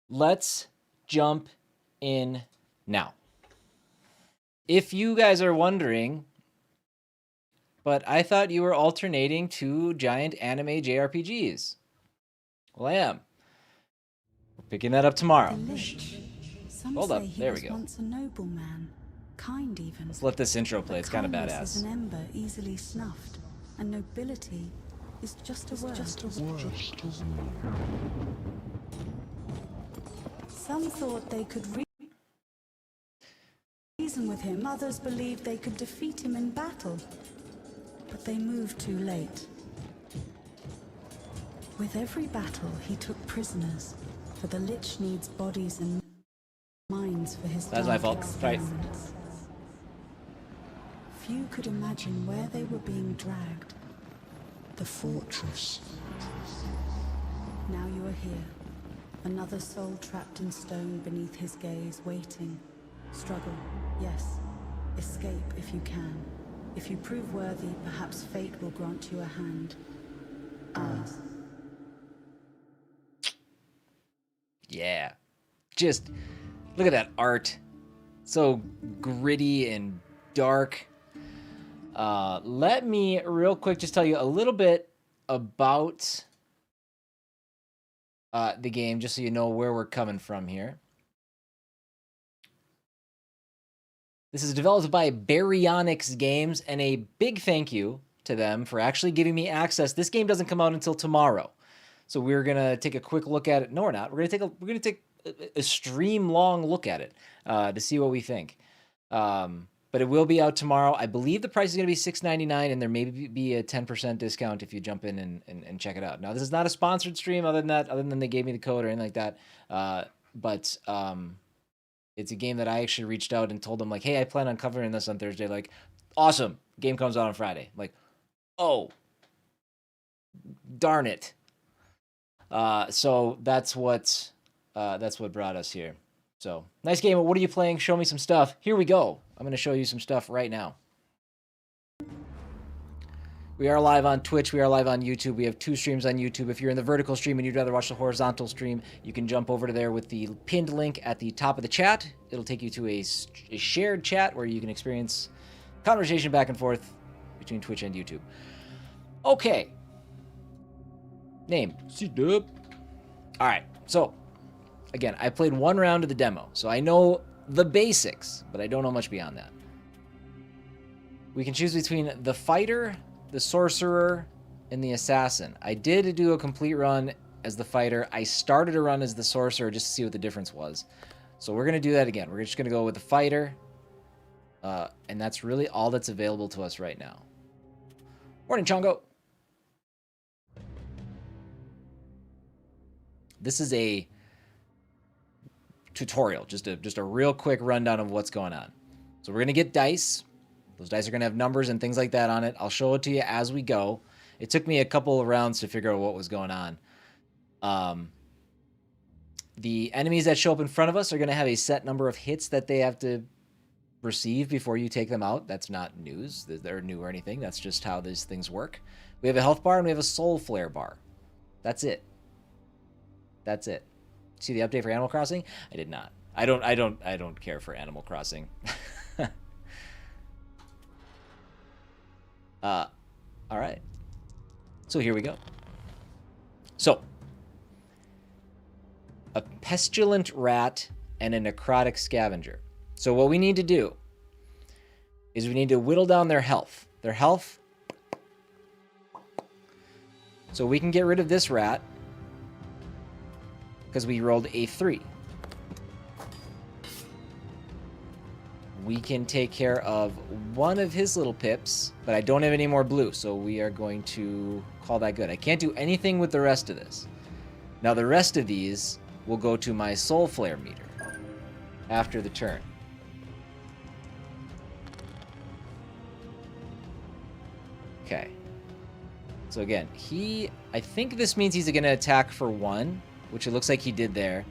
let's jump in now. If you guys are wondering, but I thought you were alternating two giant anime JRPGs. Well, I am. We're picking that up tomorrow. The Lich. Some Hold say up, he there was we go. once a noble-man, kind even. Let's let this intro play. But It's kind of kindness badass. is an ember easily snuffed, and nobility is just a word. Some thought they could reason with him. Others believed they could defeat him in battle. But they moved too late. With every battle, he took prisoners, for the Lich needs bodies and minds for his That's my dark fault. Right. experiments. Few could imagine where they were being dragged. The fortress. Now you are here. Another soul trapped in stone beneath his gaze, waiting. Struggle, yes. Escape if you can. If you prove worthy, perhaps fate will grant you a hand. Ours. Yeah. Just look at that art. So gritty and dark. Let me real quick just tell you a little bit about the game, just so you know where we're coming from here. This is developed by Baryonyx Games, and a big thank you to them for actually giving me access. This game doesn't come out until tomorrow, so we're gonna take a quick look at it. No, we're not. We're gonna take a stream long look at it to see what we think. But it will be out tomorrow. I believe the price is gonna be $6.99, and there may be a 10% discount if you jump in and check it out. Now, this is not a sponsored stream, other than they gave me the code or anything like that. But it's a game that I actually reached out and told them, like, hey, I plan on covering this on Thursday. Like, awesome. Game comes out on Friday. Like, oh, darn it. So that's what brought us here. So, nice game. What are you playing? Show me some stuff. Here we go. I'm going to show you some stuff right now. We are live on Twitch. We are live on YouTube. We have 2 streams on YouTube. If you're in the vertical stream and you'd rather watch the horizontal stream, you can jump over to there with the pinned link at the top of the chat. It'll take you to a shared chat where you can experience conversation back and forth between Twitch and YouTube. Okay. Name. C-Dub. All right. So, again, I played 1 round of the demo, so I know the basics, but I don't know much beyond that. We can choose between the fighter, the sorcerer, and the assassin. I did do a complete run as the fighter. I started a run as the sorcerer just to see what the difference was. So we're going to do that again. We're just going to go with the fighter. And that's really all that's available to us right now. Morning, Chongo. This is a tutorial, just a real quick rundown of what's going on. So we're going to get dice. Those dice are going to have numbers and things like that on it. I'll show it to you as we go. It took me a couple of rounds to figure out what was going on. The enemies that show up in front of us are going to have a set number of hits that they have to receive before you take them out. That's not news. They're new or anything. That's just how these things work. We have a health bar and we have a soul flare bar. That's it. That's it. See the update for Animal Crossing? I did not. I don't care for Animal Crossing. All right. So here we go. So, a pestilent rat and a necrotic scavenger. So what we need to do is we need to whittle down their health. Their health. So we can get rid of this rat because we rolled a 3. We can take care of one of his little pips, but I don't have any more blue, so we are going to call that good. I can't do anything with the rest of this. Now the rest of these will go to my soul flare meter after the turn. Okay. So again, I think this means he's going to attack for 1, which it looks like he did there.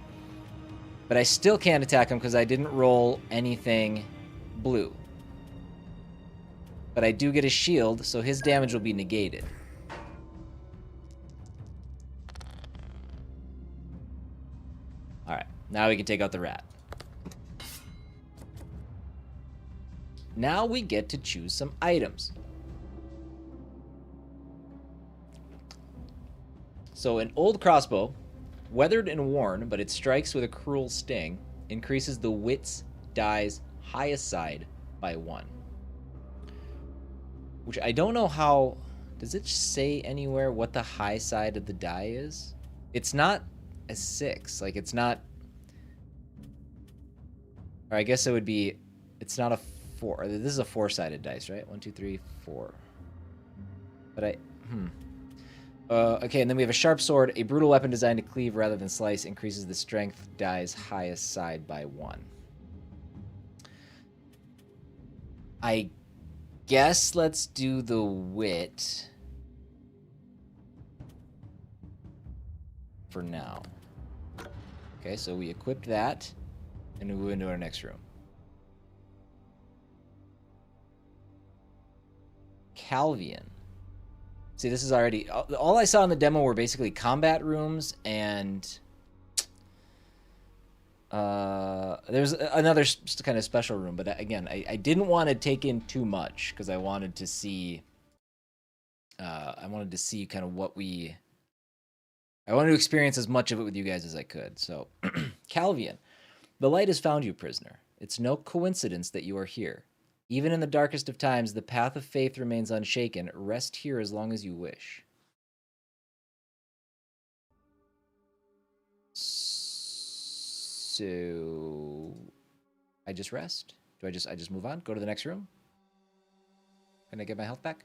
But I still can't attack him because I didn't roll anything blue. But I do get a shield, so his damage will be negated. Alright, now we can take out the rat. Now we get to choose some items. So an old crossbow, weathered and worn, but it strikes with a cruel sting, increases the wits die's highest side by 1. Which I don't know how... Does it say anywhere what the high side of the die is? It's not a 6. Like, it's not... Or I guess it would be... It's not a 4. This is a 4-sided dice, right? 1, 2, 3, 4. But I... okay, and then we have a sharp sword. A brutal weapon designed to cleave rather than slice increases the strength die's highest side by 1. I guess let's do the wit for now. Okay, so we equipped that, and we move into our next room. Calvian. See, this is already... All I saw in the demo were basically combat rooms, and... there's another kind of special room, but again, I didn't want to take in too much, because I wanted to see... I wanted to see kind of what we... I wanted to experience as much of it with you guys as I could, so... Calvian. The light has found you, prisoner. It's no coincidence that you are here. Even in the darkest of times, the path of faith remains unshaken. Rest here as long as you wish. So... I just rest? Do I just move on? Go to the next room? Can I get my health back?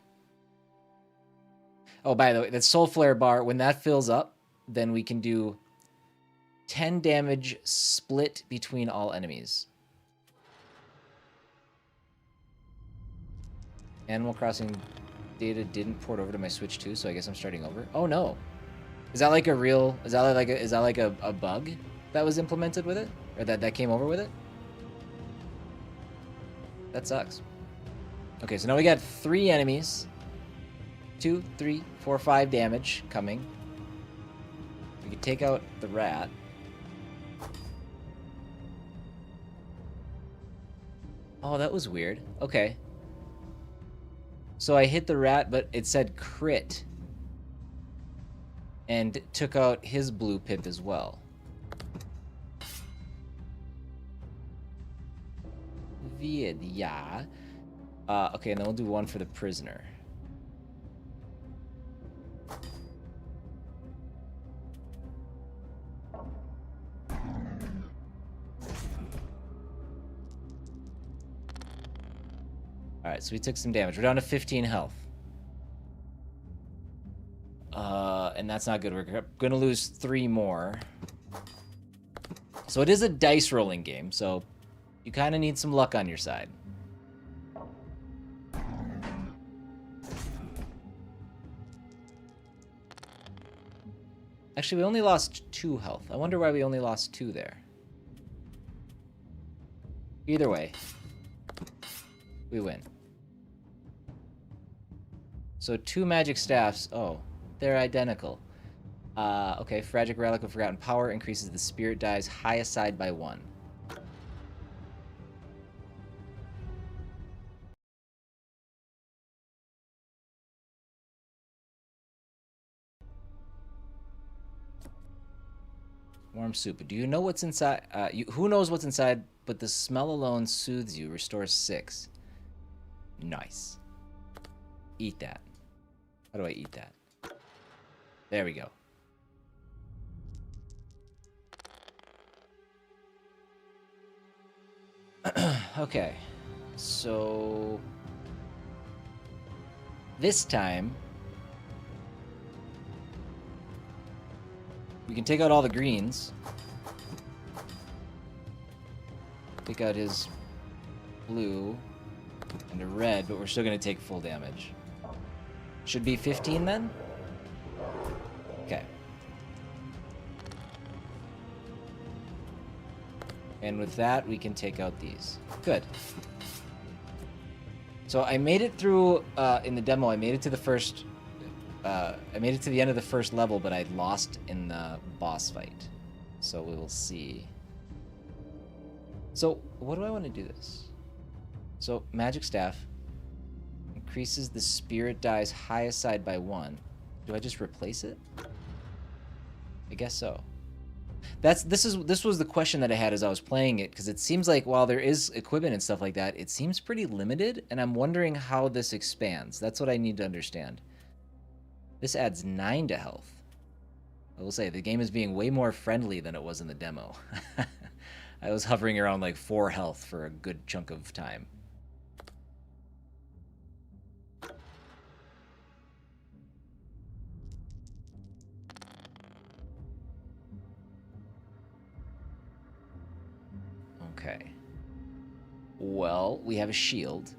Oh, by the way, that soul flare bar, when that fills up, then we can do 10 damage split between all enemies. Animal Crossing data didn't port over to my Switch 2, so I guess I'm starting over. Oh no. Is that like a real... Is that like a bug that was implemented with it? Or that came over with it? That sucks. Okay, so now we got 3 enemies. 2, 3, 4, 5 damage coming. We can take out the rat. Oh, that was weird. Okay. So I hit the rat, but it said crit. And took out his blue pip as well. Yeah. Okay, and then we'll do one for the prisoner. Alright, so we took some damage. We're down to 15 health. And that's not good. We're gonna lose 3 more. So it is a dice rolling game, so you kind of need some luck on your side. Actually, we only lost 2 health. I wonder why we only lost 2 there. Either way, we win. So 2 magic staffs. Oh, they're identical. Okay, Tragic Relic of Forgotten Power increases the spirit die's highest side by 1. Warm soup. Do you know what's inside? Who knows what's inside, but the smell alone soothes you, restores 6. Nice. Eat that. How do I eat that? There we go. Okay. So... this time... we can take out all the greens. Take out his blue and a red, but we're still going to take full damage. Should be 15 then? Okay. And with that, we can take out these. Good. So I made it through, in the demo, I made it to the first... I made it to the end of the first level, but I lost in the boss fight. So we will see. So what do I want to do this? So magic staff increases the spirit die's highest side by 1. Do I just replace it? I guess so. This was the question that I had as I was playing it, because it seems like while there is equipment and stuff like that, it seems pretty limited, and I'm wondering how this expands. That's what I need to understand. This adds 9 to health. I will say, the game is being way more friendly than it was in the demo. I was hovering around like 4 health for a good chunk of time. Okay. Well, we have a shield.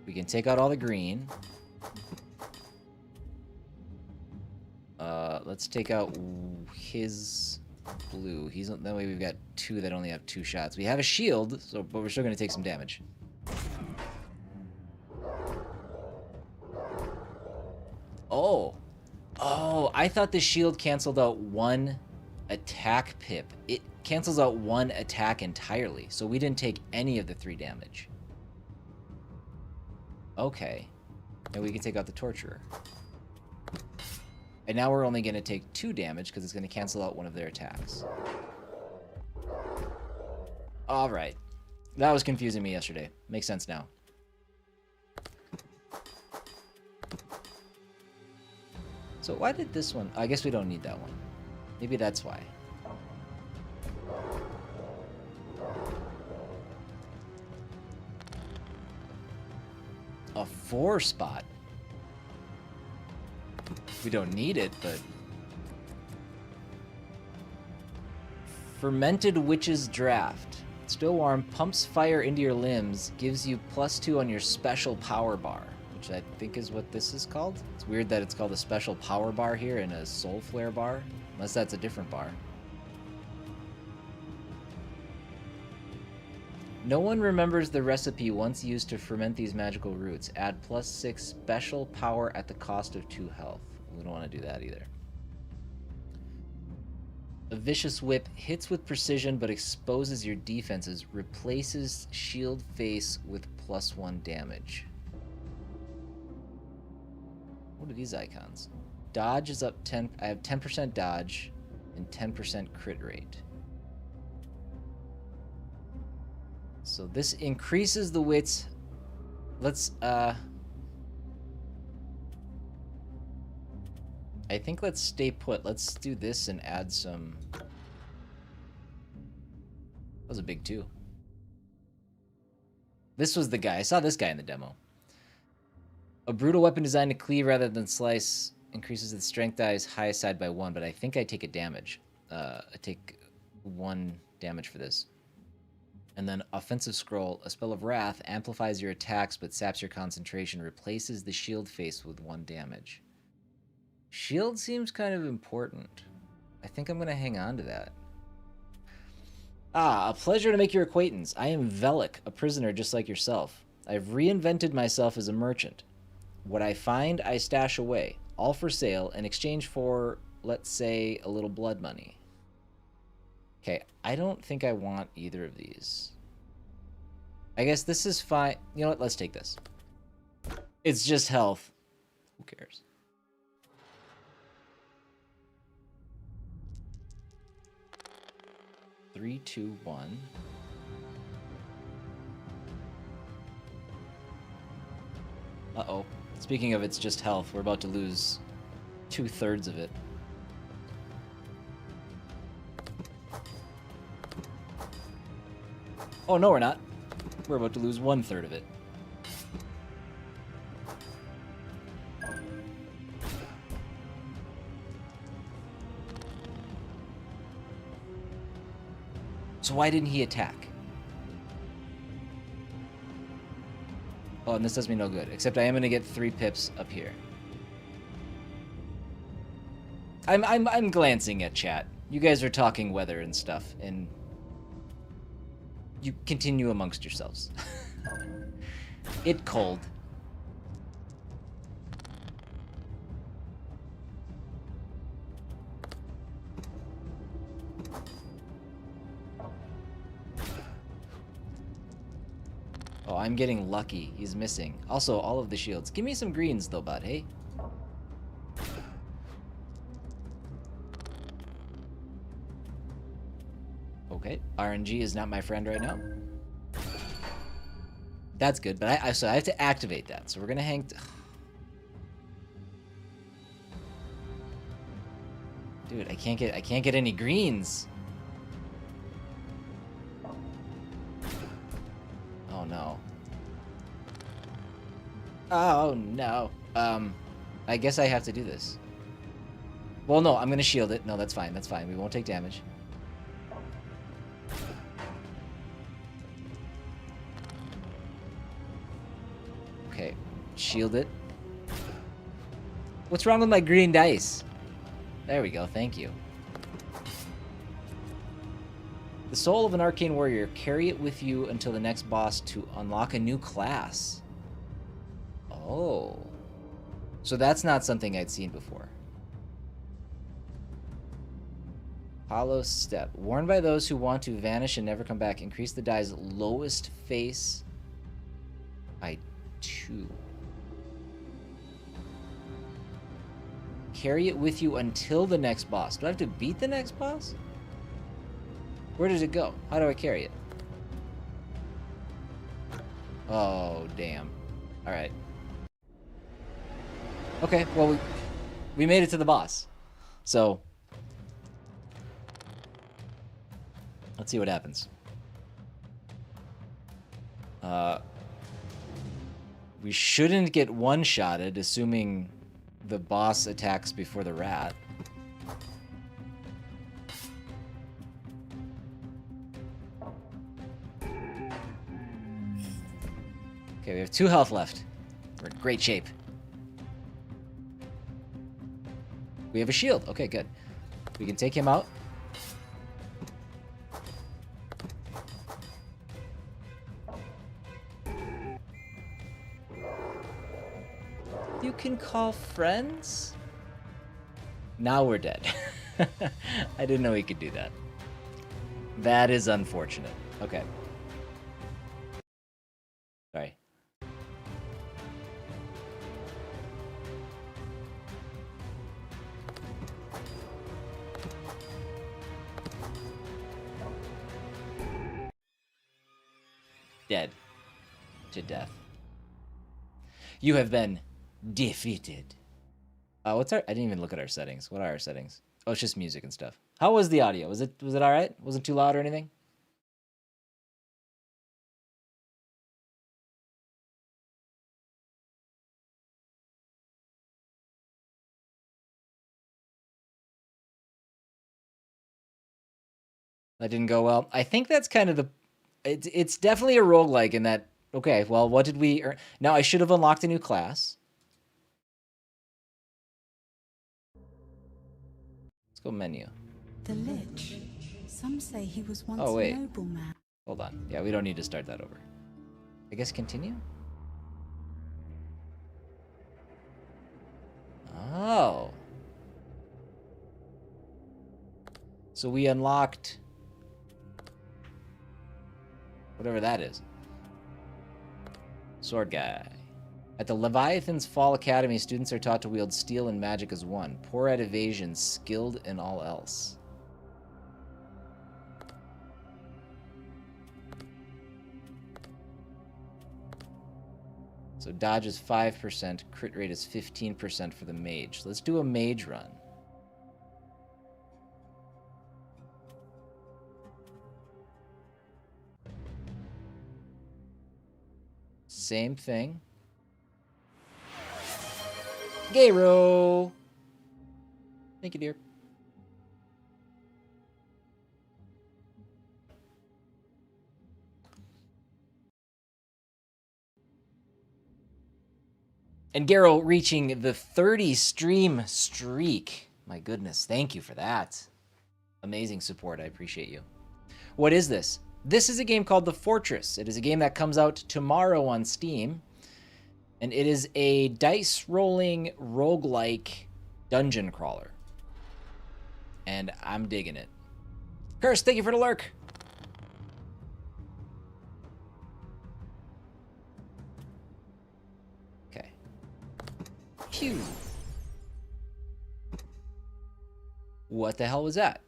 We can take out all the green. Let's take out his blue. That way we've got 2 that only have 2 shots. We have a shield, but we're still going to take some damage. Oh, I thought the shield canceled out 1 attack pip. It cancels out 1 attack entirely, so we didn't take any of the 3 damage. Okay. And we can take out the torturer. And now we're only going to take 2 damage because it's going to cancel out 1 of their attacks. Alright. That was confusing me yesterday. Makes sense now. So why did this one... I guess we don't need that one. Maybe that's why. A 4 spot. We don't need it, but... Fermented Witch's Draft. Still warm, pumps fire into your limbs, gives you +2 on your special power bar, which I think is what this is called. It's weird that it's called a special power bar here and a soul flare bar, unless that's a different bar. No one remembers the recipe once used to ferment these magical roots. Add +6 special power at the cost of 2 health. We don't want to do that either. A Vicious Whip hits with precision but exposes your defenses. Replaces shield face with +1 damage. What are these icons? Dodge is up 10. I have 10% dodge and 10% crit rate. So this increases the wits. Let's, I think let's stay put. Let's do this and add some... That was a big 2. This was the guy. I saw this guy in the demo. A brutal weapon designed to cleave rather than slice increases the strength die's highest side by 1, but I think I take a damage. I take 1 damage for this. And then Offensive Scroll, a spell of wrath, amplifies your attacks but saps your concentration, replaces the shield face with 1 damage. Shield seems kind of important. I think I'm going to hang on to that. Ah, a pleasure to make your acquaintance. I am Velik, a prisoner just like yourself. I've reinvented myself as a merchant. What I find, I stash away, all for sale, in exchange for, let's say, a little blood money. Okay, I don't think I want either of these. I guess this is fine. You know what? Let's take this. It's just health. Who cares? Three, two, one. Uh-oh. Speaking of it's just health, we're about to lose 2/3 of it. Oh, no, we're not. We're about to lose 1/3 of it. So why didn't he attack? Oh, and this does me no good. Except I am gonna get 3 pips up here. I'm glancing at chat. You guys are talking weather and stuff, and you continue amongst yourselves. It cold. Oh, I'm getting lucky. He's missing. Also, all of the shields. Give me some greens, though, bud. Hey? Okay. RNG is not my friend right now. That's good, but so I have to activate that. So we're going to hang... Dude, I can't get any greens. Oh, no. Oh, no. I guess I have to do this. Well, no, I'm going to shield it. No, that's fine. That's fine. We won't take damage. Okay. Shield it. What's wrong with my green dice? There we go. Thank you. The soul of an arcane warrior. Carry it with you until the next boss to unlock a new class. Oh. So that's not something I'd seen before. Hollow Step. Warned by those who want to vanish and never come back. Increase the die's lowest face by 2. Carry it with you until the next boss. Do I have to beat the next boss? Where does it go? How do I carry it? Oh, damn. Alright. Okay, well, we made it to the boss. So, let's see what happens. We shouldn't get one-shotted, assuming the boss attacks before the rat. Okay, we have 2 health left. We're in great shape. We have a shield. Okay, good. We can take him out. You can call friends? Now we're dead. I didn't know he could do that. That is unfortunate. Okay. Sorry. Dead. To death. You have been defeated. What's our... I didn't even look at our settings. What are our settings? Oh, it's just music and stuff. How was the audio? Was it all right? Wasn't too loud or anything? That didn't go well. I think that's kind of the... It's definitely a roguelike in that... Okay, well, what did we earn? Now, I should have unlocked a new class. Let's go menu. The Lich. Some say he was once Oh, wait. a nobleman. Hold on. Yeah, we don't need to start that over. I guess continue? Oh. So we unlocked... whatever that is. Sword guy. At the Leviathan's Fall Academy, students are taught to wield steel and magic as one. Poor at evasion, skilled in all else. So dodge is 5%, crit rate is 15% for the mage. So let's do a mage run. Same thing. Gayro! Thank you, dear. And Garo reaching the 30 stream streak. My goodness, thank you for that. Amazing support, I appreciate you. What is this? This is a game called The Fortress. It is a game that comes out tomorrow on Steam. And it is a dice rolling roguelike dungeon crawler. And I'm digging it. Curse, thank you for the lurk. Pew! What the hell was that?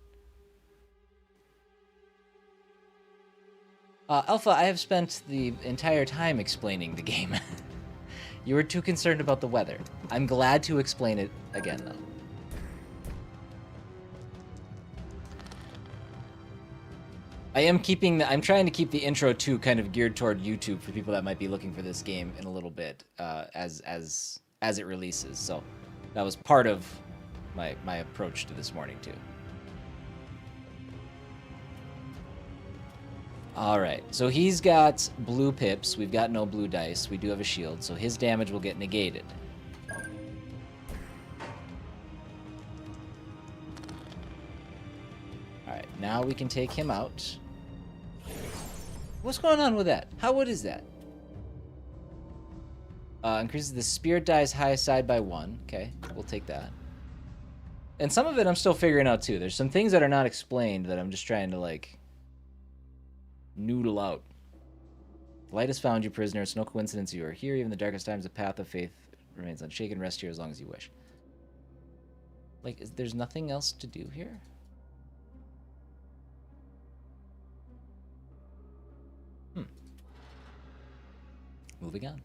Alpha, I have spent the entire time explaining the game. You were too concerned about the weather. I'm glad to explain it again, though. I'm trying to keep the intro too kind of geared toward YouTube for people that might be looking for this game in a little bit as it releases. So that was part of my approach to this morning too. All right, so he's got blue pips. We've got no blue dice. We do have a shield, so his damage will get negated. All right, now we can take him out. What's going on with that? What is that? Increases the spirit die's highest side by 1. Okay, we'll take that. And some of it I'm still figuring out too. There's some things that are not explained that I'm just trying to like noodle out. The light has found you, prisoner. It's no coincidence you are here. Even in the darkest times, the path of faith remains unshaken. Rest here as long as you wish. Like, there's nothing else to do here? Moving on.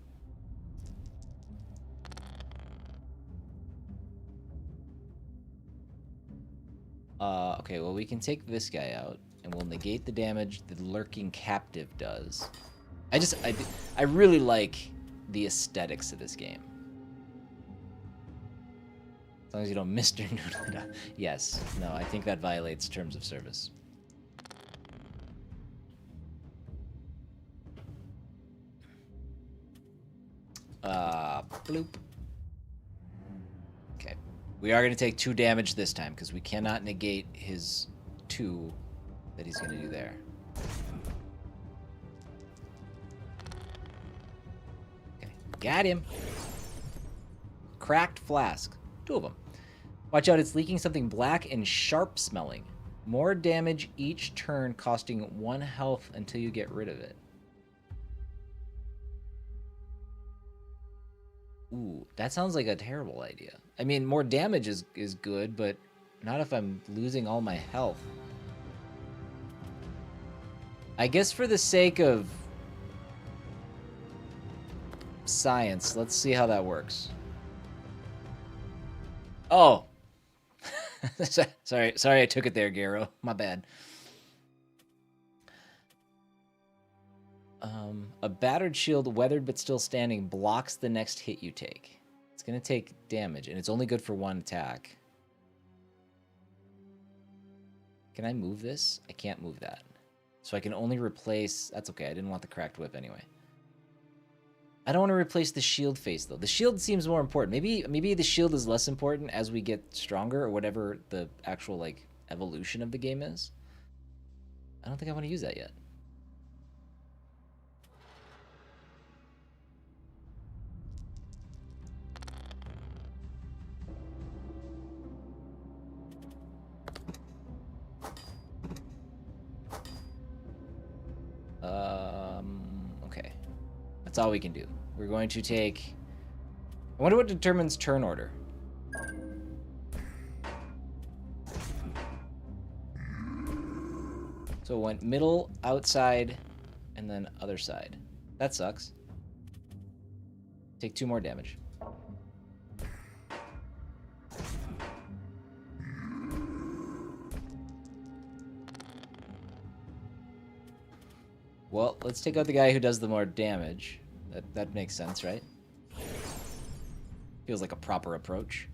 Okay, well, we can take this guy out, and we'll negate the damage the lurking captive does. I really like the aesthetics of this game. As long as you don't Mr. Noodle it up. Yes. No, I think that violates terms of service. Bloop. Okay. We are going to take 2 damage this time, because we cannot negate his 2 that he's going to do there. Okay. Got him. Cracked flask. 2 of them. Watch out, it's leaking something black and sharp smelling. More damage each turn, costing 1 health until you get rid of it. Ooh, that sounds like a terrible idea. I mean, more damage is good, but not if I'm losing all my health. I guess for the sake of science, let's see how that works. Oh. Sorry I took it there, Garo. My bad. A battered shield, weathered but still standing, blocks the next hit you take. It's going to take damage, and it's only good for 1 attack. Can I move this? I can't move that. So I can only replace... That's okay, I didn't want the cracked whip anyway. I don't want to replace the shield face, though. The shield seems more important. Maybe the shield is less important as we get stronger, or whatever the actual, like, evolution of the game is. I don't think I want to use that yet. Okay. That's all we can do. We're going to take... I wonder what determines turn order. So it went middle, outside, and then other side. That sucks. Take 2 more damage. Well, let's take out the guy who does the more damage. That makes sense, right? Feels like a proper approach.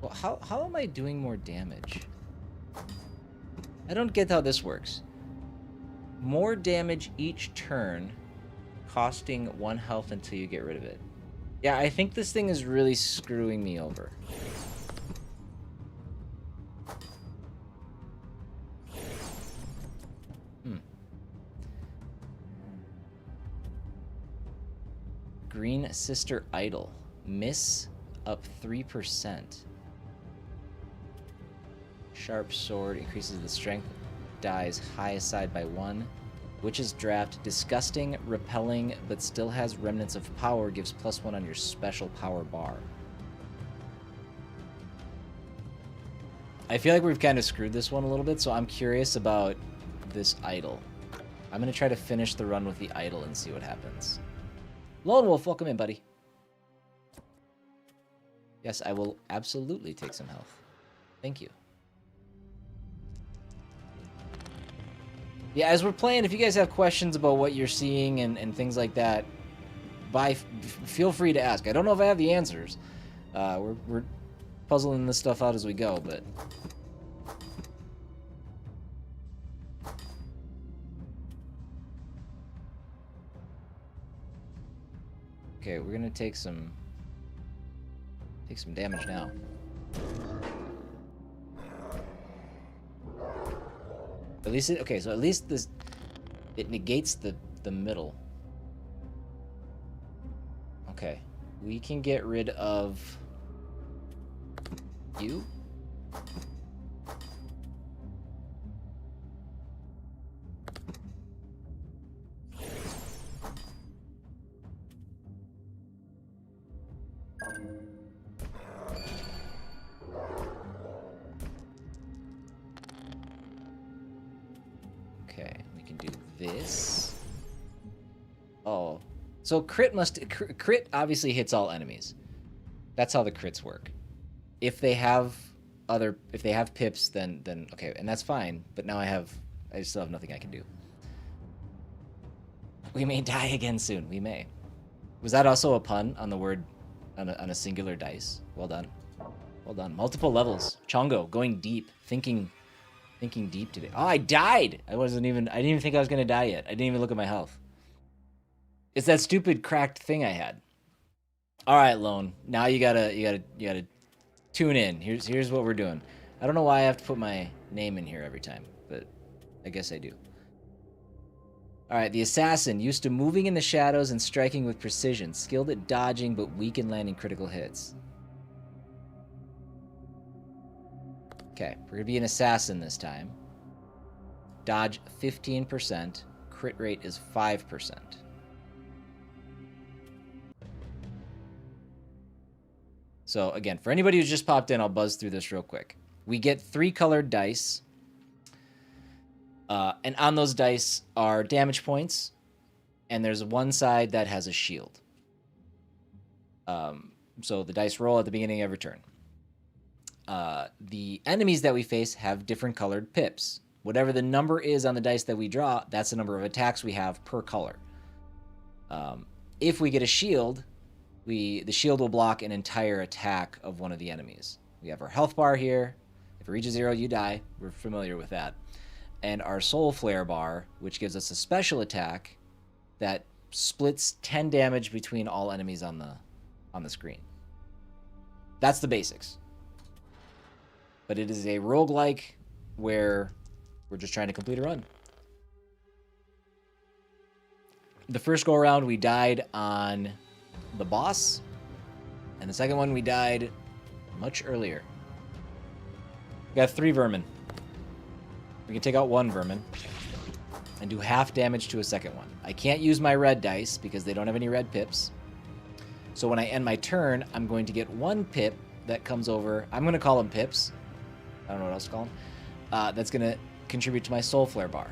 Well, how am I doing more damage? I don't get how this works. More damage each turn, costing 1 health until you get rid of it. Yeah, I think this thing is really screwing me over. Green Sister Idol. Miss up 3%. Sharp sword increases the strength die's highest side by 1. Witch's Draft. Disgusting, repelling, but still has remnants of power. Gives +1 on your special power bar. I feel like we've kind of screwed this one a little bit, so I'm curious about this idol. I'm going to try to finish the run with the idol and see what happens. Lone Wolf, welcome in, buddy. Yes, I will absolutely take some health. Thank you. Yeah, as we're playing, if you guys have questions about what you're seeing and things like that, feel free to ask. I don't know if I have the answers. We're puzzling this stuff out as we go, but... Okay, we're gonna take some damage now. At least okay, so at least it negates the middle. Okay. We can get rid of you. Okay, we can do this. Oh. So crit obviously hits all enemies. That's how the crits work. If they have pips, then okay, and that's fine. But now I still have nothing I can do. We may die again soon. We may. Was that also a pun on the word on a singular dice? Well done. Well done. Multiple levels. Chongo going deep, thinking deep today. Oh, I died. I didn't even think I was gonna die yet. I didn't even look at my health. It's that stupid cracked thing I had. All right, Lone. Now you gotta tune in. Here's what we're doing. I don't know why I have to put my name in here every time, but I guess I do. All right, the assassin, used to moving in the shadows and striking with precision, skilled at dodging but weak in landing critical hits. Okay, we're gonna be an assassin this time. Dodge 15%, crit rate is 5%. So again, for anybody who's just popped in, I'll buzz through this real quick. We get 3 colored dice. And on those dice are damage points, and there's one side that has a shield. So the dice roll at the beginning of every turn. The enemies that we face have different colored pips. Whatever the number is on the dice that we draw, that's the number of attacks we have per color. If we get a shield, the shield will block an entire attack of one of the enemies. We have our health bar here. If it reaches 0, you die. We're familiar with that. And our Soul Flare bar, which gives us a special attack that splits 10 damage between all enemies on the screen. That's the basics. But it is a roguelike where we're just trying to complete a run. The first go around we died on the boss, and the second one we died much earlier. We got 3 vermin. We can take out 1 vermin and do half damage to a second one. I can't use my red dice because they don't have any red pips. So when I end my turn, I'm going to get 1 pip that comes over. I'm going to call them pips. I don't know what else to call them. That's going to contribute to my Soul Flare bar.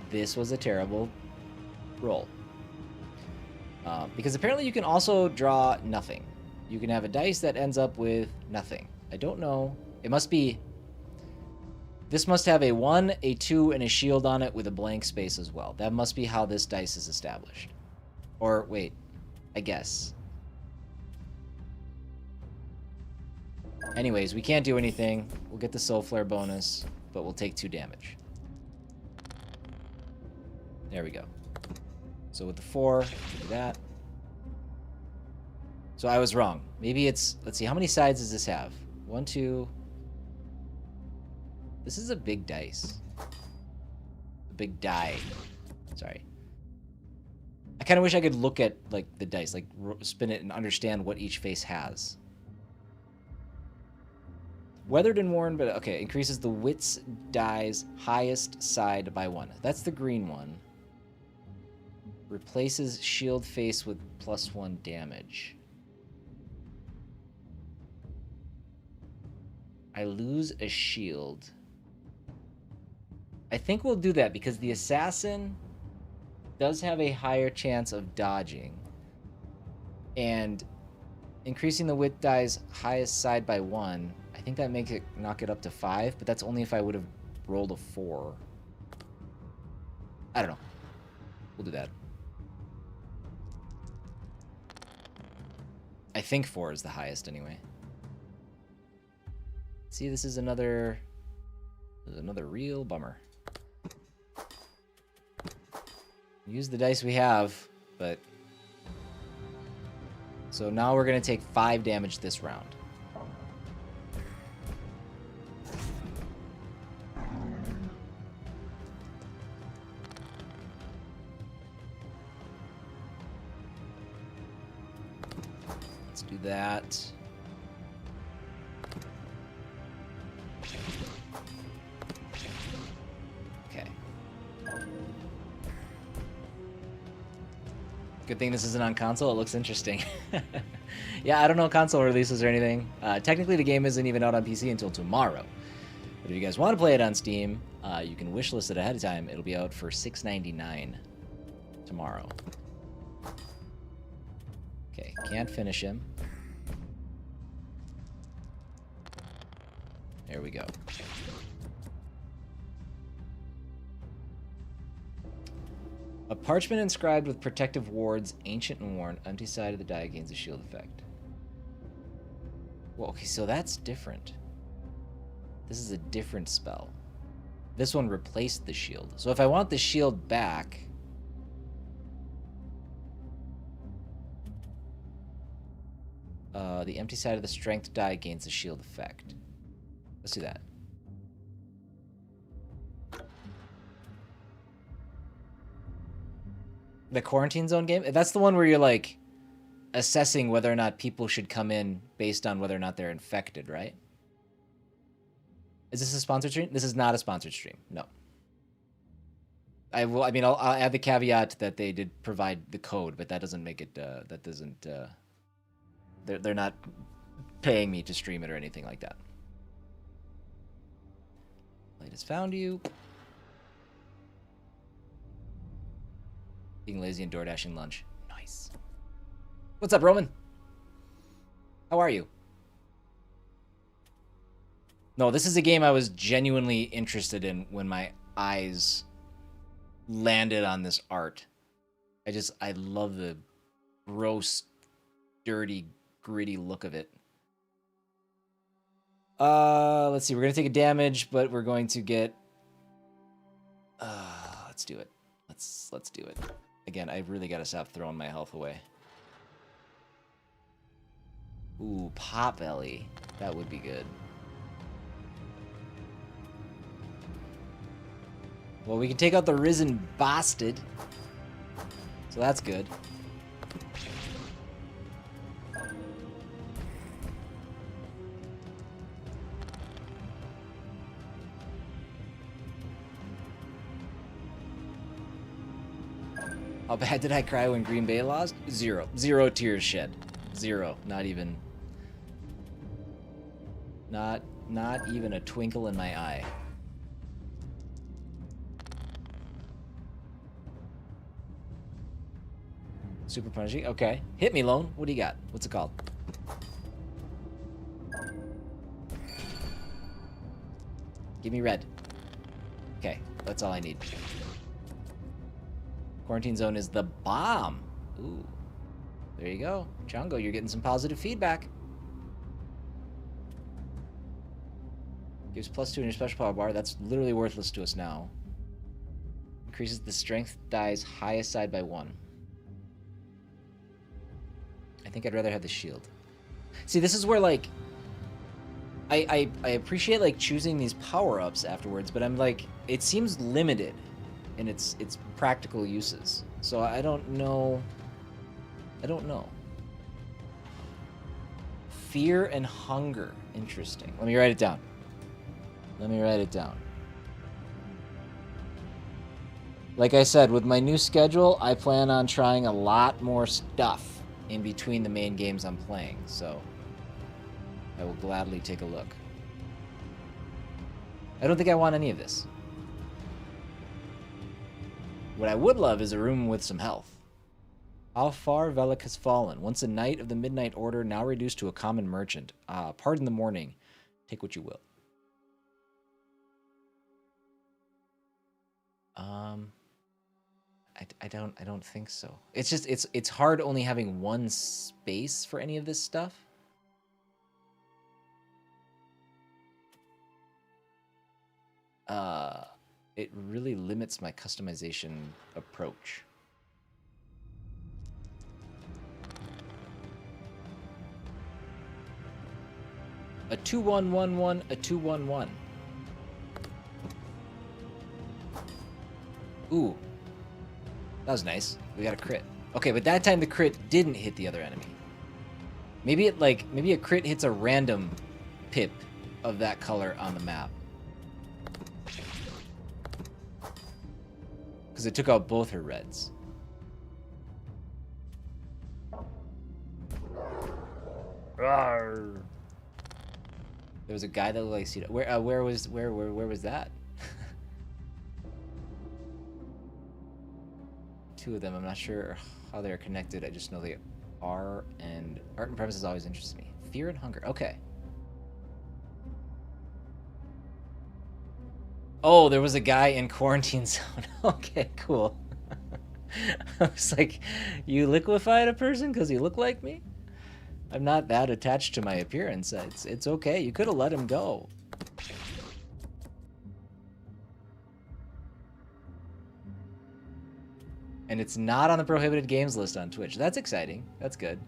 This was a terrible roll. Because apparently you can also draw nothing. You can have a dice that ends up with nothing. I don't know. It must be... This must have a 1, a 2, and a shield on it with a blank space as well. That must be how this dice is established. Or, wait. I guess. Anyways, we can't do anything. We'll get the Soul Flare bonus, but we'll take 2 damage. There we go. So with the 4, do that. So I was wrong. Maybe it's... Let's see, how many sides does this have? 1, 2... This is a big dice. A big die. Sorry. I kind of wish I could look at, like, the dice. Like, spin it and understand what each face has. Weathered and worn, but okay. Increases the wits die's highest side by 1. That's the green one. Replaces shield face with +1 damage. I lose a shield. I think we'll do that because the assassin does have a higher chance of dodging. And increasing the wit die's highest side by 1, I think that makes it knock it up to 5, but that's only if I would have rolled a 4. I don't know. We'll do that. I think 4 is the highest anyway. See, this is another real bummer. Use the dice we have, but... So now we're going to take 5 damage this round. Let's do that. Good thing this isn't on console. It looks interesting. Yeah, I don't know console releases or anything. Technically, the game isn't even out on PC until tomorrow. But if you guys want to play it on Steam, you can wishlist it ahead of time. It'll be out for $6.99 tomorrow. Okay, can't finish him. There we go. A parchment inscribed with protective wards, ancient and worn, empty side of the die gains a shield effect. Well, okay, so that's different. This is a different spell. This one replaced the shield. So if I want the shield back... the empty side of the strength die gains a shield effect. Let's do that. The quarantine zone game? That's the one where you're like assessing whether or not people should come in based on whether or not they're infected, right? Is this a sponsored stream? This is not a sponsored stream. No. I'll add the caveat that they did provide the code, but that doesn't make it. That doesn't. They're not paying me to stream it or anything like that. Light has found you. Being lazy and door dashing lunch. Nice. What's up, Roman? How are you? No, this is a game I was genuinely interested in when my eyes landed on this art. I love the gross, dirty, gritty look of it. Let's see. We're going to take a damage, but we're going to get... let's do it. Let's do it. Again, I really got to stop throwing my health away. Ooh, Potbelly. That would be good. Well, we can take out the Risen Bastard. So that's good. How bad did I cry when Green Bay lost? 0. 0 tears shed. 0. Not even... Not even a twinkle in my eye. Super punishing. Okay. Hit me, Lone. What do you got? What's it called? Give me red. Okay. That's all I need. Quarantine zone is the bomb. Ooh. There you go. Chongo, you're getting some positive feedback. Gives +2 in your special power bar. That's literally worthless to us now. Increases the strength die's highest side by 1. I think I'd rather have the shield. See, this is where, like... I appreciate, like, choosing these power-ups afterwards, but I'm like... It seems limited in its practical uses. So I don't know... Fear and hunger. Interesting. Let me write it down. Let me write it down. Like I said, with my new schedule, I plan on trying a lot more stuff in between the main games I'm playing, so I will gladly take a look. I don't think I want any of this. What I would love is a room with some health. How far Velik has fallen. Once a knight of the Midnight Order, now reduced to a common merchant. Pardon the morning. Take what you will. I don't think so. It's just it's hard only having one space for any of this stuff. It really limits my customization approach. A 2-1-1-1, a 2-1-1. Ooh. That was nice. We got a crit. Okay, but that time the crit didn't hit the other enemy. Maybe maybe a crit hits a random pip of that color on the map. Because it took out both her reds. Rawr. There was a guy that looked like Cedar. Where was that? Two of them. I'm not sure how they're connected. I just know they are. And art and premises always interests me. Fear and hunger. Okay. Oh, there was a guy in quarantine zone. Okay, cool. I was like, you liquefied a person because he looked like me? I'm not that attached to my appearance. It's okay. You could have let him go. And it's not on the prohibited games list on Twitch. That's exciting. That's good.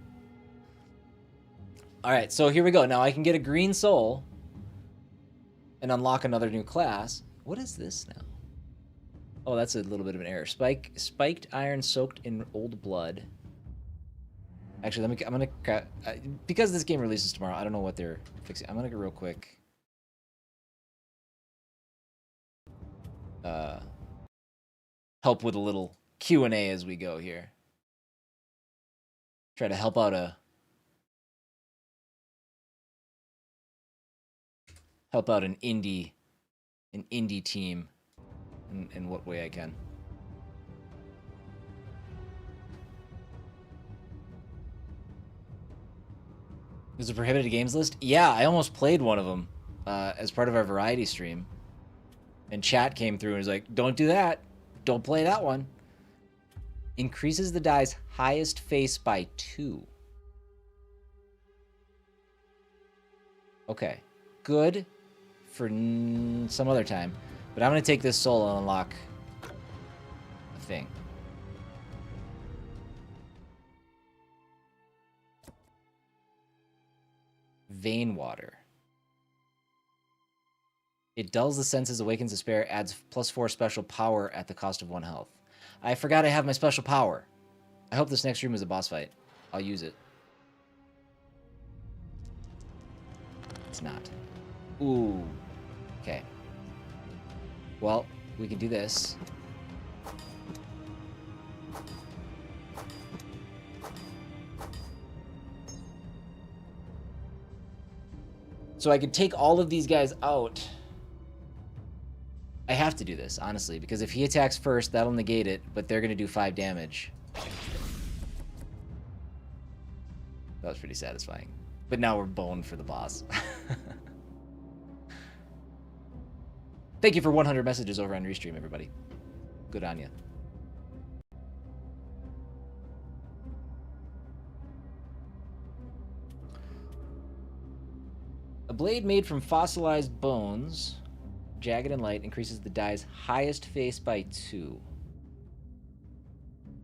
All right, so here we go. Now I can get a green soul and unlock another new class. What is this now? Oh, that's a little bit of an error. Spiked iron soaked in old blood. Actually, I'm gonna because this game releases tomorrow. I don't know what they're fixing. I'm gonna go real quick. Help with a little Q&A as we go here. Try to help out an indie team in what way I can. There's a prohibited games list? Yeah, I almost played one of them as part of our variety stream. And chat came through and was like, don't do that. Don't play that one. Increases the die's highest face by 2. Okay. Good for some other time. But I'm going to take this soul and unlock a thing. Vein water. It dulls the senses, awakens despair, adds +4 special power at the cost of 1 health. I forgot I have my special power. I hope this next room is a boss fight. I'll use it. It's not. Ooh. Okay. Well, we can do this. So I could take all of these guys out. I have to do this, honestly, because if he attacks first, that'll negate it, but they're going to do 5 damage. That was pretty satisfying. But now we're boned for the boss. Thank you for 100 messages over on Restream, everybody. Good on you. A blade made from fossilized bones, jagged and light, increases the die's highest face by 2.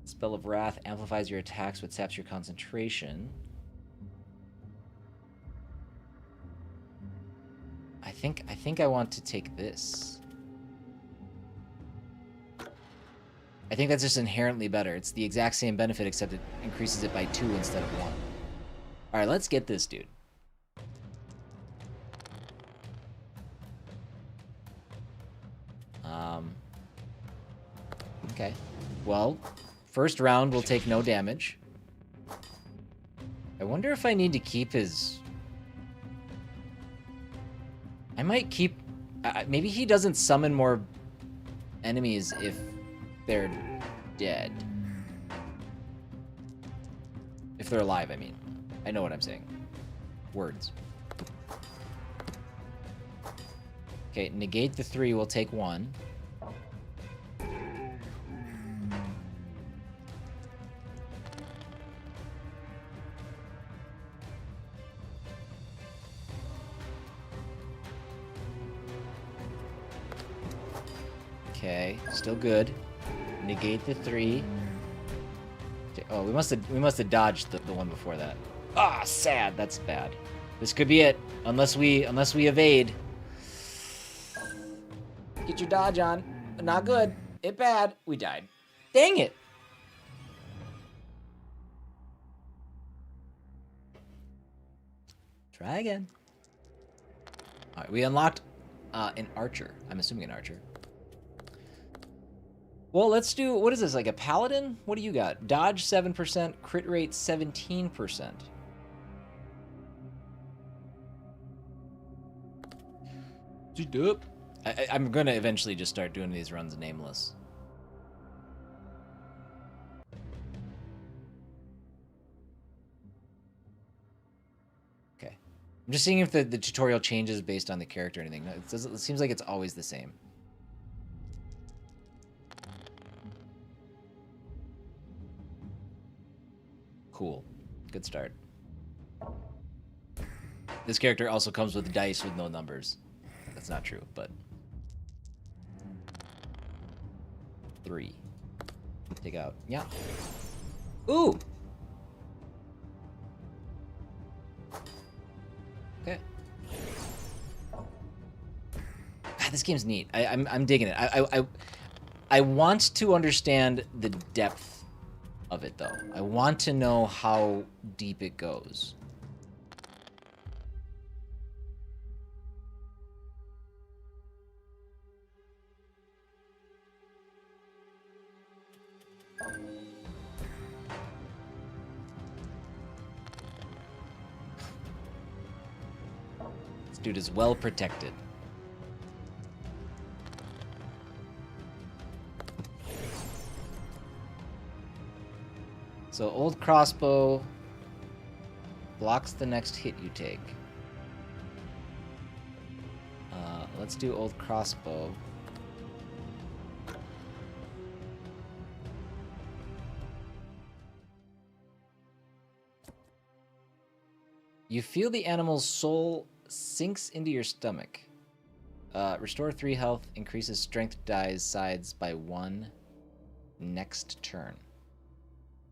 Spell of Wrath amplifies your attacks but saps your concentration. I think I want to take this. I think that's just inherently better. It's the exact same benefit, except it increases it by 2 instead of 1. Alright, let's get this dude. Okay. Well, first round will take no damage. I wonder if I need to keep his... I might keep... maybe he doesn't summon more enemies if they're dead. If they're alive, I mean. I know what I'm saying. Words. Okay, negate the 3, we'll take 1. Okay, still good. Negate the 3. Oh, we must have dodged the one before that. Ah, sad. That's bad. This could be it, unless we evade. Get your dodge on. Not good. It bad. We died. Dang it. Try again. All right, we unlocked an archer. I'm assuming an archer. Well, let's do, what is this, like a paladin? What do you got? Dodge 7%, crit rate 17%. I'm going to eventually just start doing these runs nameless. Okay. I'm just seeing if the tutorial changes based on the character or anything. It seems like it's always the same. Cool. Good start. This character also comes with dice with no numbers. That's not true, but... 3. Take out. Yeah. Ooh! Okay. God, this game's neat. I'm digging it. I want to understand the depth of it, though. I want to know how deep it goes. This dude is well protected. So old crossbow blocks the next hit you take. Let's do old crossbow. You feel the animal's soul sinks into your stomach. Restore 3 health, increases strength dies sides by 1 next turn.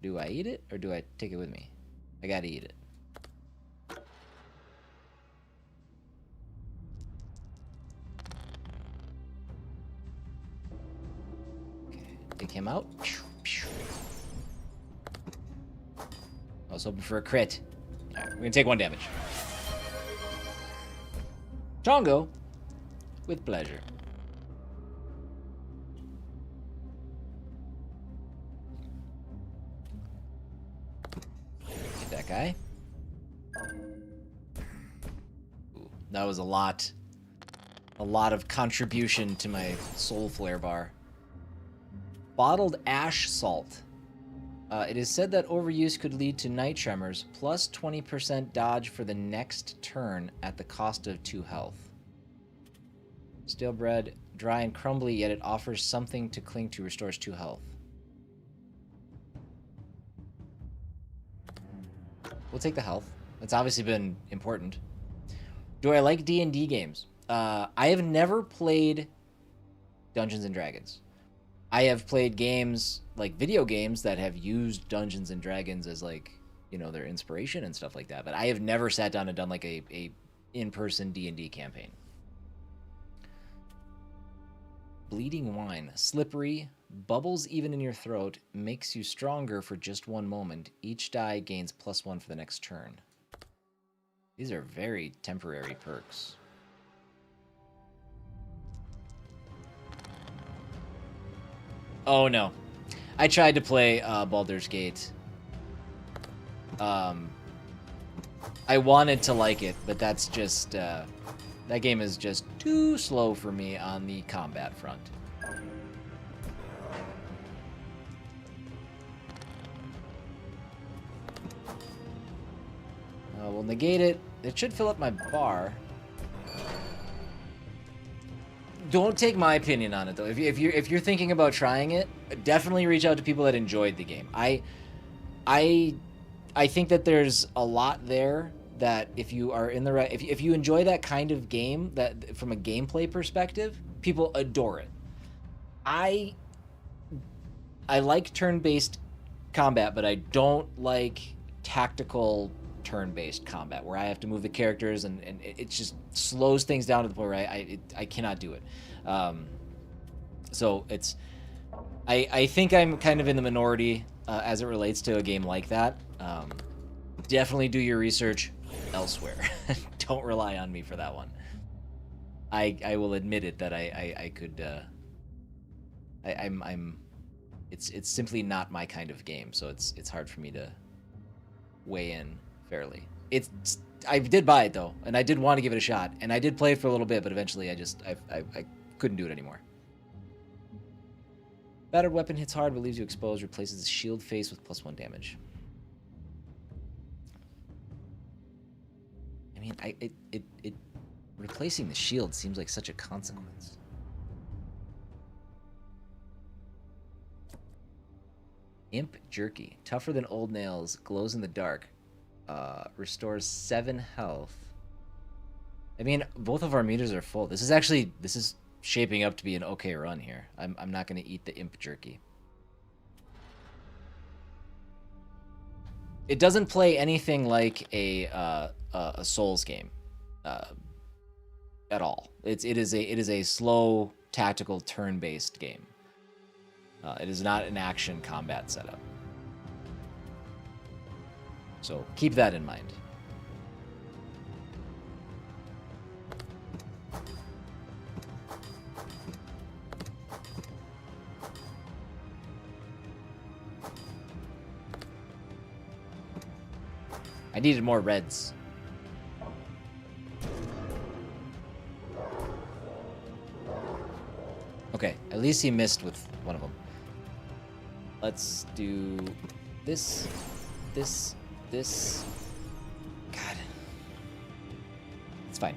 Do I eat it, or do I take it with me? I gotta eat it. Okay, take him out. I was hoping for a crit. Alright, we're gonna take 1 damage. Chongo, with pleasure. Get that guy. Ooh, that was a lot of contribution to my soul flare bar. Bottled ash salt. It is said that overuse could lead to night tremors, plus 20% dodge for the next turn at the cost of 2 health. Stale bread, dry and crumbly, yet it offers something to cling to, restores 2 health. We'll take the health. That's obviously been important. Do I like D&D games? I have never played Dungeons and Dragons. I have played games, like video games, that have used Dungeons and Dragons as, like, you know, their inspiration and stuff like that. But I have never sat down and done, like, a in-person D&D campaign. Bleeding wine. Slippery. Bubbles even in your throat. Makes you stronger for just 1 moment. Each die gains +1 for the next turn. These are very temporary perks. Oh no, I tried to play Baldur's Gate. I wanted to like it, but that's just that game is just too slow for me on the combat front. We'll negate it. It should fill up my bar. Don't take my opinion on it though. If you're thinking about trying it, definitely reach out to people that enjoyed the game. I think that there's a lot there that if you are in the right, if you enjoy that kind of game, that from a gameplay perspective, people adore it. I like turn-based combat, but I don't like tactical turn-based combat where I have to move the characters and it just slows things down to the point where I cannot do it. So it's I think I'm kind of in the minority as it relates to a game like that. Definitely do your research elsewhere. Don't rely on me for that one. I will admit it that I could I'm it's simply not my kind of game, so it's hard for me to weigh in fairly. I did buy it though, and I did want to give it a shot, and I did play it for a little bit, but eventually I couldn't do it anymore. Battered weapon hits hard but leaves you exposed, replaces the shield face with +1 damage. I mean, it replacing the shield seems like such a consequence. Imp Jerky. Tougher than old nails, glows in the dark. Restores 7 health. I mean, both of our meters are full. This is shaping up to be an okay run here. I'm not going to eat the Imp Jerky. It doesn't play anything like a Souls game at all. It is a slow tactical turn-based game. It is not an action combat setup. So keep that in mind. I needed more reds. Okay, at least he missed with one of them. Let's do this. God. It's fine.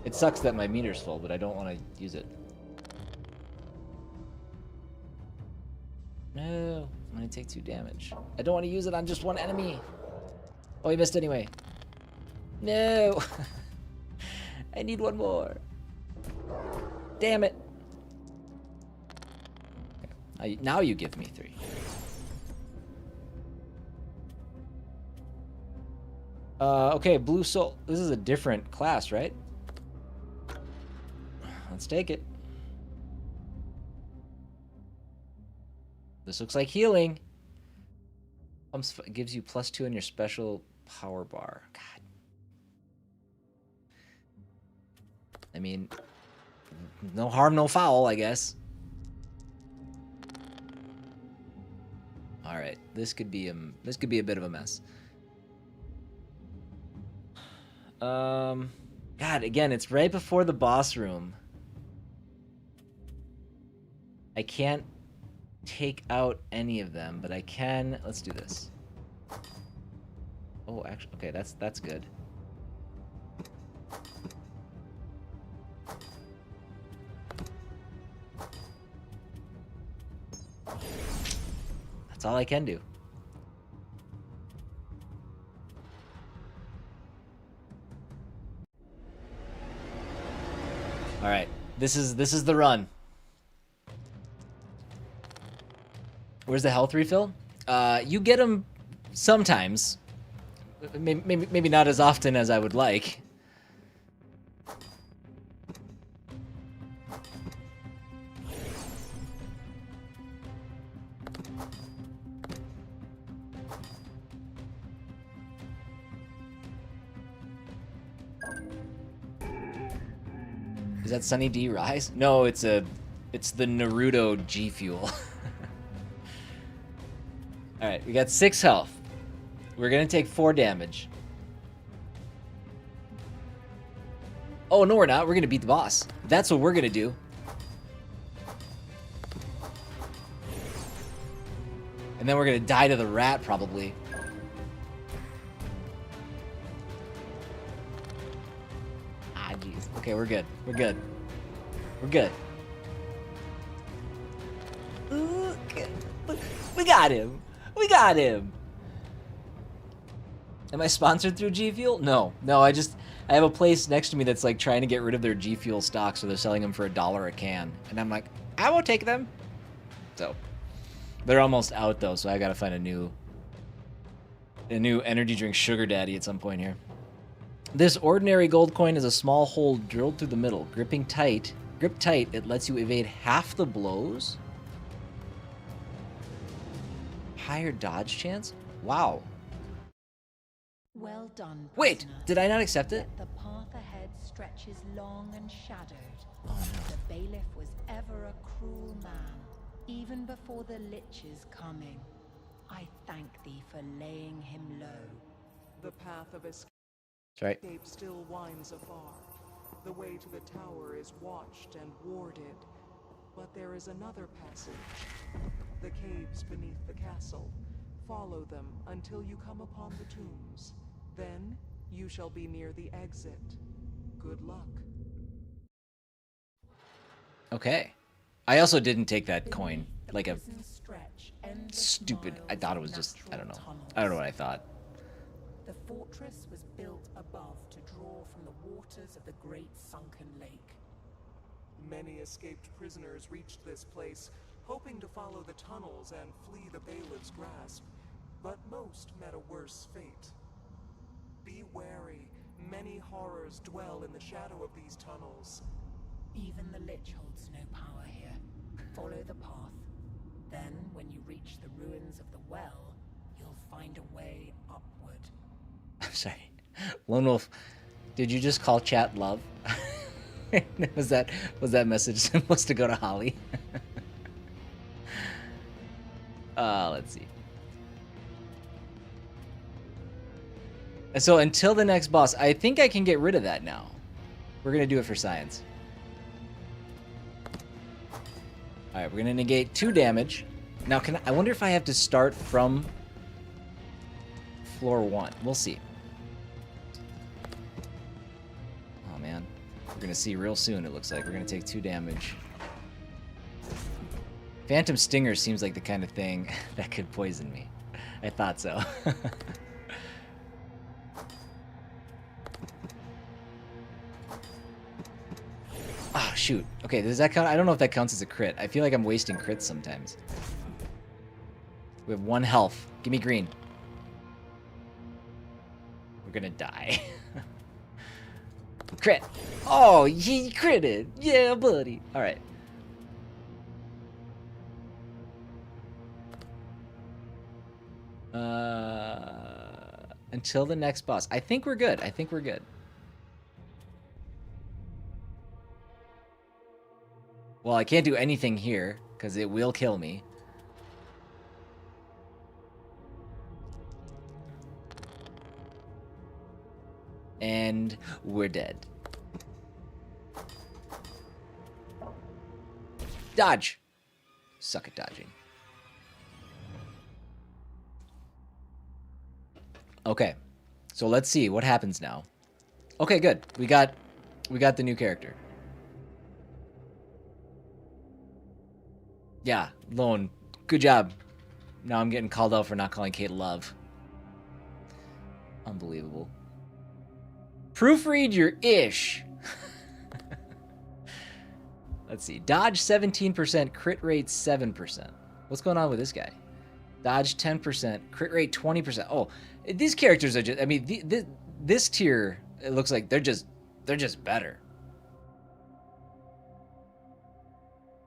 It sucks that my meter's full, but I don't want to use it. No, I'm going to take 2 damage. I don't want to use it on just one enemy. Oh, he missed anyway. No. I need one more. Damn it. Now you give me 3. Okay, Blue Soul. This is a different class, right? Let's take it. This looks like healing. Gives you +2 on your special power bar. God. I mean, no harm, no foul, I guess. All right, this could be a bit of a mess. God, again, it's right before the boss room. I can't take out any of them, but I can. Let's do this. Oh, actually, okay, that's good. That's all I can do. All right, this is the run. Where's the health refill? You get them sometimes. Maybe not as often as I would like. Is that Sunny D Rise? No, it's a It's the Naruto G Fuel. Alright, we got 6 health. We're gonna take 4 damage. Oh, no, we're not. We're gonna beat the boss. That's what we're gonna do. And then we're gonna die to the rat, probably. Ah, jeez. Okay, we're good. We're good. We're good. Ooh, we got him. We got him. Am I sponsored through G Fuel? No. No, I have a place next to me that's like trying to get rid of their G Fuel stock, so they're selling them for $1 a can. And I'm like, I won't take them. So they're almost out though, so I gotta find a new energy drink sugar daddy at some point here. This ordinary gold coin is a small hole drilled through the middle. Grip tight, it lets you evade half the blows. Higher dodge chance? Wow. Well done, Wait, prisoner. did I not accept it? Yet the path ahead stretches long and shadowed. Oh no. The bailiff was ever a cruel man, even before the Lich's coming. I thank thee for laying him low. The path of escape That's right. still winds afar. The way to the tower is watched and warded. But there is another passage. The caves beneath the castle. Follow them until you come upon the tombs. Then you shall be near the exit. Good luck. Okay. I also didn't take that coin. The Like a prison stretch, endless stupid... I miles thought it of was just... I don't know. natural tunnels. I don't know what I thought. The fortress was built above to draw from the waters of the great sunken lake. Many escaped prisoners reached this place, hoping to follow the tunnels and flee the bailiff's grasp. But most met a worse fate. Be wary. Many horrors dwell in the shadow of these tunnels. Even the Lich holds no power here. Follow the path. Then, when you reach the ruins of the well, you'll find a way upward. I'm sorry. Lone Wolf, did you just call chat love? was that message supposed to go to Holly? Let's see. So until the next boss, I think I can get rid of that now. We're gonna do it for science. All right, we're gonna negate 2 damage. Now, I wonder if I have to start from floor 1. We'll see. Oh man, we're gonna see real soon. It looks like we're gonna take 2 damage. Phantom Stinger seems like the kind of thing that could poison me. I thought so. Oh, shoot. Okay, does that count? I don't know if that counts as a crit. I feel like I'm wasting crits sometimes. We have 1 health. Give me green. We're gonna die. Crit. Oh, he critted. Yeah, buddy. All right. Until the next boss. I think we're good. I think we're good. Well, I can't do anything here, because it will kill me. And we're dead. Dodge! Suck at dodging. Okay. So let's see what happens now. Okay, good. We got the new character. Yeah, Lone, good job. Now I'm getting called out for not calling Kate love. Unbelievable. Proofread your ish. Let's see. Dodge 17%, crit rate 7%. What's going on with this guy? Dodge 10%, crit rate 20%. Oh, these characters are just... I mean, this tier, it looks like they're just better.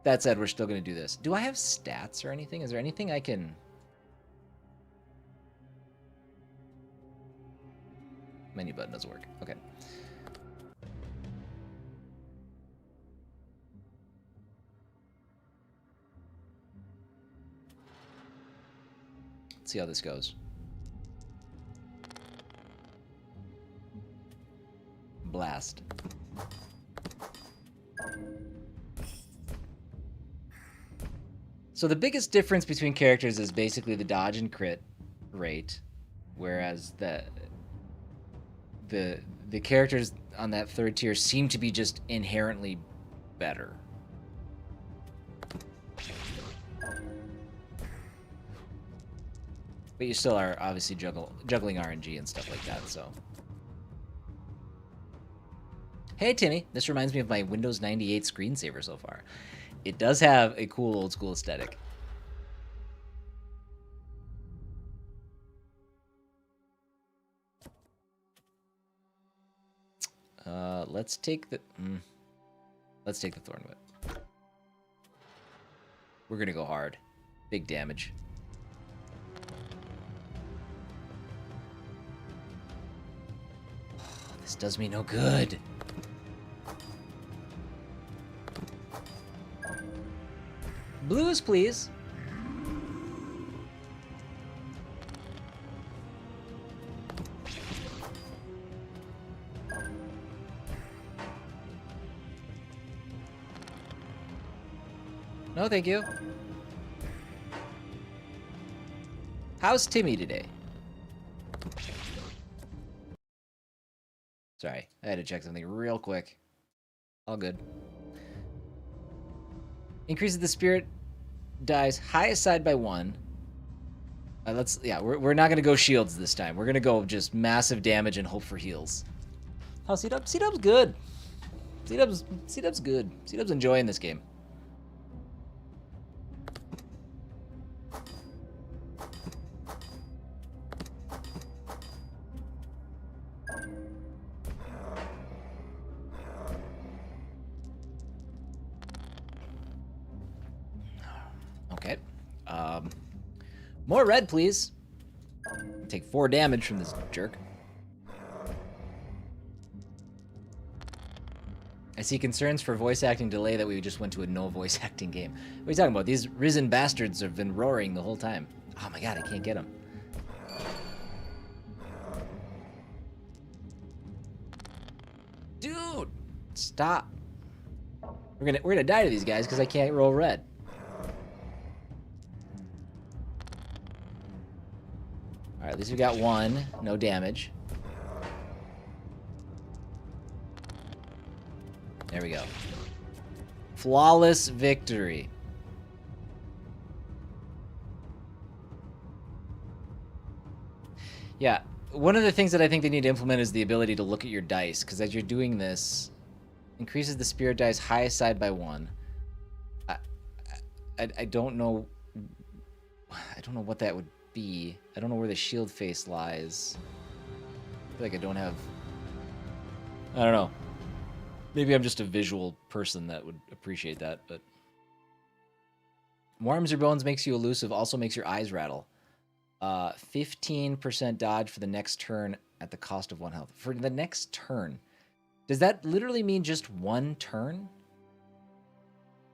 That said, we're still going to do this. Do I have stats or anything? Is there anything I can... Menu button doesn't work. Okay. Let's see how this goes. Blast. So the biggest difference between characters is basically the dodge and crit rate, whereas the characters on that third tier seem to be just inherently better. But you still are obviously juggling RNG and stuff like that, so. Hey Timmy, this reminds me of my Windows 98 screensaver so far. It does have a cool old school aesthetic. Let's take the Thorn Whip. We're gonna go hard. Big damage. Oh, this does me no good. Blues, please. No, thank you. How's Timmy today? Sorry, I had to check something real quick. All good. Increases the spirit dies highest side by 1. We're not gonna go shields this time. We're gonna go just massive damage and hope for heals. How's C-Dub? C-Dub's good. C-Dub's good. C-Dub's enjoying this game. Okay. More red, please. Take 4 damage from this jerk. I see concerns for voice acting delay that we just went to a no voice acting game. What are you talking about? These risen bastards have been roaring the whole time. Oh my god, I can't get them. Dude! Stop. We're gonna die to these guys because I can't roll red. Alright, at least we got 1. No damage. There we go. Flawless victory. Yeah, one of the things that I think they need to implement is the ability to look at your dice, because as you're doing this, increases the spirit dice highest side by 1. I don't know. I don't know what that would be. I don't know where the shield face lies. I feel like I don't have. I don't know. Maybe I'm just a visual person that would appreciate that, but. Warms your bones, makes you elusive, also makes your eyes rattle. 15% dodge for the next turn at the cost of 1 health. For the next turn. Does that literally mean just 1 turn?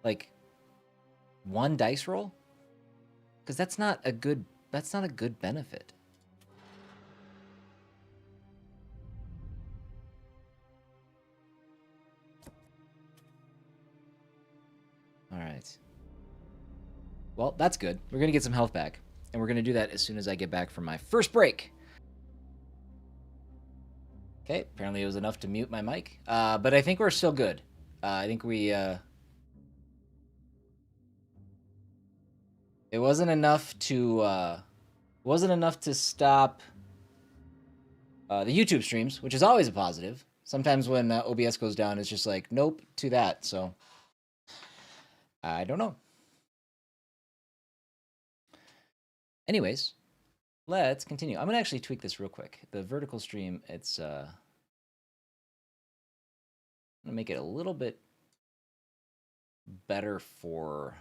Like 1 dice roll? Because that's not a good benefit. All right. Well, that's good. We're going to get some health back. And we're going to do that as soon as I get back from my first break. Okay, apparently it was enough to mute my mic. But I think we're still good. I think we... It wasn't enough to stop the YouTube streams, which is always a positive. Sometimes when OBS goes down, it's just like, nope, to that. So, I don't know. Anyways, let's continue. I'm going to actually tweak this real quick. The vertical stream, it's... I'm going to make it a little bit better for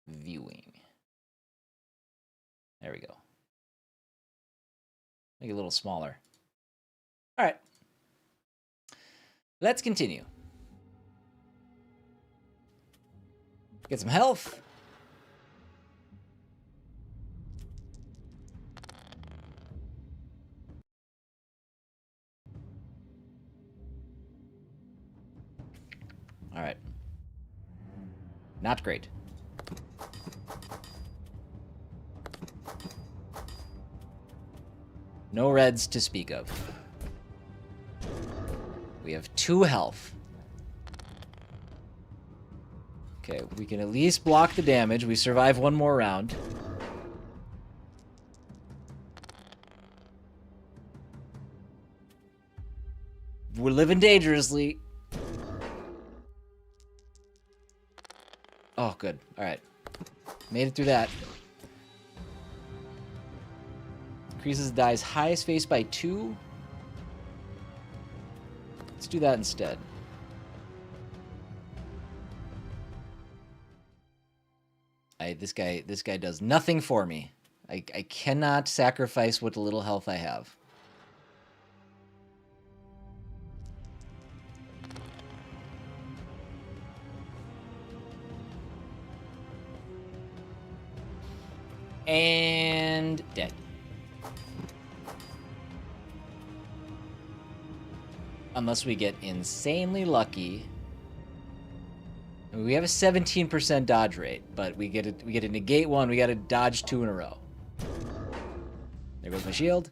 viewing. There we go. Make it a little smaller. All right. Let's continue. Get some health. Not great. No reds to speak of. We have 2 health. Okay, we can at least block the damage. We survive 1 more round. We're living dangerously. Oh, good. All right. Made it through that. Increases the die's highest face by 2. Let's do that instead. This guy does nothing for me. I cannot sacrifice what little health I have. And dead. Unless we get insanely lucky. We have a 17% dodge rate, but we get to negate 1. We got to dodge 2 in a row. There goes my shield.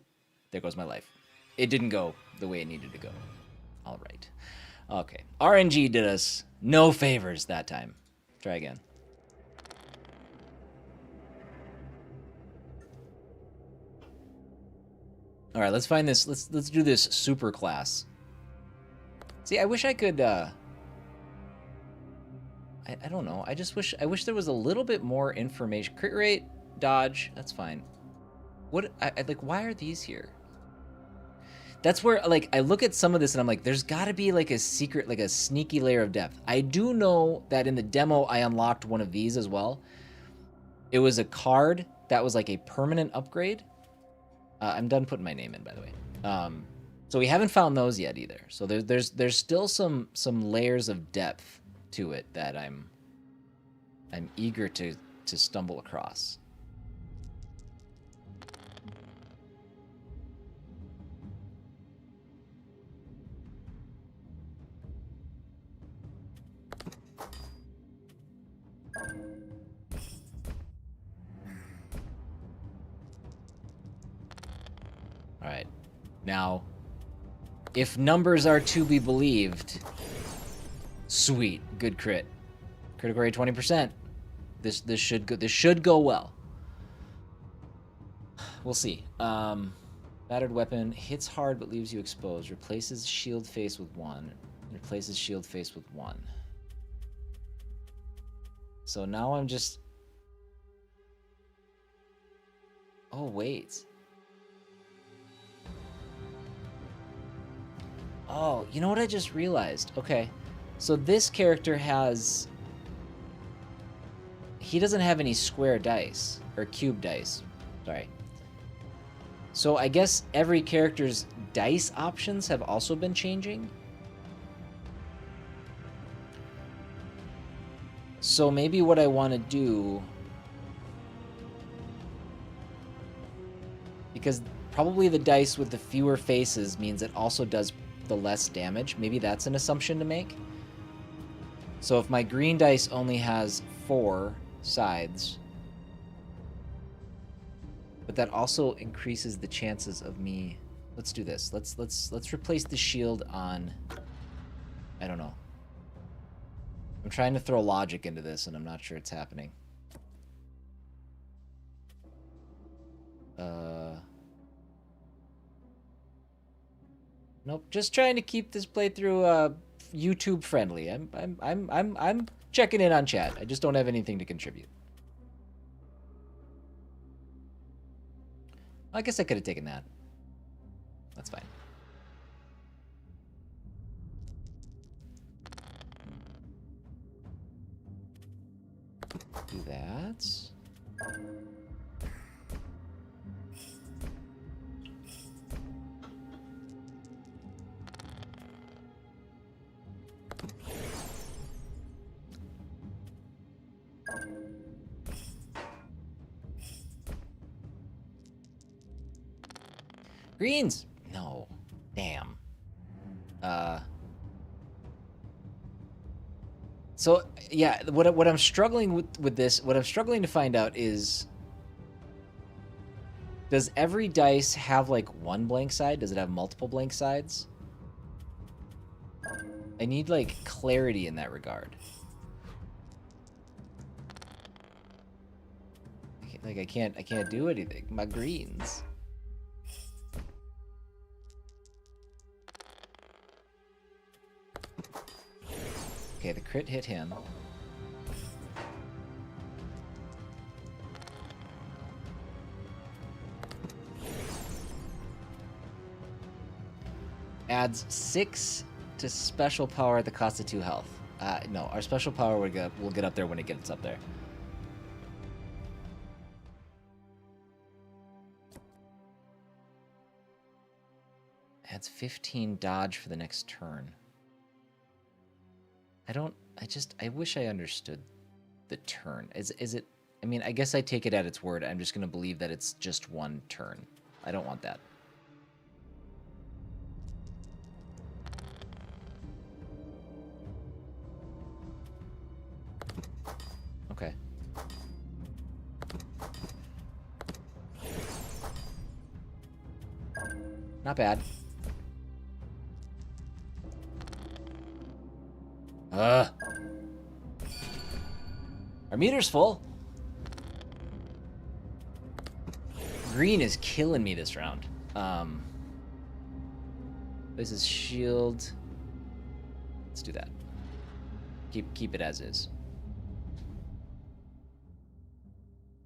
There goes my life. It didn't go the way it needed to go. All right. Okay. RNG did us no favors that time. Try again. All right, let's find this. Let's do this super class. See, I wish I could. I don't know. I wish there was a little bit more information. Crit rate, dodge. That's fine. What? I like. Why are these here? That's where, like, I look at some of this and I'm like, there's got to be like a secret, like a sneaky layer of depth. I do know that in the demo I unlocked one of these as well. It was a card that was like a permanent upgrade. I'm done putting my name in, by the way. So we haven't found those yet either. So there's still some layers of depth to it that I'm eager to stumble across. All right. Now, if numbers are to be believed, sweet, good crit. Critical rate 20%. This should go well. We'll see. Battered weapon hits hard but leaves you exposed. Replaces shield face with 1. Replaces shield face with 1. So now I'm just. Oh wait. Oh, you know what I just realized? Okay, so this character has... He doesn't have any square dice, or cube dice, sorry. So I guess every character's dice options have also been changing? So maybe what I want to do... Because probably the dice with the fewer faces means it also does the less damage. Maybe that's an assumption to make. So if my green dice only has 4 sides, but that also increases the chances of me. Let's do this. Let's replace the shield on. I don't know. I'm trying to throw logic into this, and I'm not sure it's happening. Nope. Just trying to keep this playthrough YouTube friendly. I'm checking in on chat. I just don't have anything to contribute. I guess I could have taken that. That's fine. Do that. Greens! No. Damn. So yeah, what I'm struggling with this, what I'm struggling to find out is, does every dice have like one blank side? Does it have multiple blank sides? I need like clarity in that regard. Like I can't do anything. My greens. Okay, the crit hit him. Adds 6 to special power at the cost of 2 health. No, our special power will get up there when it gets up there. Adds 15 dodge for the next turn. I wish I understood the turn. Is it, I mean, I guess I take it at its word. I'm just going to believe that it's just one turn. I don't want that. Okay. Not bad. Our meter's full. Green is killing me this round. This is shield. Let's do that. Keep it as is.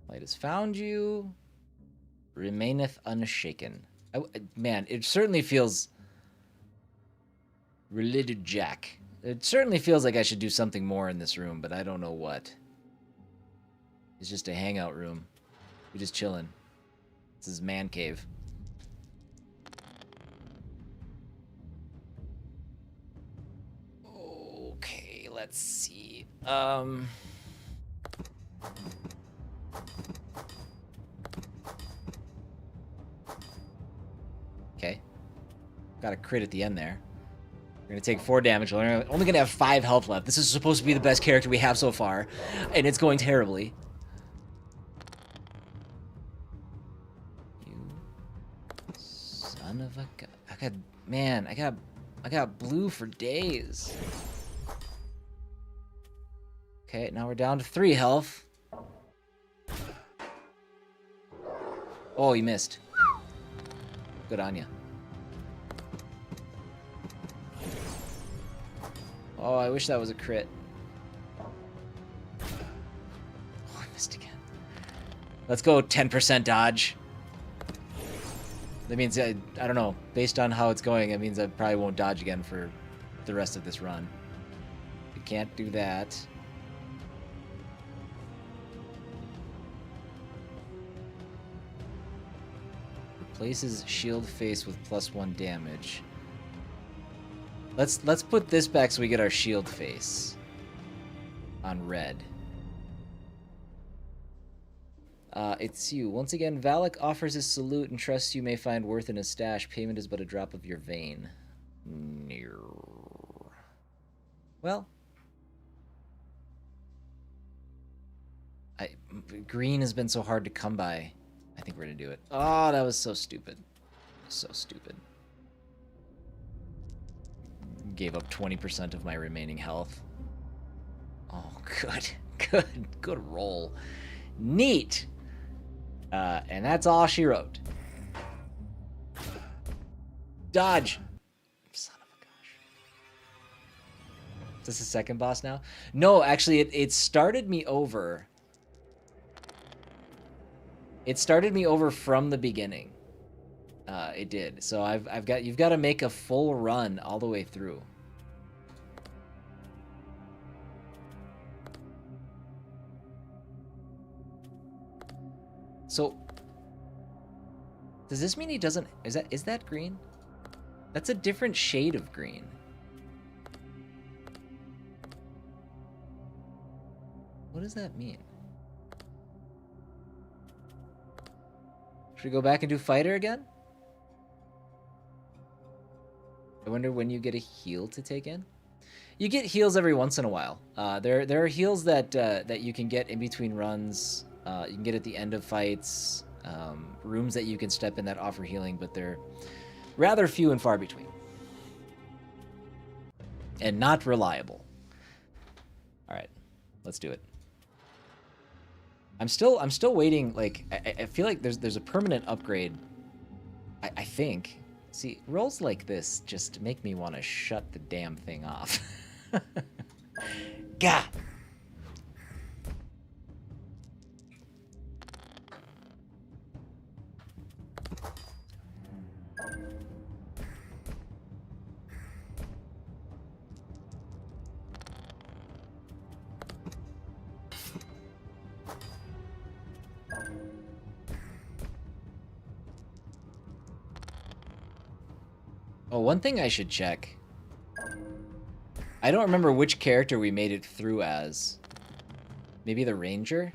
Light has found you. Remaineth unshaken. Man, it certainly feels... Related Jack. It certainly feels like I should do something more in this room, but I don't know what. It's just a hangout room. We're just chilling. This is man cave. Okay, let's see. Okay. Got a crit at the end there. We're going to take 4 damage. We're only going to have 5 health left. This is supposed to be the best character we have so far, and it's going terribly. You son of a... Man, I got blue for days. Okay, now we're down to 3 health. Oh, you missed. Good on you. Oh, I wish that was a crit. Oh, I missed again. Let's go 10% dodge. That means, I don't know, based on how it's going, it means I probably won't dodge again for the rest of this run. We can't do that. Replaces shield face with +1 damage. Let's put this back so we get our shield face on red. It's you. Once again, Valak offers his salute and trusts you may find worth in his stash. Payment is but a drop of your vein. Well, green has been so hard to come by. I think we're gonna do it. Oh, that was so stupid. So stupid. Gave up 20% of my remaining health. Oh, good roll. Neat. And that's all she wrote. Dodge. Son of a gosh. Is this the second boss now? No, actually, it started me over. It started me over from the beginning. It did. So you've got to make a full run all the way through. So does this mean he doesn't, is that green? That's a different shade of green. What does that mean? Should we go back and do fighter again? I wonder when you get a heal to take in. You get heals every once in a while. There are heals that that you can get in between runs. You can get at the end of fights. Rooms that you can step in that offer healing, but they're rather few and far between, and not reliable. All right, let's do it. I'm still waiting. Like I feel like there's a permanent upgrade. I think. See, rolls like this just make me want to shut the damn thing off. God. Oh, one thing I should check. I don't remember which character we made it through as. Maybe the Ranger?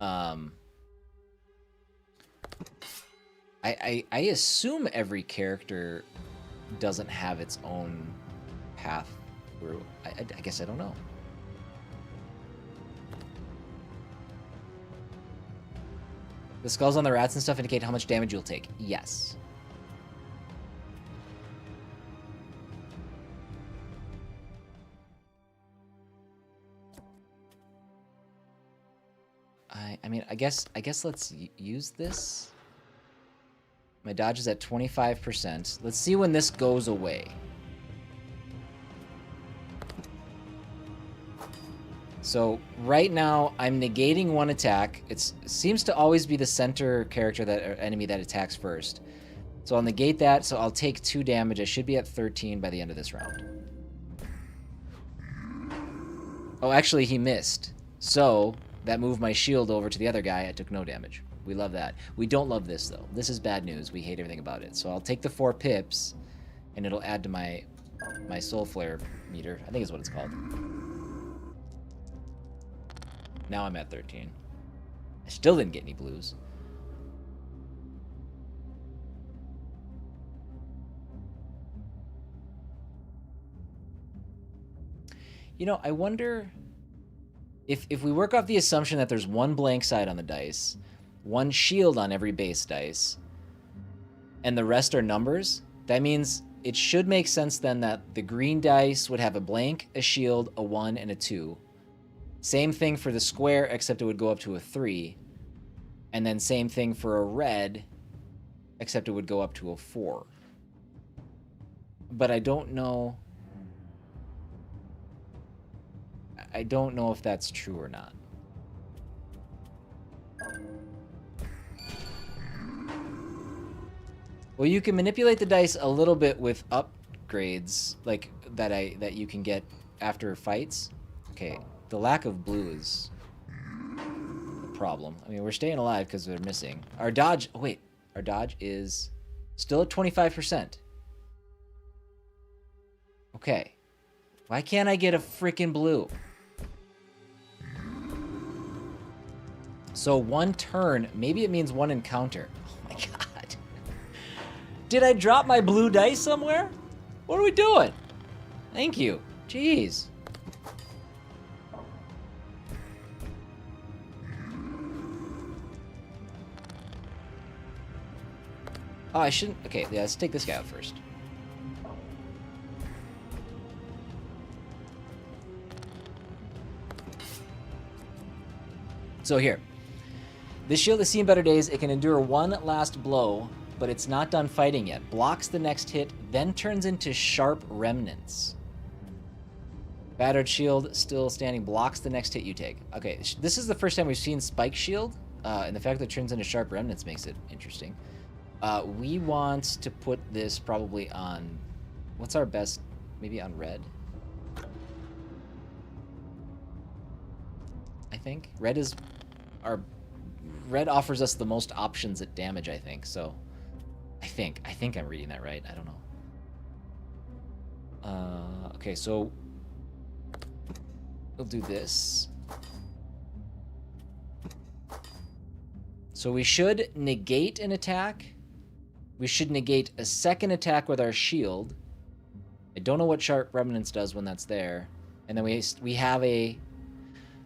I assume every character doesn't have its own path through. I guess I don't know. The skulls on the rats and stuff indicate how much damage you'll take. Yes. I mean, I guess let's use this. My dodge is at 25%. Let's see when this goes away. So right now I'm negating one attack. It seems to always be the center character or enemy that attacks first. So I'll negate that. So I'll take 2 damage. I should be at 13 by the end of this round. Oh, actually he missed. So that moved my shield over to the other guy. I took no damage. We love that. We don't love this though. This is bad news. We hate everything about it. So I'll take the 4 pips and it'll add to my soul flare meter. I think is what it's called. Now I'm at 13. I still didn't get any blues. You know, I wonder if we work off the assumption that there's one blank side on the dice, one shield on every base dice, and the rest are numbers, that means it should make sense then that the green dice would have a blank, a shield, a 1, and a 2. Same thing for the square, except it would go up to a 3. And then same thing for a red, except it would go up to a 4. But I don't know... I don't know if that's true or not. Well, you can manipulate the dice a little bit with upgrades, like that you can get after fights. Okay. The lack of blue is a problem. I mean, we're staying alive because they're missing. Our dodge... Oh, wait. Our dodge is still at 25%. Okay. Why can't I get a freaking blue? So 1 turn. Maybe it means 1 encounter. Oh, my God. Did I drop my blue dice somewhere? What are we doing? Thank you. Jeez. Oh, I shouldn't... Okay, yeah, let's take this guy out first. So here. This shield has seen better days. It can endure 1 last blow, but it's not done fighting yet. Blocks the next hit, then turns into sharp remnants. Battered shield, still standing, blocks the next hit you take. Okay, this is the first time we've seen Spike Shield, and the fact that it turns into sharp remnants makes it interesting. We want to put this probably on... What's our best? Maybe on red? I think. Red is... Red offers us the most options at damage, I think, so... I think I'm reading that right. I don't know. Okay, so... We'll do this. So we should negate an attack. We should negate a second attack with our shield. I don't know what Sharp Remnants does when that's there. And then we have a...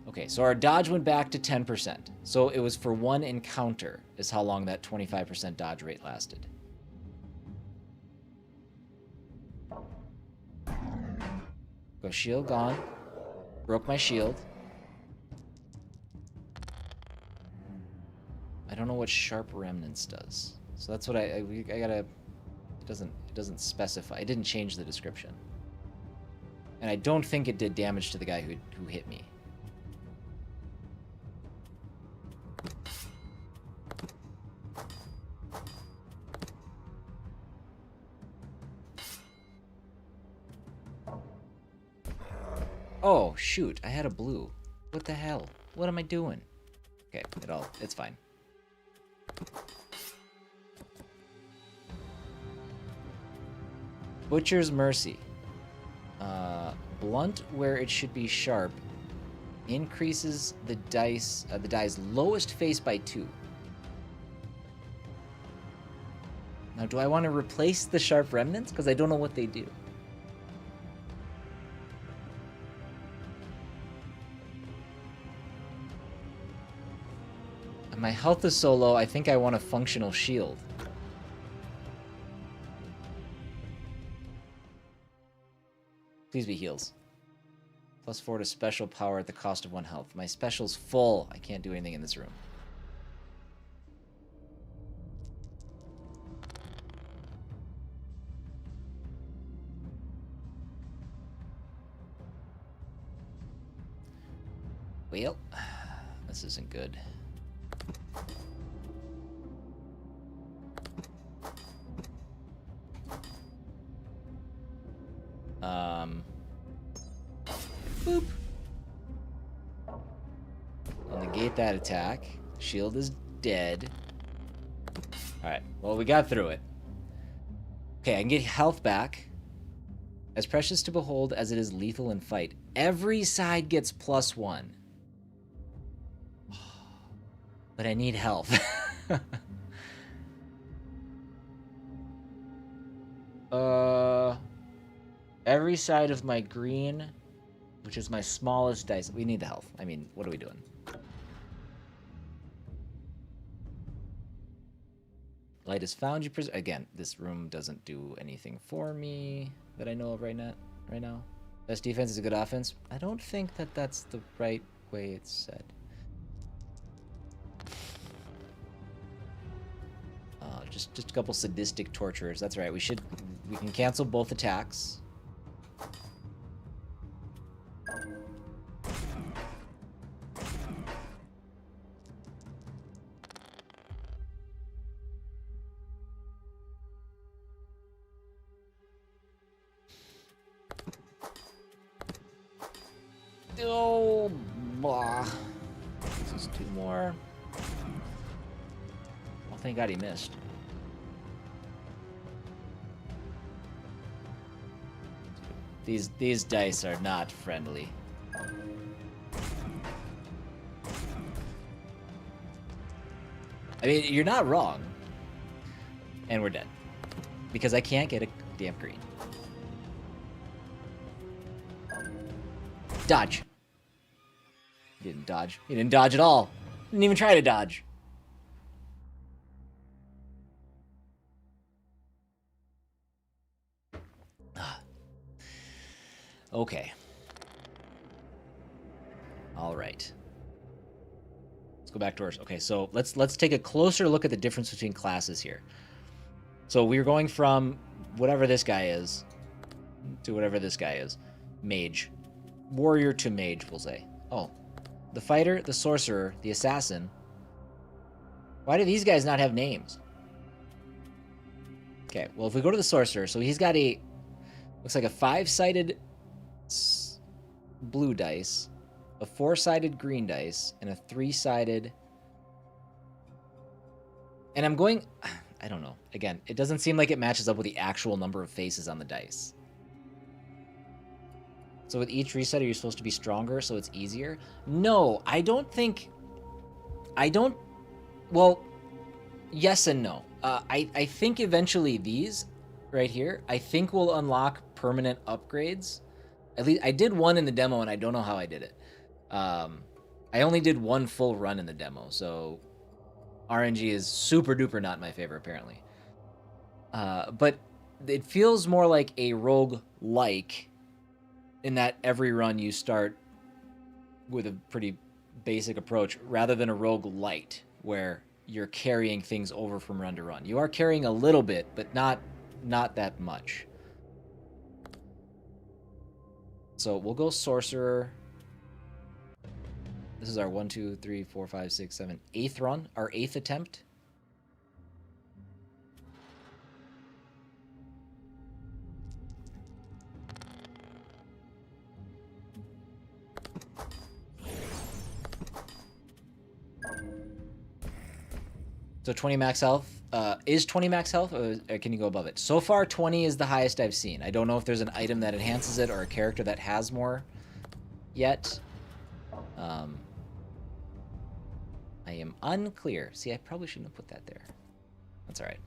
Okay, so our dodge went back to 10%. So it was for one encounter is how long that 25% dodge rate lasted. Go shield gone. Broke my shield. I don't know what Sharp Remnants does. So that's what I gotta... It doesn't specify. It didn't change the description. And I don't think it did damage to the guy who hit me. Oh, shoot. I had a blue. What the hell? What am I doing? Okay, it's fine. Butcher's Mercy. Blunt where it should be sharp. Increases the die's lowest face by 2. Now, do I want to replace the Sharp Remnants? Because I don't know what they do. And my health is so low, I think I want a functional shield. Please be heals. +4 to special power at the cost of 1 health. My special's full. I can't do anything in this room. Well, this isn't good. Boop. I'll negate that attack. Shield is dead. Alright, well, we got through it. Okay, I can get health back. As precious to behold as it is lethal in fight. Every side gets +1. But I need health. Every side of my green, which is my smallest dice. We need the health. I mean, what are we doing? Light has found you. Again, this room doesn't do anything for me that I know of right now. Best defense is a good offense. I don't think that that's the right way it's said. Just a couple sadistic torturers. That's right. We can cancel both attacks. Oh, blah. This is 2 more. Oh, thank God he missed. These dice are not friendly. I mean, you're not wrong. And we're dead. Because I can't get a damn green. Dodge. He didn't dodge. He didn't dodge at all. Didn't even try to dodge. Okay. All right. Let's go back to ours. Okay, so let's take a closer look at the difference between classes here. So we're going from whatever this guy is to whatever this guy is. Mage. Warrior to mage, we'll say. Oh. The fighter, the sorcerer, the assassin. Why do these guys not have names? Okay, well, if we go to the sorcerer, so he's got a... Looks like a 5-sided blue dice, a 4-sided green dice, and a 3-sided... And I'm going... I don't know. Again, it doesn't seem like it matches up with the actual number of faces on the dice. So with each reset, are you supposed to be stronger so it's easier? No, I don't think... Well, yes and no. I think eventually these right here, I think will unlock permanent upgrades. At least I did one in the demo, and I don't know how I did it. I only did one full run in the demo, so RNG is super duper not my favorite, apparently. But it feels more like a roguelike in that every run you start with a pretty basic approach, rather than a roguelite where you're carrying things over from run to run. You are carrying a little bit, but not that much. So we'll go Sorcerer. This is our 1, 2, 3, 4, 5, 6, 7, 8th run, our 8th attempt. So 20 max health. Is 20 max health, or can you go above it? So far, 20 is the highest I've seen. I don't know if there's an item that enhances it or a character that has more yet. I am unclear. See, I probably shouldn't have put that there. That's all right.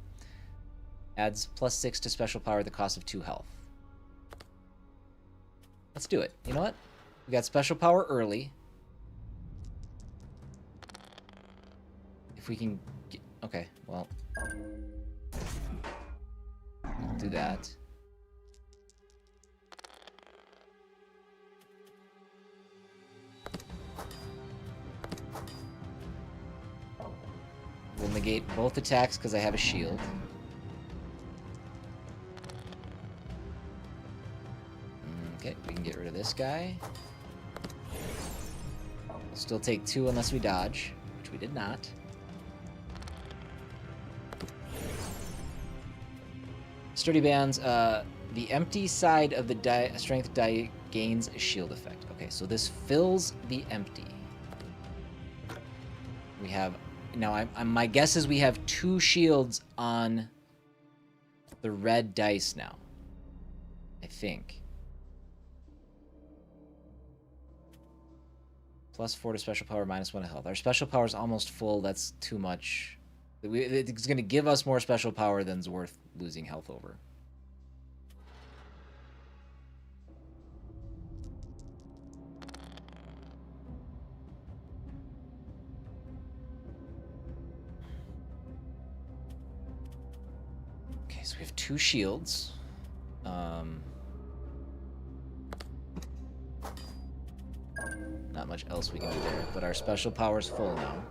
Adds +6 to special power at the cost of 2 health. Let's do it. You know what? We got special power early. If we can get... Okay, well... I'll do that. We'll negate both attacks because I have a shield. Okay, we can get rid of this guy. We'll still take 2 unless we dodge, which we did not. Sturdy bands, the empty side of the strength die gains a shield effect. Okay, so this fills the empty. We have... Now, my guess is we have 2 shields on the red dice now. I think. +4 to special power, -1 to health. Our special power is almost full. That's too much. It's going to give us more special power than's worth losing health over. Okay, so we have 2 shields. Not much else we can do there, but our special power is full now.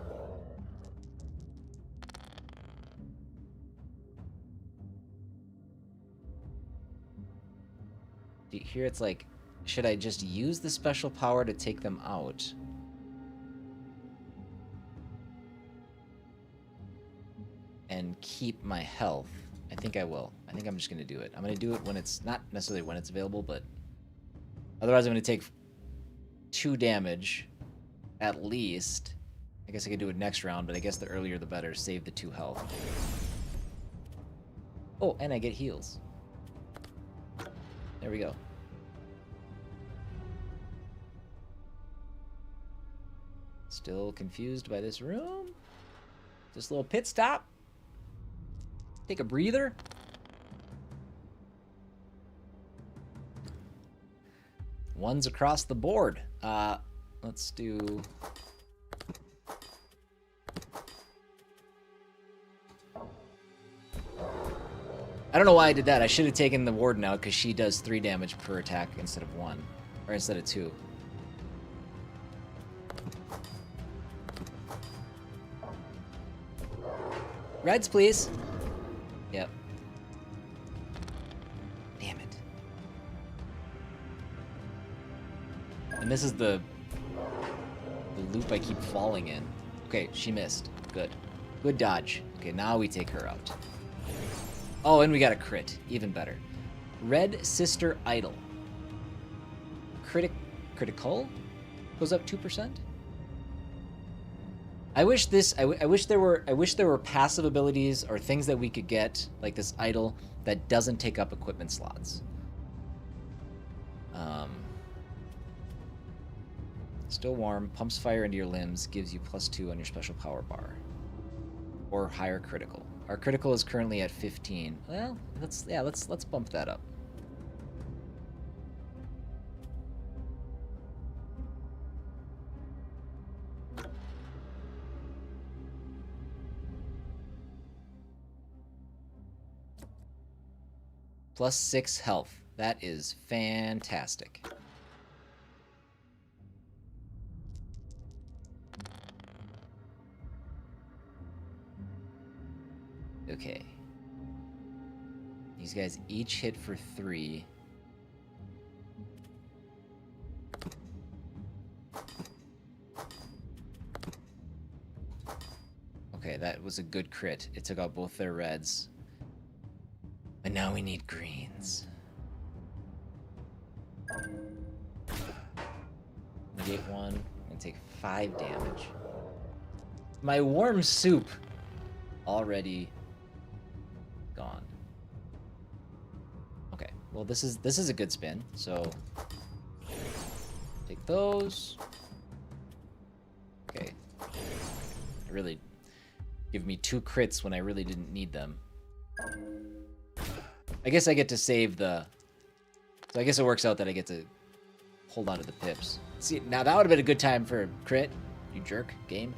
Here it's like, should I just use the special power to take them out? And keep my health? I think I will. I think I'm just going to do it. I'm going to do it when it's, not necessarily when it's available, but otherwise I'm going to take 2 damage at least. I guess I could do it next round, but I guess the earlier the better. Save the 2 health. Oh, and I get heals. There we go. Still confused by this room. This little pit stop. Take a breather. Ones across the board. Let's do... I don't know why I did that. I should have taken the Warden out because she does 3 damage per attack instead of 1. Or instead of 2. Reds, please. Yep. Damn it. And this is the loop I keep falling in. Okay, she missed. Good. Good dodge. Okay, now we take her out. Oh, and we got a crit. Even better. Red Sister Idol. Critical? Goes up 2%? I wish there were passive abilities or things that we could get, like this idol, that doesn't take up equipment slots. Still warm, pumps fire into your limbs, gives you +2 on your special power bar. Or higher critical. Our critical is currently at 15. Well, let's bump that up. Plus 6 health. That is fantastic. Okay. These guys each hit for 3. Okay, that was a good crit. It took out both their reds. But now we need greens. Negate 1 and take 5 damage. My warm soup already gone. Okay, well this is a good spin. So take those. Okay. Really give me 2 crits when I really didn't need them. I guess I get to save the... So I guess it works out that I get to hold on to the pips. See, now that would have been a good time for a crit, you jerk, game.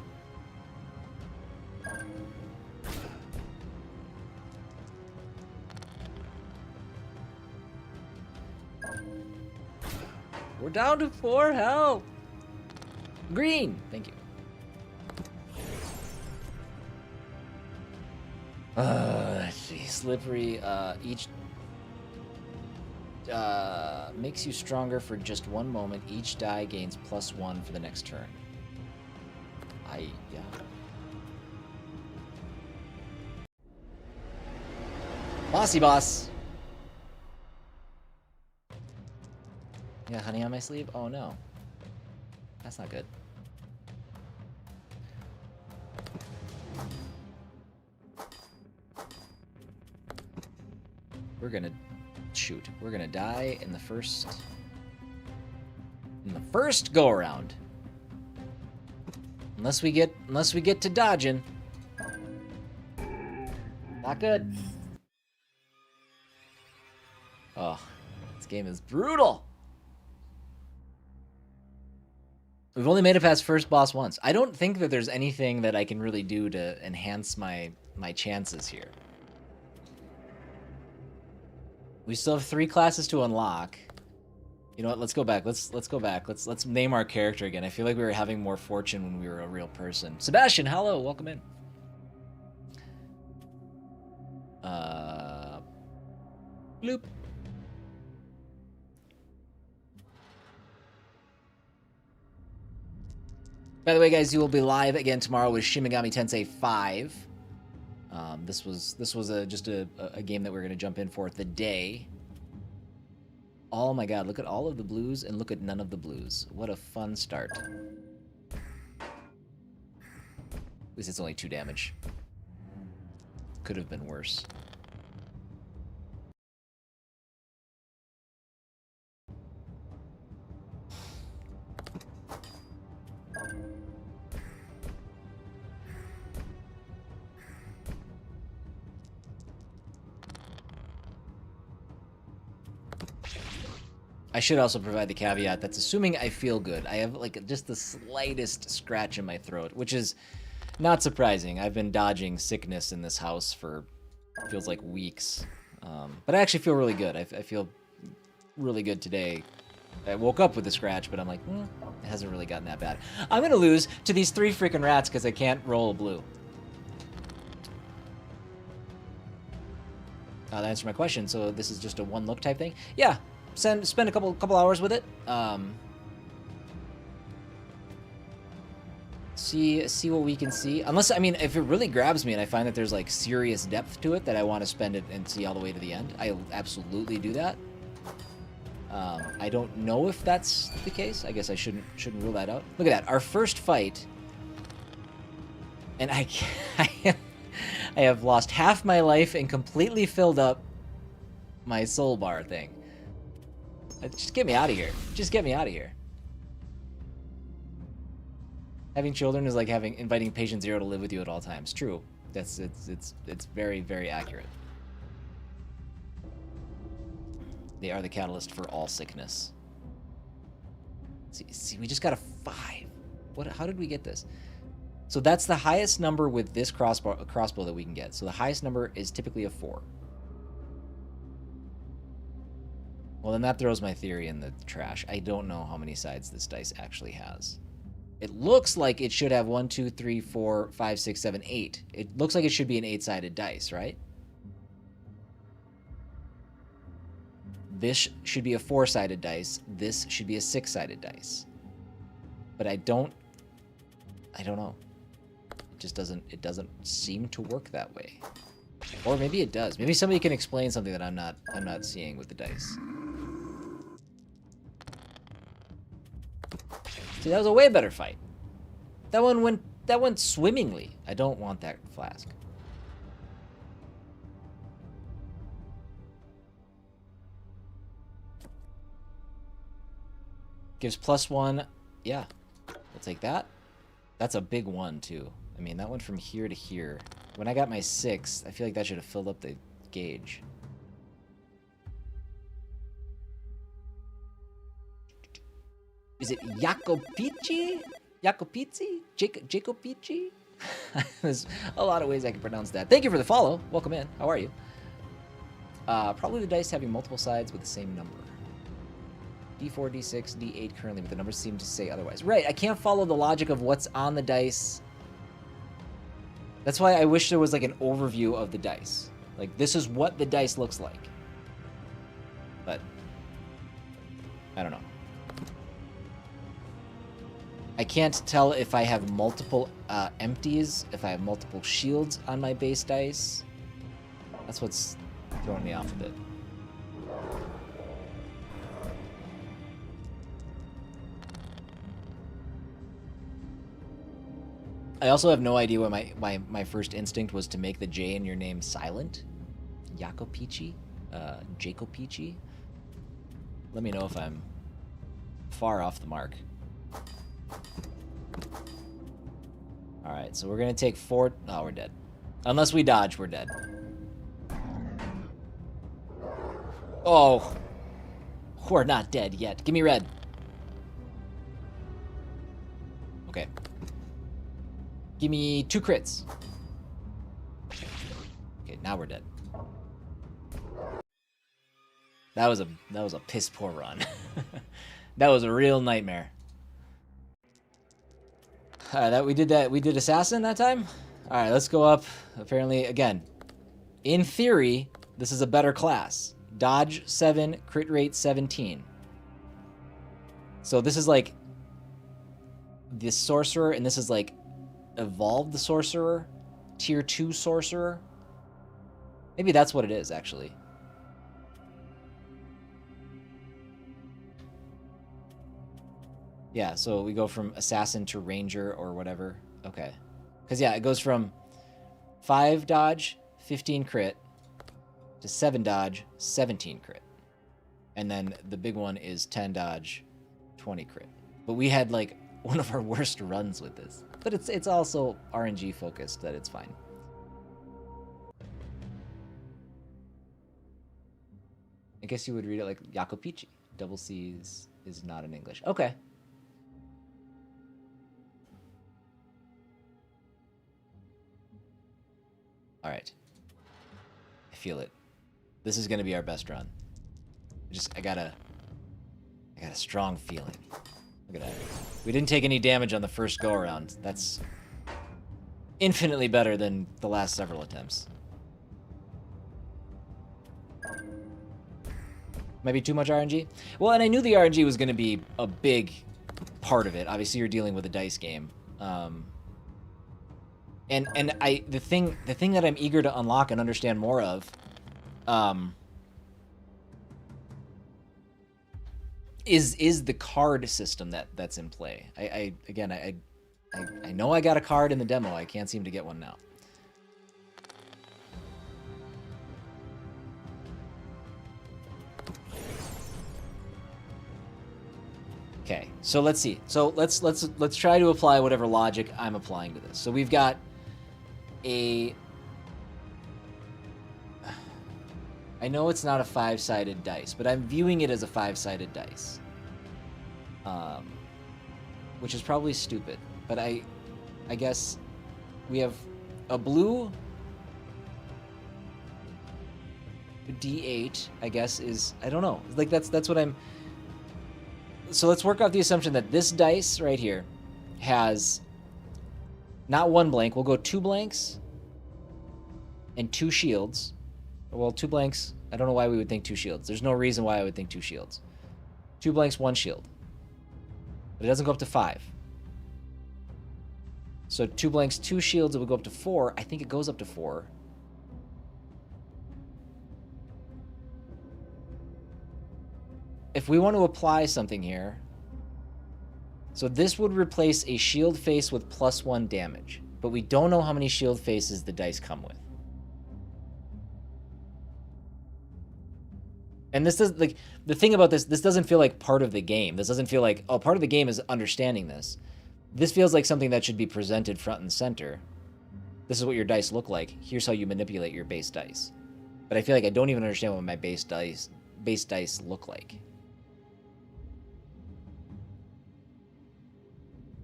We're down to 4 health. Green, thank you. Let's see, slippery. Each makes you stronger for just 1 moment. Each die gains +1 for the next turn. Yeah. Bossy boss. Yeah, honey on my sleeve? Oh no. That's not good. We're gonna shoot. We're gonna die in the first go around. Unless we get to dodging. Not good. Oh, this game is brutal. We've only made it past first boss once. I don't think that there's anything that I can really do to enhance my chances here. We still have 3 classes to unlock. You know what? Let's go back. Let's go back. Let's name our character again. I feel like we were having more fortune when we were a real person. Sebastian, hello, welcome in. Bloop. By the way, guys, you will be live again tomorrow with Shin Megami Tensei 5. This was just a game that we're going to jump in for the day. Oh my god, look at all of the blues and look at none of the blues. What a fun start. At least it's only 2 damage. Could have been worse. I should also provide the caveat that's assuming I feel good. I have like just the slightest scratch in my throat, which is not surprising. I've been dodging sickness in this house for feels like weeks. But I actually feel really good. I feel really good today. I woke up with a scratch, but I'm like, it hasn't really gotten that bad. I'm going to lose to these 3 freaking rats because I can't roll a blue. That answered my question. So this is just a 1 look type thing? Yeah. Spend a couple hours with it. See what we can see. Unless, I mean, if it really grabs me and I find that there's like serious depth to it that I want to spend it and see all the way to the end, I'll absolutely do that. I don't know if that's the case. I guess I shouldn't rule that out. Look at that. Our first fight, and I have lost half my life and completely filled up my soul bar thing. Just get me out of here. Just get me out of here. Having children is like inviting patient 0 to live with you at all times. True. It's very, very accurate. They are the catalyst for all sickness. See, we just got a 5. How did we get this? So that's the highest number with this crossbow that we can get. So the highest number is typically a 4. Well, then that throws my theory in the trash. I don't know how many sides this dice actually has. It looks like it should have 1, 2, 3, 4, 5, 6, 7, 8. It looks like it should be an 8-sided dice, right? This should be a 4-sided dice. This should be a 6-sided dice. But I don't know. It just doesn't seem to work that way. Or maybe it does. Maybe somebody can explain something that I'm not seeing with the dice. See, that was a way better fight. That went swimmingly. I don't want that flask. Gives +1. Yeah. We'll take that. That's a big one, too. I mean, that went from here to here. When I got my 6, I feel like that should have filled up the gauge. Is it Jacopici? Jacopizzi? Jacopici? There's a lot of ways I can pronounce that. Thank you for the follow. Welcome in. How are you? Probably the dice having multiple sides with the same number. D4, D6, D8 currently, but the numbers seem to say otherwise. Right, I can't follow the logic of what's on the dice. That's why I wish there was like an overview of the dice. Like, this is what the dice looks like. But, I don't know. I can't tell if I have multiple empties, if I have multiple shields on my base dice. That's what's throwing me off a bit. I also have no idea what my first instinct was to make the J in your name silent. Jacopici? Jacopici? Let me know if I'm far off the mark. Alright, so we're gonna take 4... Oh, we're dead. Unless we dodge, we're dead. Oh. We're not dead yet. Give me red. Okay. Give me 2 crits. Okay, now we're dead. That was a piss poor run. That was a real nightmare. We did assassin that time? Alright, let's go up. Apparently, again, in theory, this is a better class. Dodge 7, crit rate 17. So this is like the sorcerer, and this is like evolved the sorcerer, tier 2 sorcerer. Maybe that's what it is, actually. Yeah, so we go from assassin to ranger or whatever. Okay. Because, yeah, it goes from 5 dodge, 15 crit, to 7 dodge, 17 crit. And then the big one is 10 dodge, 20 crit. But we had, like, one of our worst runs with this. But it's also RNG focused, that it's fine. I guess you would read it like Jacopici. Double C's is not in English. Okay. All right. I feel it. This is going to be our best run. I got a strong feeling. Look at that. We didn't take any damage on the first go around. That's infinitely better than the last several attempts. Maybe too much RNG? Well, and I knew the RNG was going to be a big part of it. Obviously, you're dealing with a dice game. The thing that I'm eager to unlock and understand more of, is the card system that's in play. I know I got a card in the demo. I can't seem to get one now. Okay, so let's see. So let's try to apply whatever logic I'm applying to this. So we've got a... I know it's not a 5-sided dice, but I'm viewing it as a 5-sided dice. Which is probably stupid, but I guess we have a blue D8, I guess, is, I don't know. Like, that's what I'm... So let's work out the assumption that this dice right here has not one blank. We'll go 2 blanks and 2 shields. Well, 2 blanks. I don't know why we would think 2 shields. There's no reason why I would think 2 shields. 2 blanks, 1 shield. But it doesn't go up to 5. So 2 blanks, 2 shields, it would go up to 4. I think it goes up to 4. If we want to apply something here, so this would replace a shield face with +1 damage, but we don't know how many shield faces the dice come with. And this does, like, the thing about this doesn't feel like part of the game. This doesn't feel like, oh, part of the game is understanding this. This feels like something that should be presented front and center. This is what your dice look like. Here's how you manipulate your base dice. But I feel like I don't even understand what my base dice look like.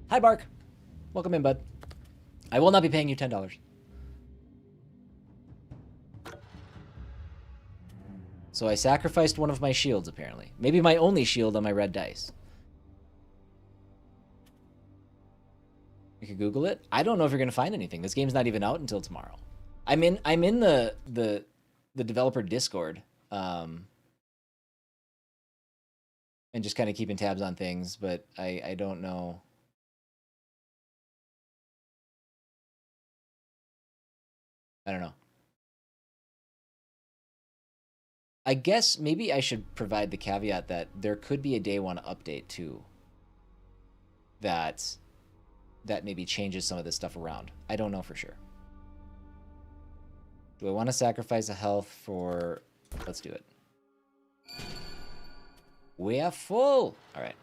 Hi, Bark. Welcome in, bud. I will not be paying you $10. So I sacrificed one of my shields, apparently. Maybe my only shield on my red dice. You could Google it. I don't know if you're gonna find anything. This game's not even out until tomorrow. I'm in the developer Discord, and just kind of keeping tabs on things, but I don't know. I don't know. I guess maybe I should provide the caveat that there could be a day one update too. That maybe changes some of this stuff around. I don't know for sure. Do I want to sacrifice a health for... Let's do it. We are full! Alright.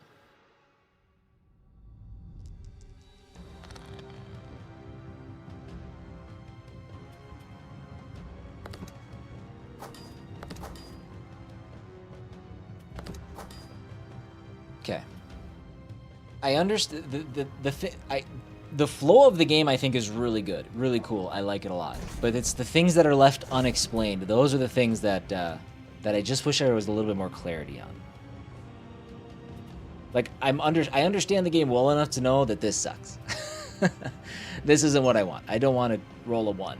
Okay. I understand the flow of the game. I think is really good, really cool. I like it a lot. But it's the things that are left unexplained. Those are the things that I just wish there was a little bit more clarity on. Like I understand the game well enough to know that this sucks. This isn't what I want. I don't want to roll a 1.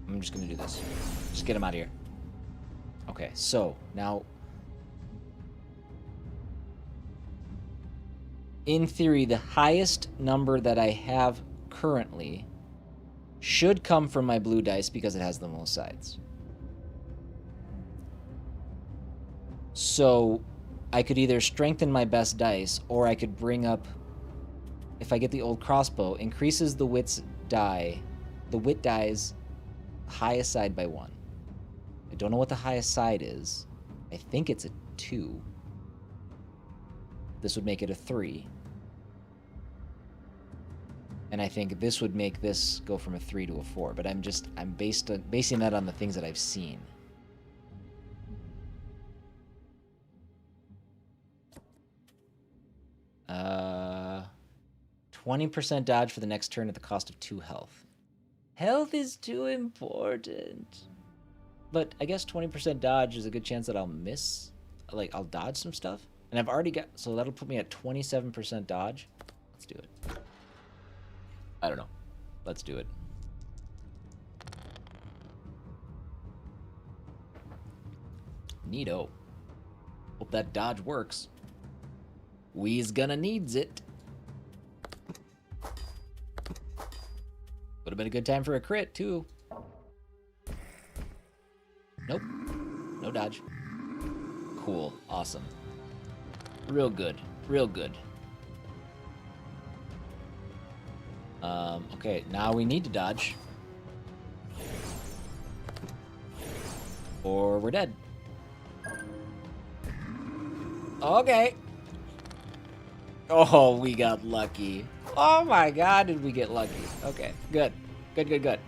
I'm just gonna do this. Just get him out of here. Okay, so now, in theory, the highest number that I have currently should come from my blue dice because it has the most sides. So I could either strengthen my best dice, or I could bring up, if I get the old crossbow, increases the wits die, the wit dies highest side by 1. I don't know what the highest side is. I think it's a 2. This would make it a 3. And I think this would make this go from a 3 to a 4. But I'm basing that on the things that I've seen. Uh, 20% dodge for the next turn at the cost of 2 health. Health is too important. But I guess 20% dodge is a good chance that I'll miss. Like, I'll dodge some stuff. And I've already got... So that'll put me at 27% dodge. Let's do it. I don't know. Let's do it. Neato. Hope that dodge works. We's gonna needs it. Would have been a good time for a crit, too. Nope. No dodge. Cool. Awesome. Real good. Real good. Okay, now we need to dodge. Or we're dead. Okay. Oh, we got lucky. Oh my god, did we get lucky. Okay, good. Good, good, good.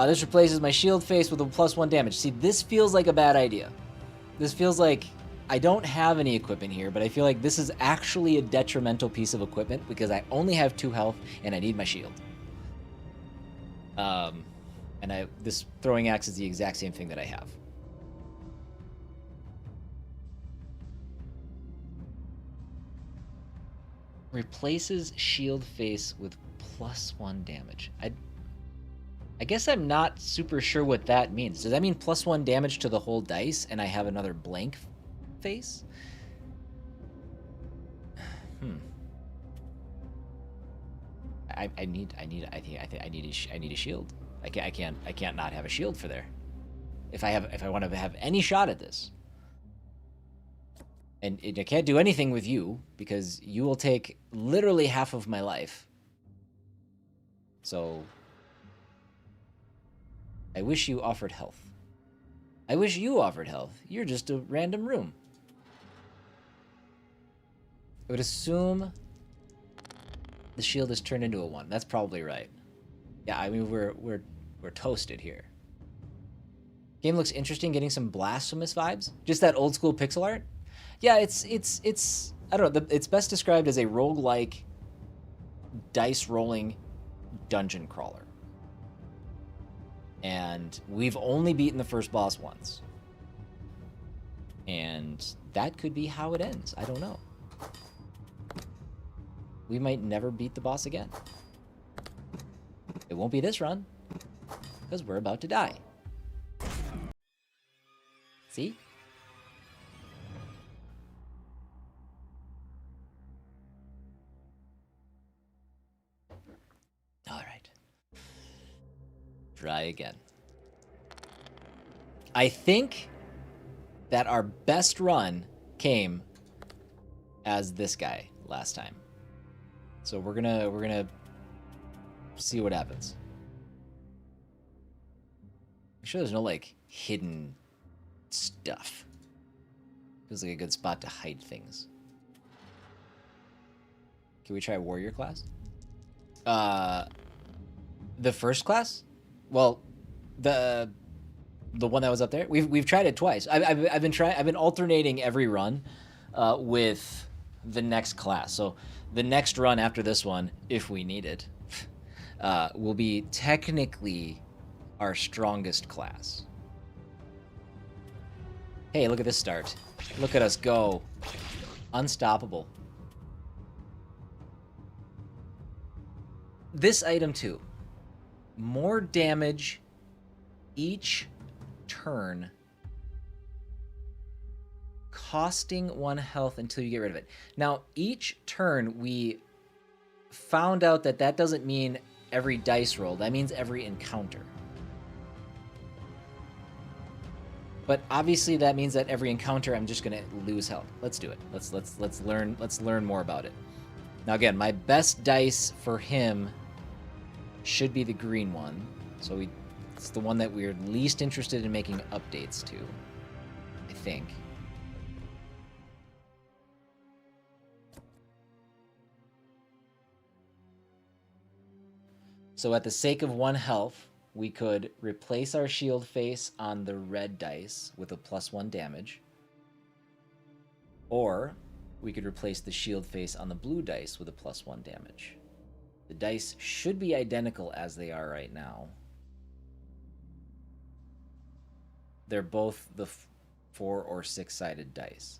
This replaces my shield face with a +1 damage. See, this feels like a bad idea. This feels like I don't have any equipment here, but I feel like this is actually a detrimental piece of equipment because I only have 2 health and I need my shield. And this throwing axe is the exact same thing that I have. Replaces shield face with +1 damage. I guess I'm not super sure what that means. Does that mean +1 damage to the whole dice and I have another blank face? I need a shield. I can't not have a shield for there. If I want to have any shot at this. And I can't do anything with you because you will take literally half of my life. So I wish you offered health. I wish you offered health. You're just a random room. I would assume the shield is turned into a 1. That's probably right. Yeah, I mean we're toasted here. Game looks interesting, getting some blasphemous vibes. Just that old school pixel art. Yeah, it's I don't know. It's best described as a roguelike dice rolling dungeon crawler. And we've only beaten the first boss once. And that could be how it ends. I don't know. We might never beat the boss again. It won't be this run, because we're about to die. See? All right. Try again. I think that our best run came as this guy last time. So we're gonna see what happens. I'm sure there's no like hidden stuff. Feels like a good spot to hide things. Can we try warrior class? The first class? Well, the one that was up there. We've tried it twice. I've been alternating every run with the next class. So the next run after this one, if we need it, will be technically our strongest class. Hey, look at this start. Look at us go. Unstoppable. This item too. More damage each turn, costing 1 health until you get rid of it. Now, each turn we found out that doesn't mean every dice roll. That means every encounter. But obviously that means that every encounter I'm just gonna lose health. Let's do it. Let's learn more about it. Now again, my best dice for him should be the green one. So it's the one that we're least interested in making updates to, I think. So at the sake of 1 health, we could replace our shield face on the red dice with a +1 damage. Or we could replace the shield face on the blue dice with a +1 damage. The dice should be identical as they are right now. They're both the 4 or 6-sided dice.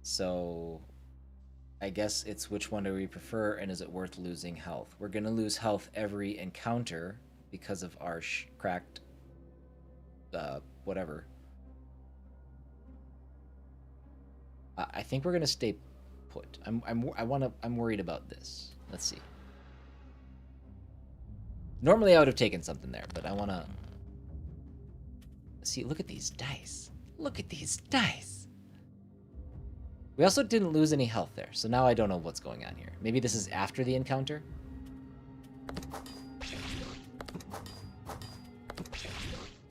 So I guess it's which one do we prefer, and is it worth losing health? We're going to lose health every encounter because of our cracked whatever. I think we're going to stay put. I'm worried about this. Let's see. Normally I would have taken something there, but I want to see. Look at these dice. Look at these dice. We also didn't lose any health there, so now I don't know what's going on here. Maybe this is after the encounter?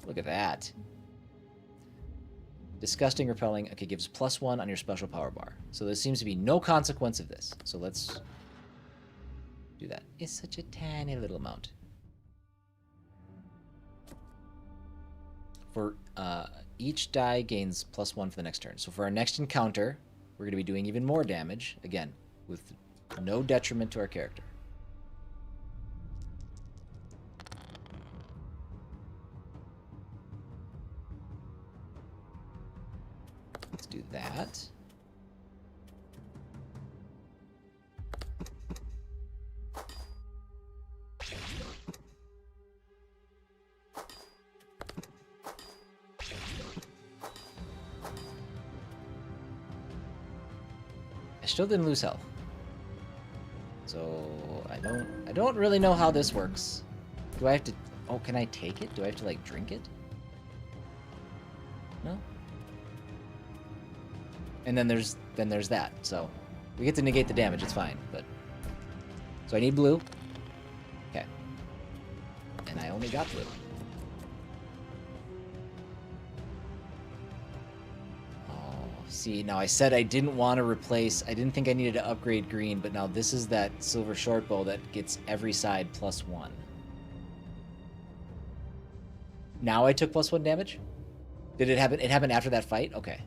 Look at that. Disgusting, repelling. Okay, gives +1 on your special power bar. So there seems to be no consequence of this. So let's do that. It's such a tiny little amount. For each die gains +1 for the next turn. So for our next encounter, we're going to be doing even more damage. Again, with no detriment to our character. Let's do that. I still didn't lose health. So I don't really know how this works. Do I have to... Oh, can I take it? Do I have to, like, drink it? No? And then there's that. So we get to negate the damage. It's fine. But so I need blue. Okay. And I only got blue. Oh, see, now I said I didn't want to replace... I didn't think I needed to upgrade green, but now this is that silver short bow that gets every side +1. Now I took +1 damage? Did it happen? It happened after that fight? Okay.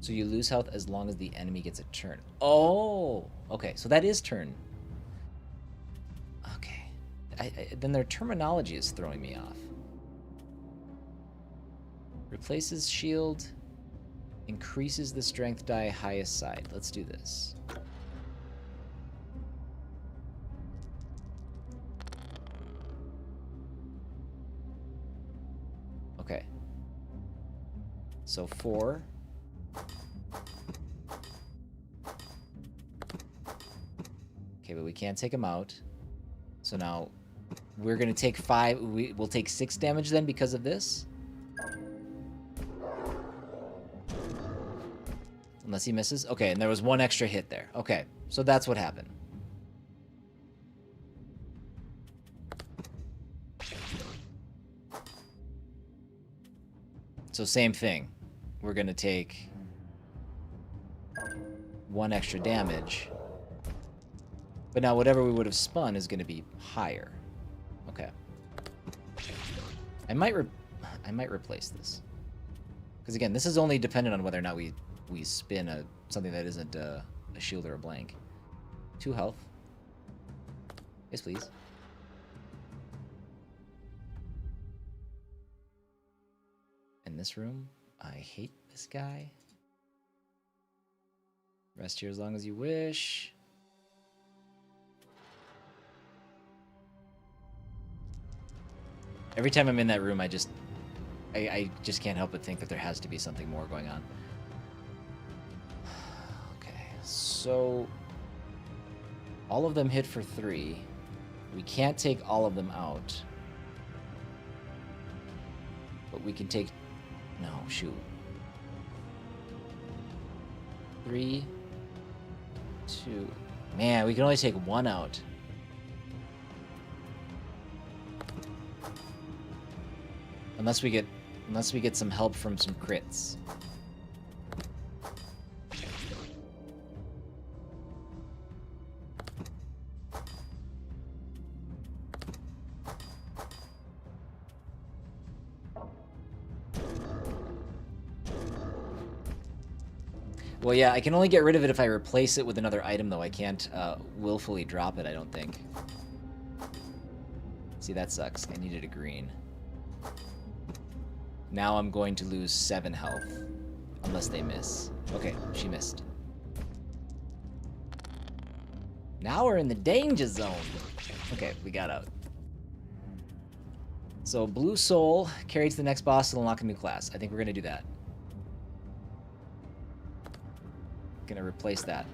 So you lose health as long as the enemy gets a turn. Oh! Okay, so that is turn. Okay. Then their terminology is throwing me off. Replaces shield. Increases the strength die highest side. Let's do this. Okay. So 4. Okay, but we can't take him out. So now we're going to take 5. We'll take 6 damage then because of this. Unless he misses. Okay, and there was 1 extra hit there. Okay, so that's what happened. So same thing. We're going to take 1 extra damage. But now whatever we would have spun is going to be higher. Okay. I might replace this. Because again, this is only dependent on whether or not we spin something that isn't a shield or a blank. 2 health. Yes, please. In this room, I hate this guy. Rest here as long as you wish. Every time I'm in that room, I just can't help but think that there has to be something more going on. Okay, so all of them hit for 3. We can't take all of them out. But we can take... No, shoot. 3, 2... Man, we can only take 1 out. Unless we get some help from some crits. Well, yeah, I can only get rid of it if I replace it with another item, though. I can't willfully drop it, I don't think. See, that sucks. I needed a green. Now I'm going to lose 7 health. Unless they miss. Okay, she missed. Now we're in the danger zone. Okay, we got out. So, Blue Soul carried to the next boss to unlock a new class. I think we're going to do that. Gonna replace that.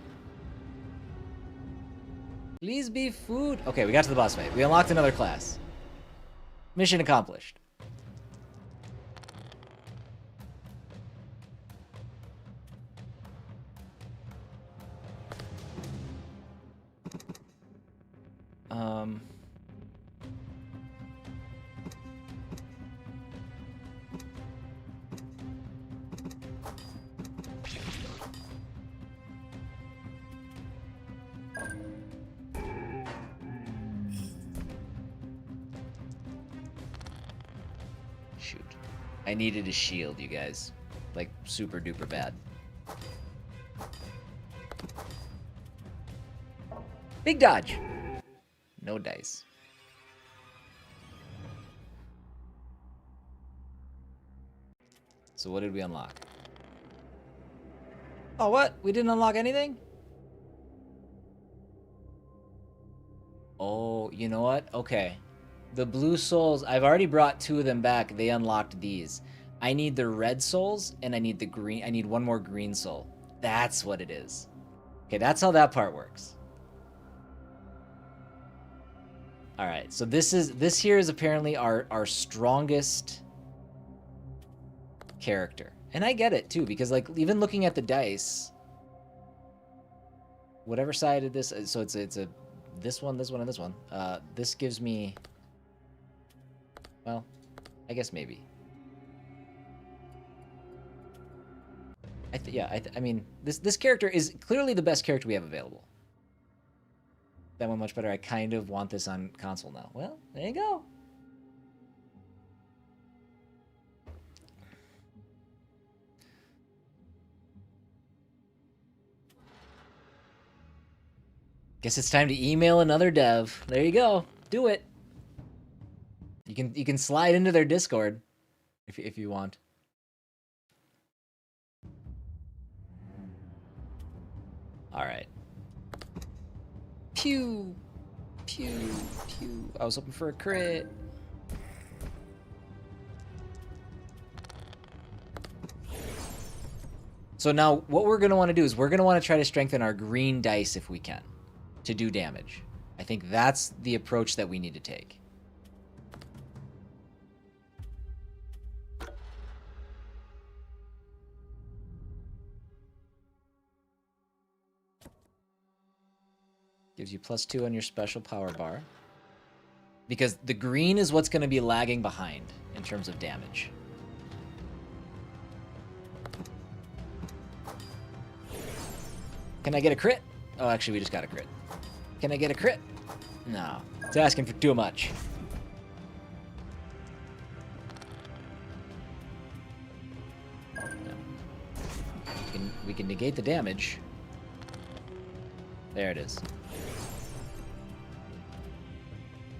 Please be food. Okay, we got to the boss fight. We unlocked another class. Mission accomplished. Shoot. I needed a shield, you guys. Like, super duper bad. Big dodge! No dice. So what did we unlock? Oh, what? We didn't unlock anything? Oh, you know what? Okay. The blue souls, I've already brought 2 of them back. They unlocked these. I need the red souls, and I need the green. I need 1 more green soul. That's what it is. Okay, that's how that part works. All right, so this here is apparently our strongest character. And I get it too, because like even looking at the dice, whatever side of this, so it's a this one, and this one. This gives me, well, I guess maybe. I mean, this character is clearly the best character we have available. That one much better. I kind of want this on console now. Well, there you go. Guess it's time to email another dev. There you go. Do it. You can slide into their Discord if you want. All right. Pew, pew, pew. I was hoping for a crit. So now what we're going to want to do is we're going to want to try to strengthen our green dice if we can to do damage. I think that's the approach that we need to take. Gives you +2 on your special power bar. Because the green is what's going to be lagging behind in terms of damage. Can I get a crit? Oh, actually, we just got a crit. Can I get a crit? No. It's asking for too much. We can negate the damage. There it is.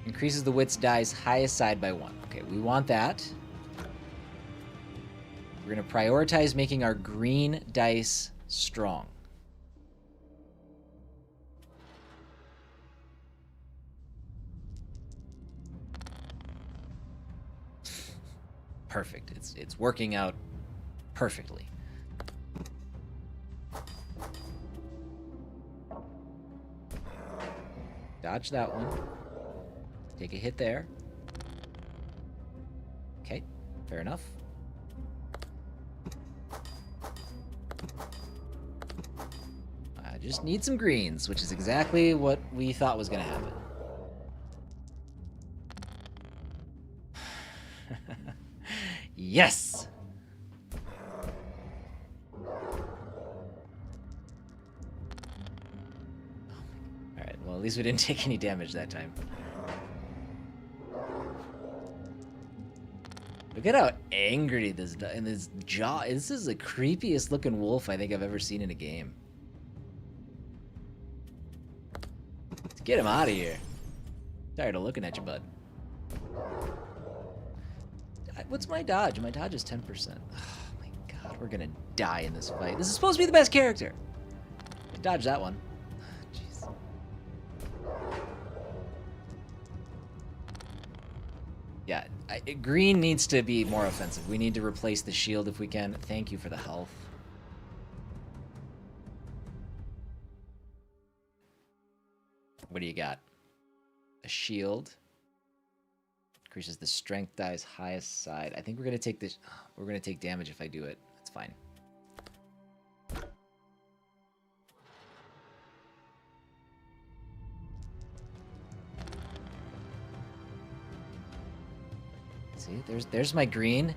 Increases the wit's dice highest side by 1. Okay, we want that. We're going to prioritize making our green dice strong. Perfect. It's working out perfectly. Dodge that one. Take a hit there. Okay, fair enough. I just need some greens, which is exactly what we thought was going to happen. Yes! Alright, well, at least we didn't take any damage that time. Look at how angry this in his jaw. This is the creepiest looking wolf I think I've ever seen in a game. Let's get him out of here. Tired of looking at you, bud. What's my dodge? My dodge is 10%. Oh my god, we're gonna die in this fight. This is supposed to be the best character. Dodge that one. Jeez. Yeah, green needs to be more offensive. We need to replace the shield if we can. Thank you for the health. What do you got? A shield. Increases the strength dice highest side. I think we're gonna take this. We're gonna take damage if I do it. That's fine. See, there's my green.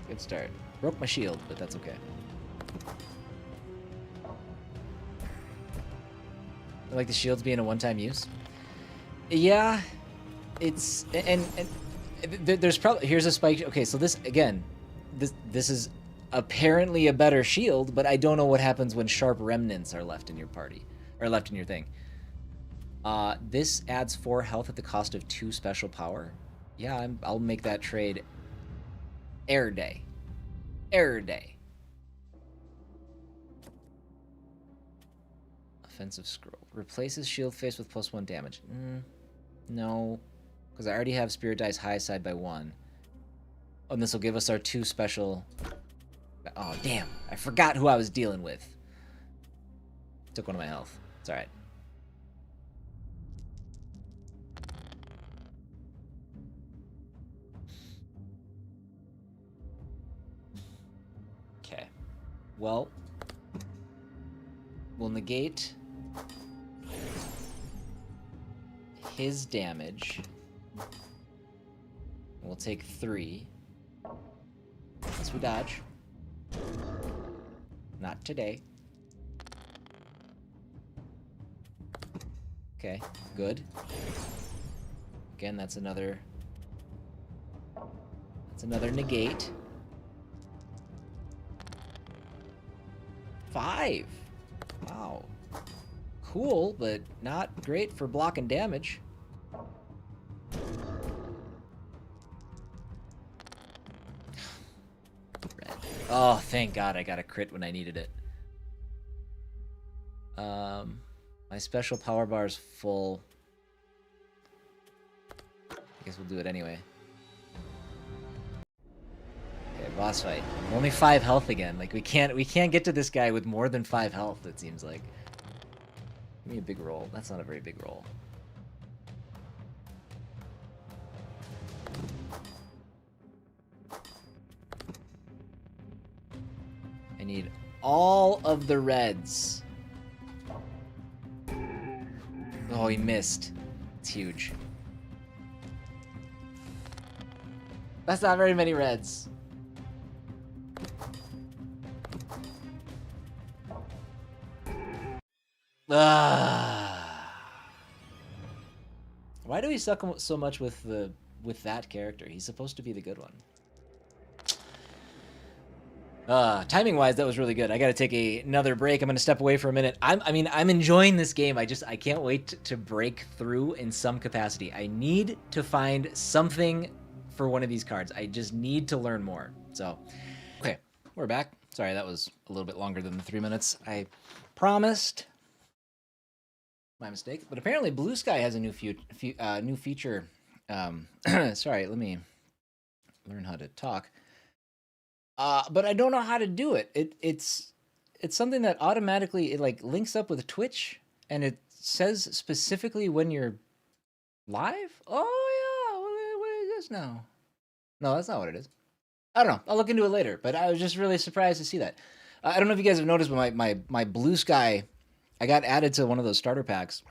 Good start. Broke my shield, but that's okay. Like the shields being a one-time use. Yeah, it's and there's probably here's a spike. Okay, so this again, this is apparently a better shield, but I don't know what happens when sharp remnants are left in your party or left in your thing. This adds 4 health at the cost of 2 special power. Yeah, I'll make that trade. Air day. Air day. Offensive scroll. Replaces shield face with +1 damage. No. Because I already have Spirit Dice high side by 1. Oh, and this will give us our 2 special... Oh, damn. I forgot who I was dealing with. Took 1 of my health. It's alright. Okay. Well, we'll negate his damage. We'll take 3. Unless we dodge. Not today. Okay, good. Again, that's another negate. 5. Wow. Cool, but not great for blocking damage. Red. Oh, thank God I got a crit when I needed it. My special power bar is full. I guess we'll do it anyway. Okay, boss fight. Only 5 health again. Like we can't get to this guy with more than 5 health, it seems like. Give me a big roll. That's not a very big roll. I need all of the reds. Oh, he missed. It's huge. That's not very many reds. Why do we suck so much with that character? He's supposed to be the good one. Timing wise, that was really good. I got to take another break. I'm going to step away for a minute. I'm enjoying this game. I can't wait to break through in some capacity. I need to find something for one of these cards. I just need to learn more. So, okay, we're back. Sorry, that was a little bit longer than the 3 minutes I promised. My mistake. But apparently Blue Sky has a new feature. Sorry, let me learn how to talk. But I don't know how to do it. It's something that automatically like links up with Twitch, and it says specifically when you're live. Oh yeah, what is this now? No, that's not what it is. I don't know. I'll look into it later. But I was just really surprised to see that. I don't know if you guys have noticed, but my Blue Sky, I got added to one of those starter packs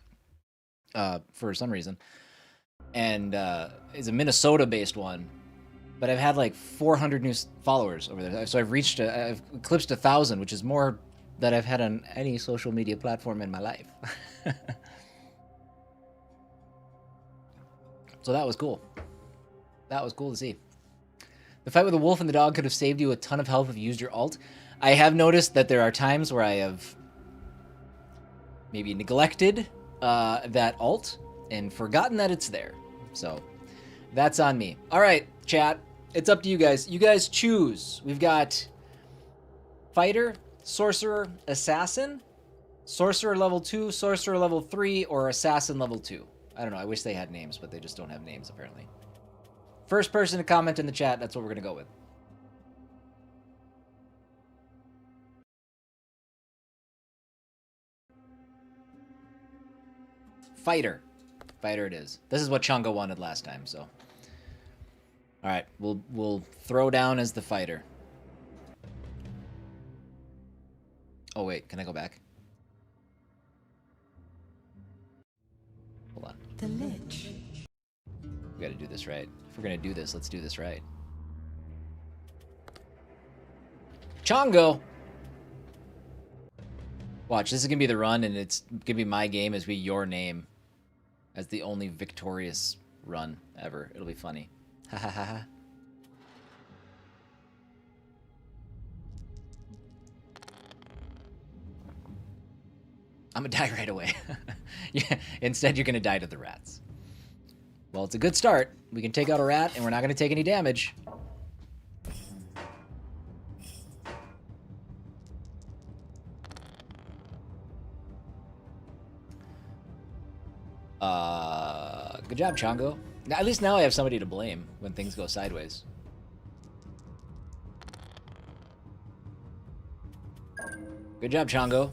for some reason, and it's a Minnesota-based one. But I've had like 400 new followers over there. So I've eclipsed 1,000, which is more than I've had on any social media platform in my life. So that was cool. That was cool to see. The fight with the wolf and the dog could have saved you a ton of health if you used your ult. I have noticed that there are times where I have maybe neglected that ult and forgotten that it's there. So that's on me. All right, chat. It's up to you guys. You guys choose. We've got Fighter, Sorcerer, Assassin, Sorcerer level 2, Sorcerer level 3, or Assassin level 2. I don't know. I wish they had names, but they just don't have names, apparently. First person to comment in the chat, that's what we're going to go with. Fighter. Fighter it is. This is what Chunga wanted last time, so... All right, we'll throw down as the fighter. Oh wait, can I go back? Hold on. The Lich. We got to do this right. If we're gonna do this, let's do this right. Chongo. Watch, this is gonna be the run, and it's gonna be my game as be your name as the only victorious run ever. It'll be funny. Ha ha ha ha. I'm gonna die right away. Yeah, instead you're gonna die to the rats. Well, it's a good start. We can take out a rat, and we're not gonna take any damage. Good job, Chongo. Now, at least now I have somebody to blame when things go sideways. Good job, Chongo.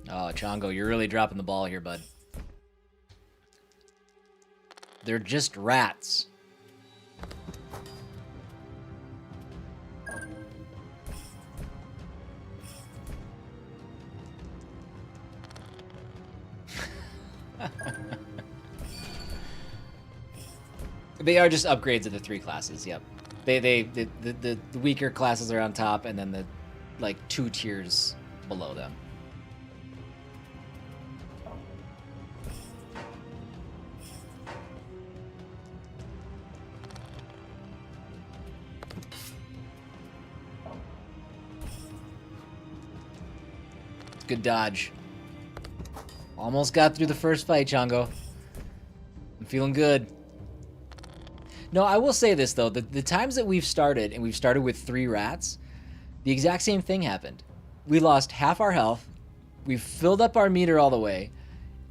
Oh, Chongo, you're really dropping the ball here, bud. They're just rats. They are just upgrades of the 3 classes. Yep. The weaker classes are on top, and then the like 2 tiers below them. Good dodge. Almost got through the first fight, Chongo. I'm feeling good. No, I will say this, though. The times that we've started, and we've started with 3 rats, the exact same thing happened. We lost half our health, we've filled up our meter all the way,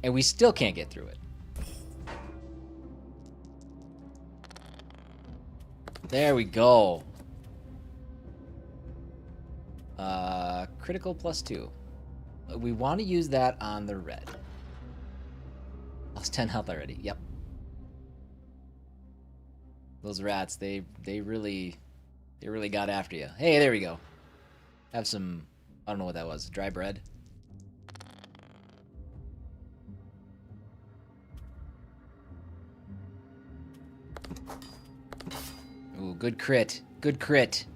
and we still can't get through it. There we go. Critical +2. We want to use that on the red. Lost 10 health already. Yep. Those rats, they really got after you. Hey, there we go. Have some, I don't know what that was. Dry bread. Ooh, good crit. Good crit.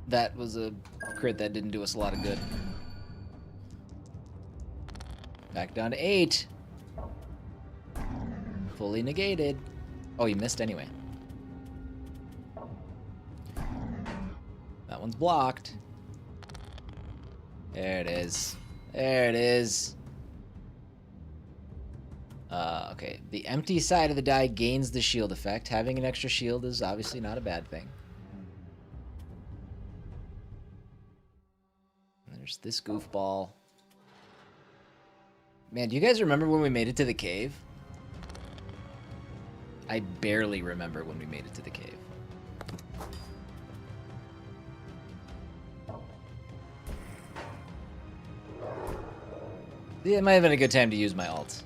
That was a crit that didn't do us a lot of good. Back down to 8. Fully negated. Oh, you missed anyway. That one's blocked. There it is. There it is. Okay. The empty side of the die gains the shield effect. Having an extra shield is obviously not a bad thing. There's this goofball. Man, do you guys remember when we made it to the cave? I barely remember when we made it to the cave. Yeah, it might have been a good time to use my ult.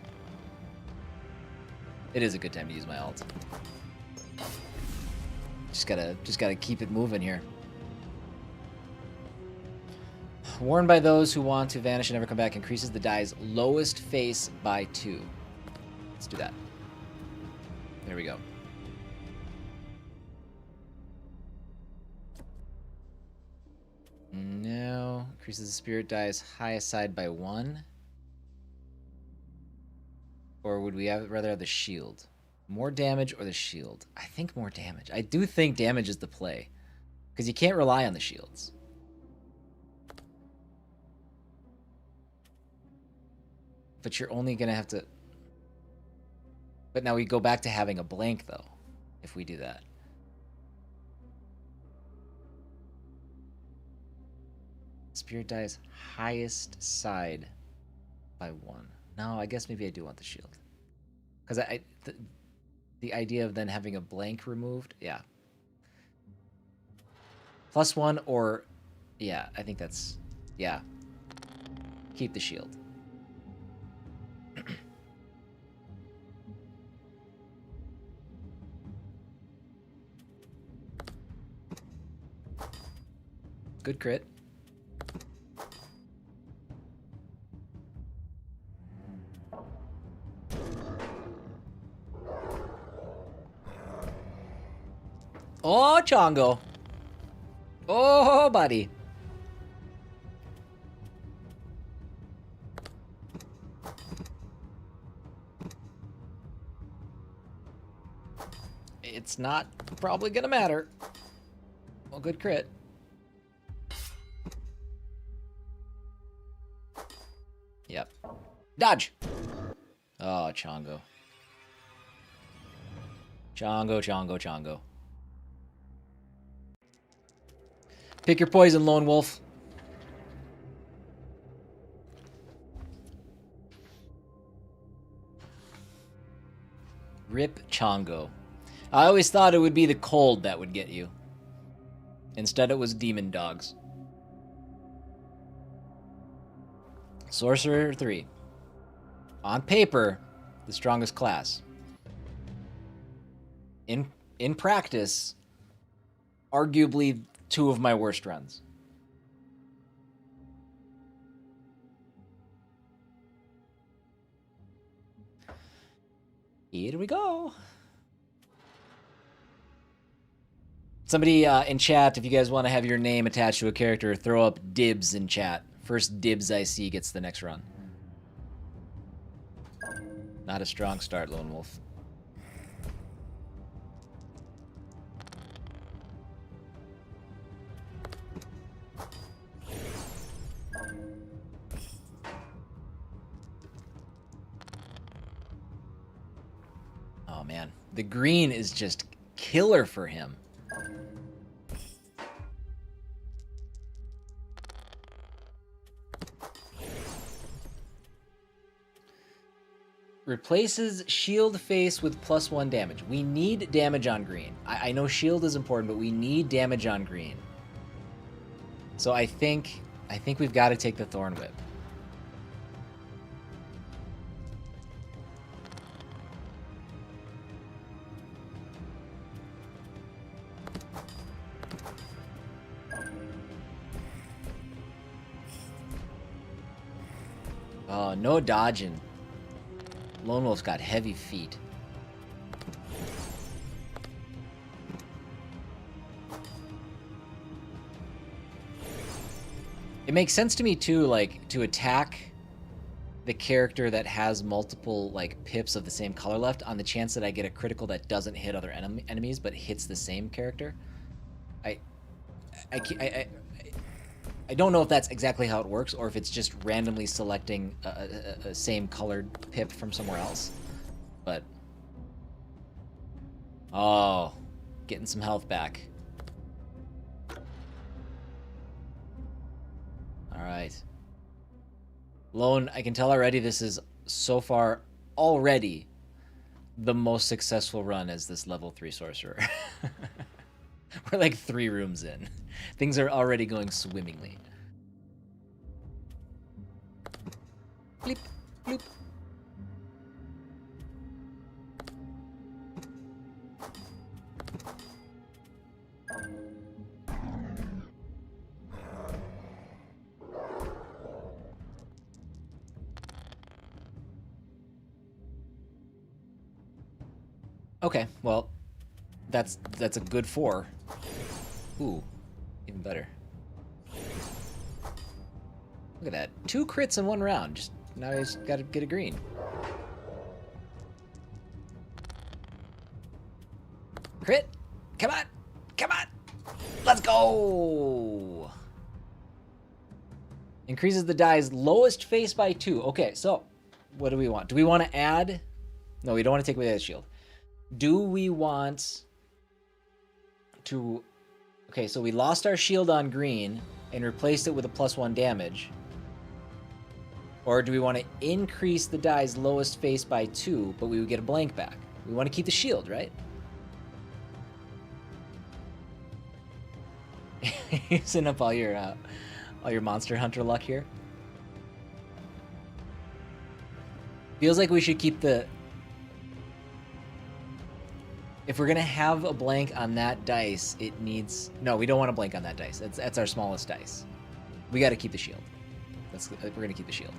It is a good time to use my ult. Just gotta keep it moving here. Warned by those who want to vanish and never come back, increases the die's lowest face by 2. Let's do that. There we go. No. Increases the spirit die's highest side by 1. Or would we rather have the shield? More damage or the shield? I think more damage. I do think damage is the play. Because you can't rely on the shields. But you're only going to have to... But now we go back to having a blank, though, if we do that. Spirit die's highest side by 1. No, I guess maybe I do want the shield. Because the idea of then having a blank removed, yeah. +1 or... Yeah, I think that's... Yeah. Keep the shield. Good crit. Oh, Chongo. Oh, buddy. It's not probably gonna matter. Well, good crit. Yep. Dodge! Oh, Chongo. Chongo, Chongo, Chongo. Pick your poison, Lone Wolf. Rip Chongo. I always thought it would be the cold that would get you. Instead, it was demon dogs. Sorcerer 3. On paper, the strongest class. In practice, arguably 2 of my worst runs. Here we go. Somebody in chat, if you guys want to have your name attached to a character, throw up dibs in chat. First dibs I see gets the next run. Not a strong start, Lone Wolf. Oh man, the green is just killer for him. Replaces shield face with +1 damage. We need damage on green. I know shield is important, but we need damage on green. So I think we've got to take the Thorn Whip. Oh, no dodging. Lone Wolf's got heavy feet. It makes sense to me too, like, to attack the character that has multiple, like, pips of the same color left on the chance that I get a critical that doesn't hit other enemies but hits the same character. I don't know if that's exactly how it works, or if it's just randomly selecting a same colored pip from somewhere else. But... oh, getting some health back. Alright. Lone, I can tell already this is, so far, already the most successful run as this level 3 sorcerer. We're like 3 rooms in. Things are already going swimmingly. Bleep, bloop. Okay, well, that's a good 4. Ooh, even better. Look at that. 2 crits in 1 round. Just now he's got to get a green. Crit! Come on! Come on! Let's go! Increases the die's lowest face by 2. Okay, so what do we want? Do we want to add... no, we don't want to take away that shield. Do we want to... okay, so we lost our shield on green and replaced it with a +1 damage. Or do we want to increase the die's lowest face by 2, but we would get a blank back? We want to keep the shield, right? Using up all your Monster Hunter luck here. Feels like we should keep the... If we're gonna have a blank on that dice, it needs... No, we don't want a blank on that dice. That's our smallest dice. We got to keep the shield. We're gonna keep the shield.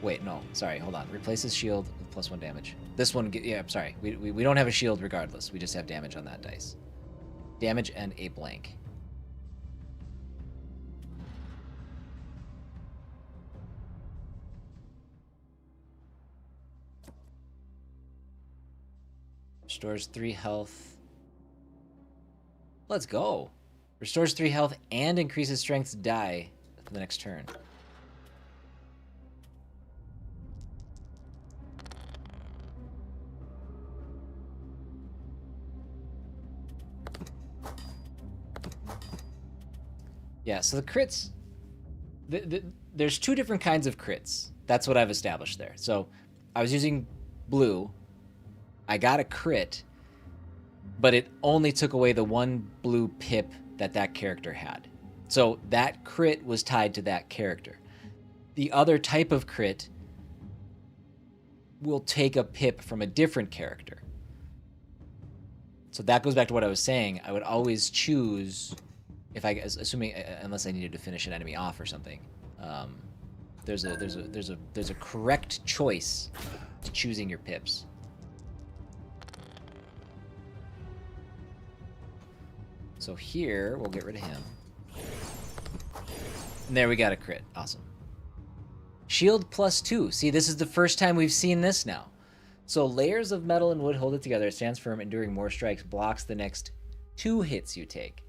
Wait, no, sorry, hold on. Replaces shield with +1 damage. This one, yeah, I'm sorry. We don't have a shield regardless. We just have damage on that dice. Damage and a blank. Restores 3 health. Let's go. Restores 3 health and increases strength's die for the next turn. Yeah, so the crits... there's 2 different kinds of crits. That's what I've established there. So I was using blue. I got a crit, but it only took away the 1 blue pip that character had. So that crit was tied to that character. The other type of crit will take a pip from a different character. So that goes back to what I was saying. I would always choose, unless I needed to finish an enemy off or something. There's a correct choice to choosing your pips. So here, we'll get rid of him. And there we got a crit. Awesome. Shield +2. See, this is the first time we've seen this now. So layers of metal and wood hold it together. It stands firm, enduring more strikes, blocks the next 2 hits you take.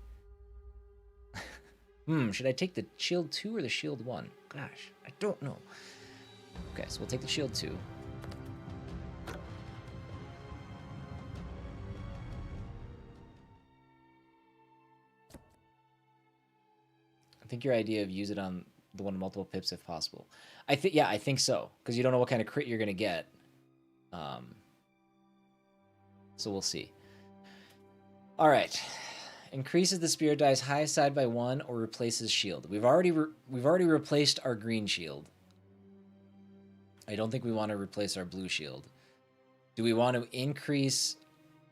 Should I take the shield 2 or the shield 1? Gosh, I don't know. Okay, so we'll take the shield 2. I think your idea of use it on the one with multiple pips if possible. I think so, because you don't know what kind of crit you're gonna get. So we'll see. All right, increases the spirit die's highest side by 1 or replaces shield. We've already replaced our green shield. I don't think we want to replace our blue shield. Do we want to increase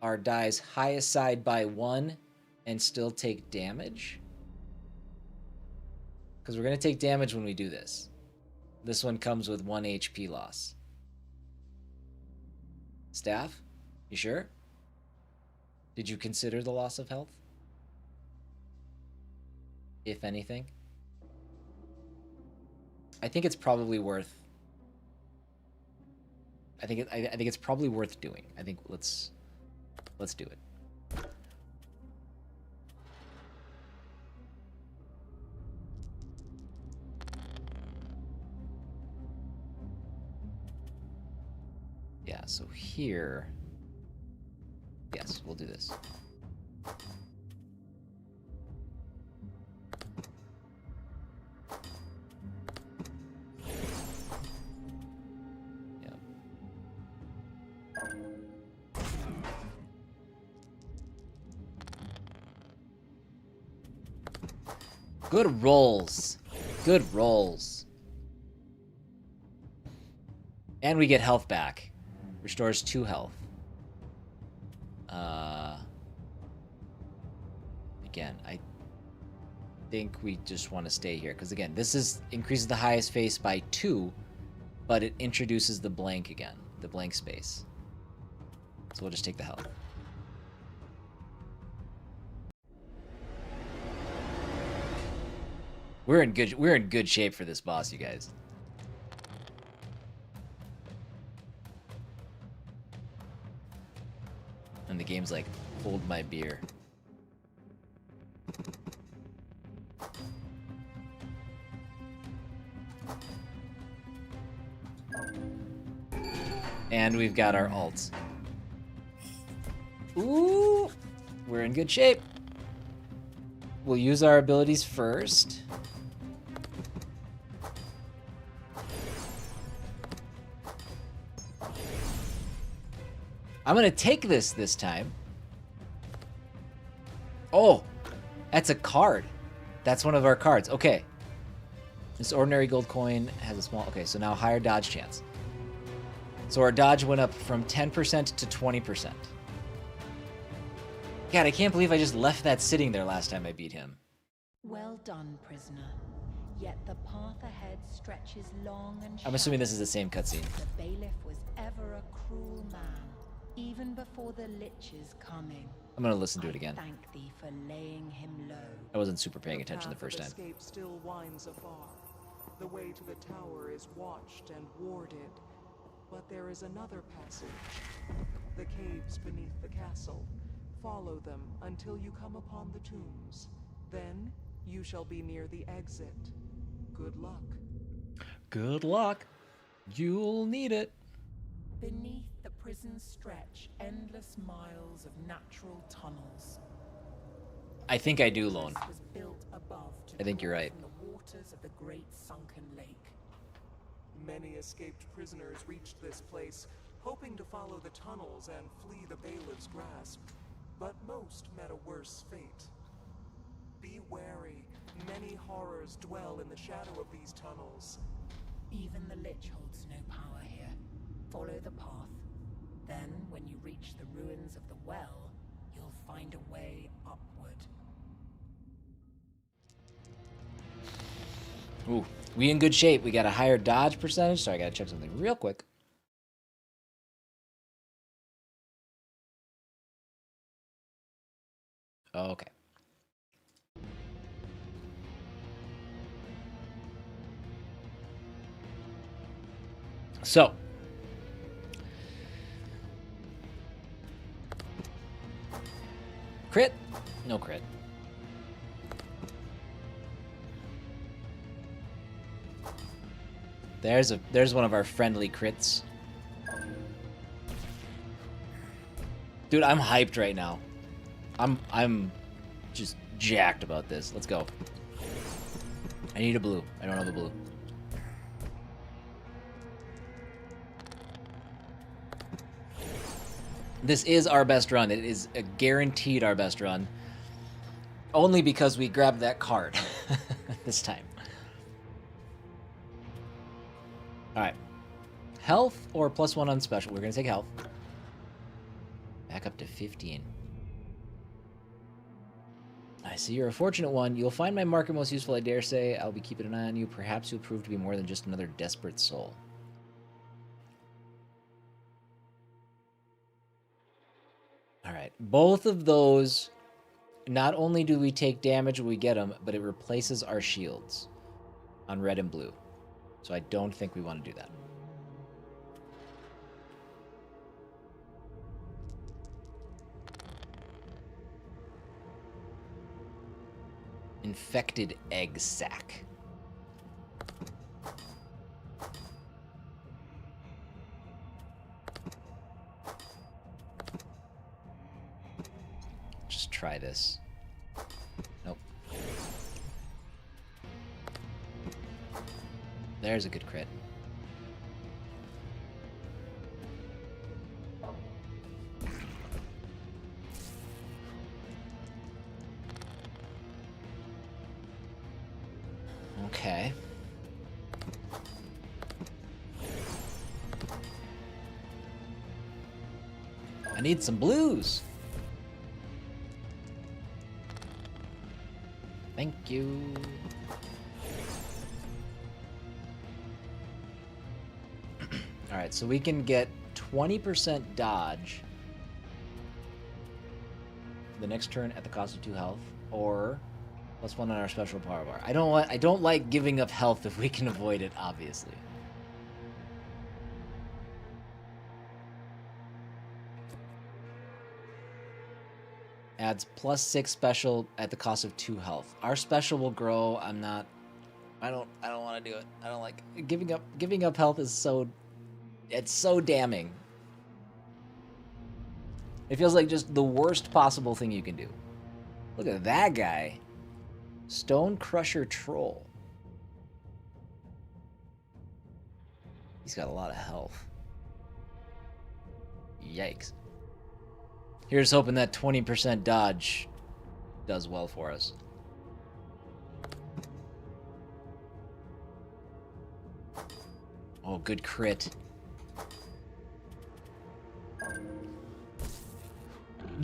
our die's highest side by 1 and still take damage? Because we're going to take damage when we do this. This one comes with 1 HP loss. Staff? You sure? Did you consider the loss of health? If anything? I think it's probably worth... I think it's probably worth doing. I think let's do it. Yeah, so here... Yes, we'll do this. Yep. Good rolls. Good rolls. And we get health back. Restores 2 health. Again, I think we just want to stay here. Because again, this increases the highest face by 2, but it introduces the blank again. The blank space. So we'll just take the health. We're in good shape for this boss, you guys. And the game's like, hold my beer. And we've got our ults. Ooh! We're in good shape. We'll use our abilities first. I'm gonna take this time. Oh, that's a card. That's one of our cards. Okay. This ordinary gold coin has a small... Okay, so now higher dodge chance. So our dodge went up from 10% to 20%. God, I can't believe I just left that sitting there last time I beat him. Well done, prisoner. Yet the path ahead stretches long and I'm assuming this is the same cutscene. The bailiff was ever a cruel man, even before the Lich's coming. I'm gonna listen to it again. Thank thee for laying him low. I wasn't super paying attention the first path time. of escape still winds afar. The way to the tower is watched and warded, but there is another passage. The caves beneath the castle. Follow them until you come upon the tombs. Then you shall be near the exit. Good luck. Good luck. You'll need it. Beneath the prison stretch endless miles of natural tunnels. I think I do, Lone. This was built above to I think you're draw right. from the waters of the great sunken lake. Many escaped prisoners reached this place, hoping to follow the tunnels and flee the bailiff's grasp. But most met a worse fate. Be wary. Many horrors dwell in the shadow of these tunnels. Even the Lich holds no power here. Follow the path. Then, when you reach the ruins of the well, you'll find a way upward. Ooh, we in good shape. We got a higher dodge percentage. Sorry, I gotta check something real quick. Okay. So, crit? No crit. There's one of our friendly crits. Dude, I'm hyped right now. I'm just jacked about this. Let's go. I need a blue. I don't have a blue. This is our best run. It is a guaranteed our best run. Only because we grabbed that card this time. Alright. Health or +1 on special? We're going to take health. Back up to 15. I see you're a fortunate one. You'll find my market most useful, I dare say. I'll be keeping an eye on you. Perhaps you'll prove to be more than just another desperate soul. Alright. Both of those, not only do we take damage when we get them, but it replaces our shields on red and blue. So I don't think we want to do that. Infected egg sac. Just try this. Nope. There's a good crit. Okay. I need some blues. Thank you. Alright, so we can get 20% dodge the next turn at the cost of 2 health, or +1 on our special power bar. I don't like giving up health if we can avoid it, obviously. Adds +6 special at the cost of 2 health. Our special will grow. I don't want to do it. I don't like giving up health is it's so damning. It feels like just the worst possible thing you can do. Look at that guy. Stone Crusher Troll. He's got a lot of health. Yikes. Here's hoping that 20% dodge does well for us. Oh, good crit.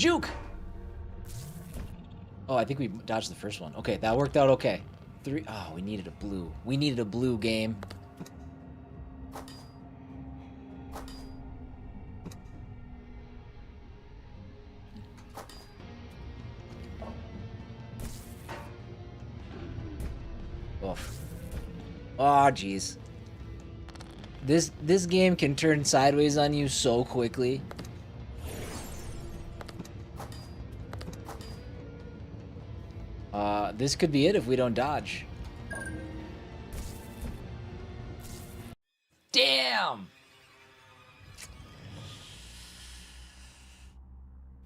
Juke! Oh, I think we dodged the first one. Okay, that worked out okay. 3. Oh, we needed a blue. We needed a blue game. Oof. Oh, jeez. This game can turn sideways on you so quickly. This could be it if we don't dodge. Damn!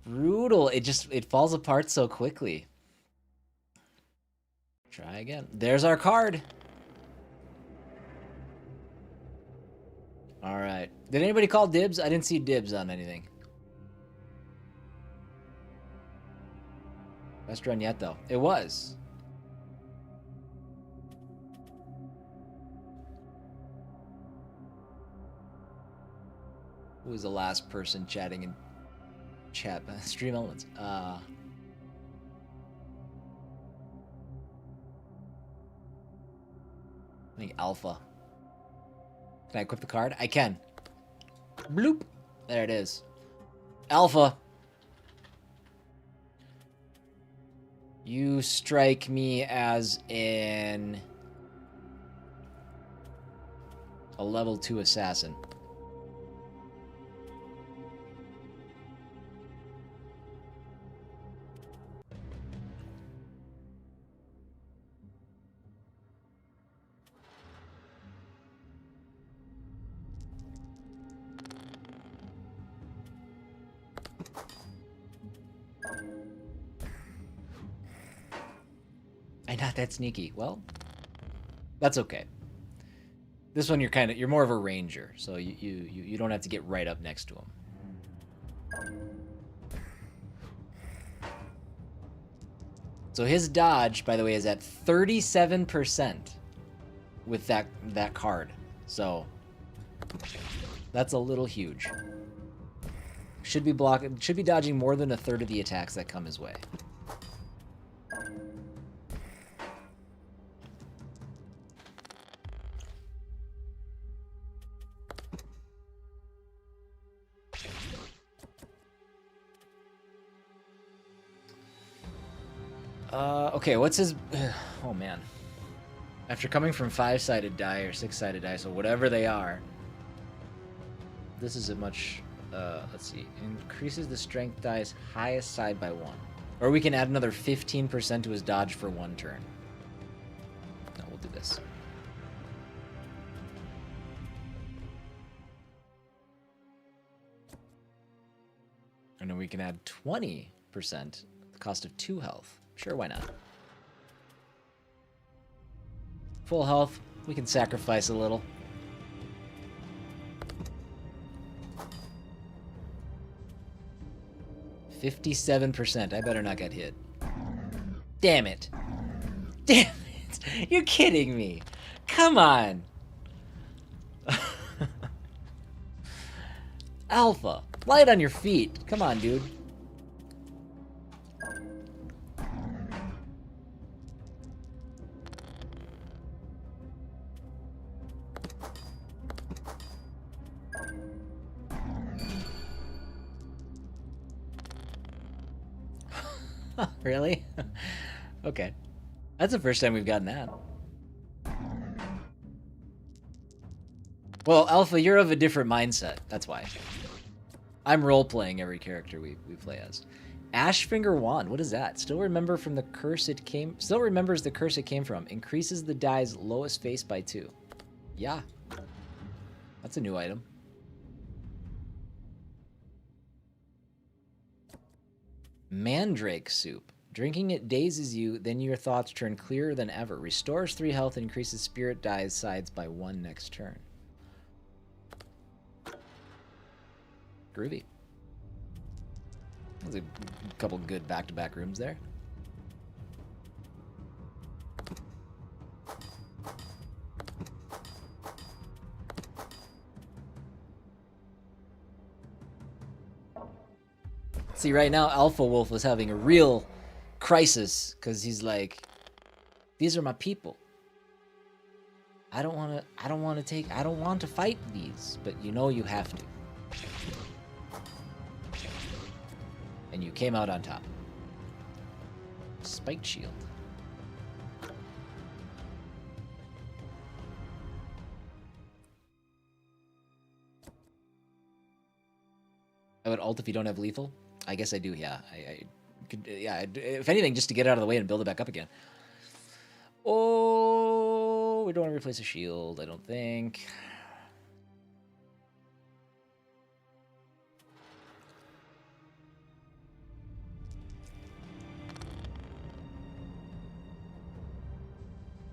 Brutal. It falls apart so quickly. Try again. There's our card. All right. Did anybody call dibs? I didn't see dibs on anything. Best run yet, though. It was. Who was the last person chatting in chat? Stream Elements. I think Alpha. Can I equip the card? I can. Bloop. There it is. Alpha. You strike me as a level 2 assassin. I'm not that sneaky. Well, that's okay. This one you're more of a ranger, so you don't have to get right up next to him. So his dodge, by the way, is at 37% with that card. So that's a little huge. Should be dodging more than a third of the attacks that come his way. Okay, what's his... Oh, man. After coming from 5-sided die or 6-sided die, so whatever they are, this is a much... let's see. Increases the strength die's highest side by 1. Or we can add another 15% to his dodge for 1 turn. No, we'll do this. And then we can add 20%, the cost of 2 health. Sure, why not? Full health, we can sacrifice a little. %. I better not get hit. Damn it. Damn it. You're kidding me. Come on. Alpha, light on your feet. Come on, dude. Really? Okay. That's the first time we've gotten that. Well, Alpha, you're of a different mindset. That's why. I'm role-playing every character we play as. Ashfinger Wand. What is that? Still remembers the curse it came from. Increases the die's lowest face by 2. Yeah. That's a new item. Mandrake Soup. Drinking it dazes you, then your thoughts turn clearer than ever. Restores 3 health and increases spirit die's sides by 1 next turn. Groovy. There's a couple good back-to-back rooms there. See, right now, Alpha Wolf was having a real crisis because he's like, these are my people. I don't want to fight these, but you know you have to. And you came out on top. Spiked shield. I would ult if you don't have lethal. I guess I do. Yeah, I could. Yeah, if anything, just to get it out of the way and build it back up again. Oh, we don't want to replace a shield. I don't think.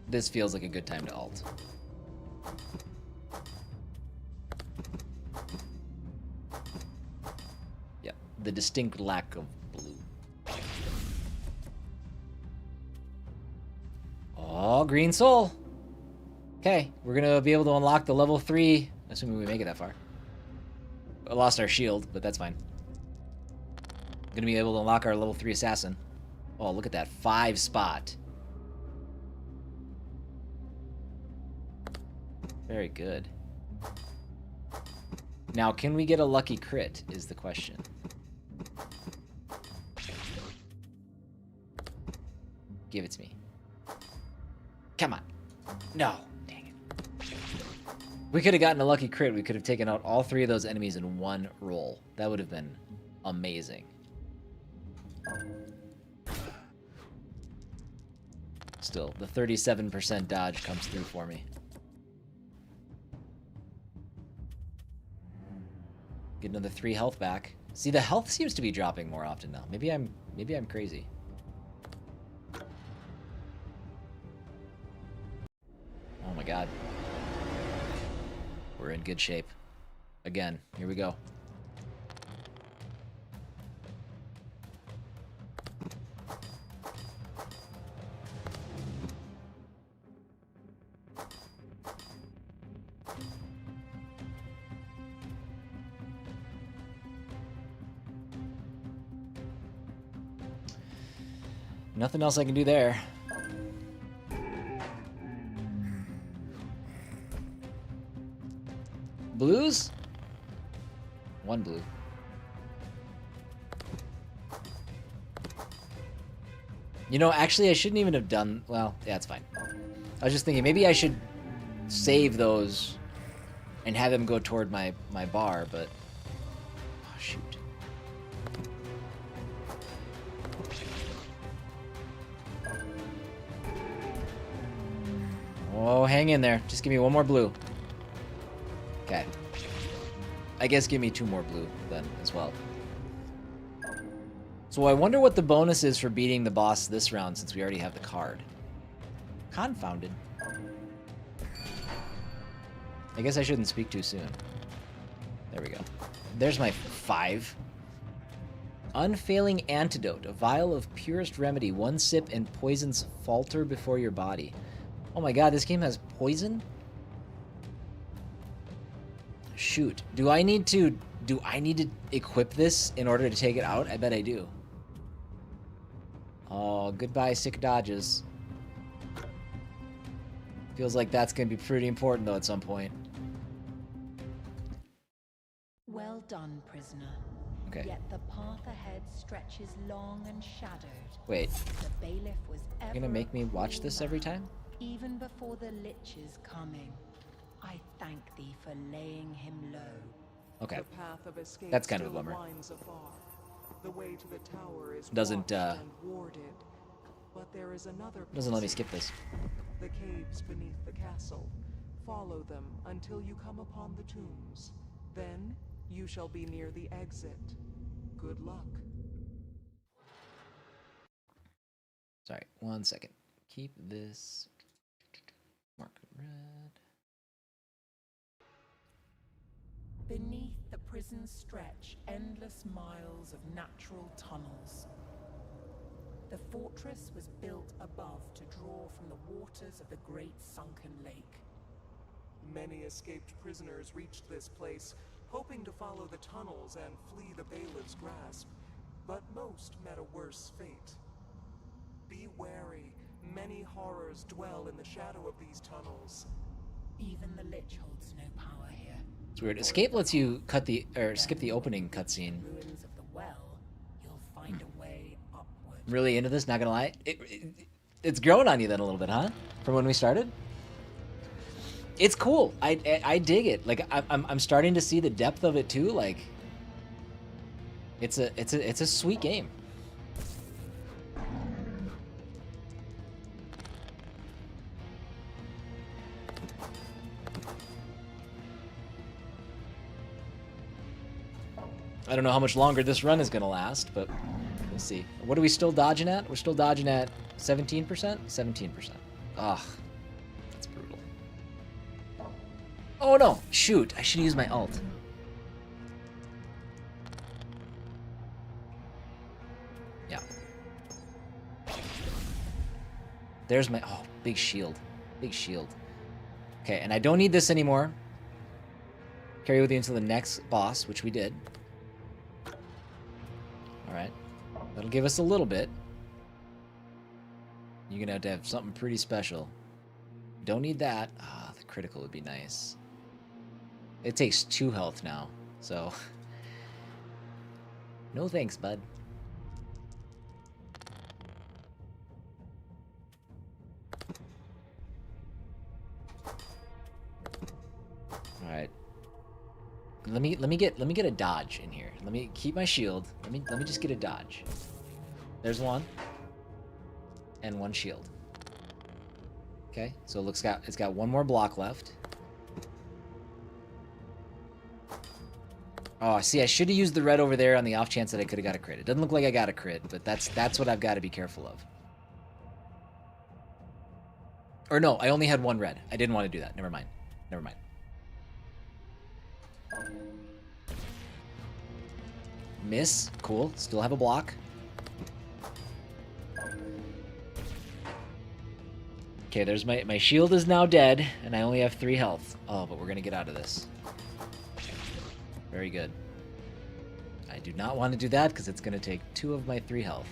This feels like a good time to ult. Yep, the distinct lack of blue. Oh, green soul. Okay, we're gonna be able to unlock the level 3, assuming we make it that far. I lost our shield, but that's fine. Gonna be able to unlock our level 3 assassin. Oh, look at that 5 spot. Very good. Now, can we get a lucky crit is the question. Give it to me. Come on. No. Dang it. We could have gotten a lucky crit. We could have taken out all 3 of those enemies in one roll. That would have been amazing. Still, the 37% dodge comes through for me. Get another 3 health back. See, the health seems to be dropping more often now. Maybe I'm crazy. Oh my god. We're in good shape. Again, here we go. Nothing else I can do there. Blues? 1 blue. You know, actually, I shouldn't even have done... Well, yeah, it's fine. I was just thinking, maybe I should save those and have them go toward my bar, but... Oh, shoot. Oh, hang in there. Just give me 1 more blue. Okay. I guess give me 2 more blue then as well. So I wonder what the bonus is for beating the boss this round since we already have the card. Confounded. I guess I shouldn't speak too soon. There we go. There's my 5. Unfailing antidote. A vial of purest remedy. 1 sip and poisons falter before your body. Oh my god, this game has poison? Shoot. Do I need to equip this in order to take it out? I bet I do. Oh, goodbye sick dodges. Feels like that's going to be pretty important though at some point. Well done, prisoner. Okay. Yet the path ahead stretches long and shadowed. Wait. The bailiff was ever You're going to make me watch this every time? Even before the lich's coming. I thank thee for laying him low. Okay. The path of escape That's kind of a still bummer. winds afar. The way to the tower is Doesn't, watched and warded, but there is another Doesn't let me passage. skip this. The caves beneath the castle. Follow them until you come upon the tombs. Then you shall be near the exit. Good luck. Sorry, 1 second. Keep this. Mark it red. Beneath the prison stretch endless miles of natural tunnels. The fortress was built above to draw from the waters of the great sunken lake. Many escaped prisoners reached this place, hoping to follow the tunnels and flee the bailiff's grasp. but most met a worse fate. Be wary, many horrors dwell in the shadow of these tunnels. Even the Lich holds no power here. It's weird. Escape lets you skip the opening cutscene. Ruins of the well, you'll find a way upward. I'm really into this, not gonna lie. It's grown on you then a little bit, huh? From when we started? It's cool. I dig it. Like I'm starting to see the depth of it too. Like it's a sweet game. I don't know how much longer this run is gonna last, but we'll see. What are we still dodging at? We're still dodging at 17%? 17%. Ugh. That's brutal. Oh no! Shoot! I should use my ult. Yeah. There's my... Oh, big shield. Big shield. Okay, and I don't need this anymore. Carry with you until the next boss, which we did. Alright. That'll give us a little bit. You're gonna have to have something pretty special. Don't need that. Ah, the critical would be nice. It takes 2 health now, so... No thanks, bud. Alright. Let me get a dodge in here. Let me keep my shield. Let me just get a dodge. There's one. And 1 shield. Okay, so it's got 1 more block left. Oh, see, I should have used the red over there on the off chance that I could have got a crit. It doesn't look like I got a crit, but that's what I've got to be careful of. Or no, I only had 1 red. I didn't want to do that. Never mind. Never mind. Miss. Cool. Still have a block. Okay, there's my shield is now dead, and I only have 3 health. Oh, but we're gonna get out of this. Very good. I do not want to do that because it's gonna take 2 of my 3 health.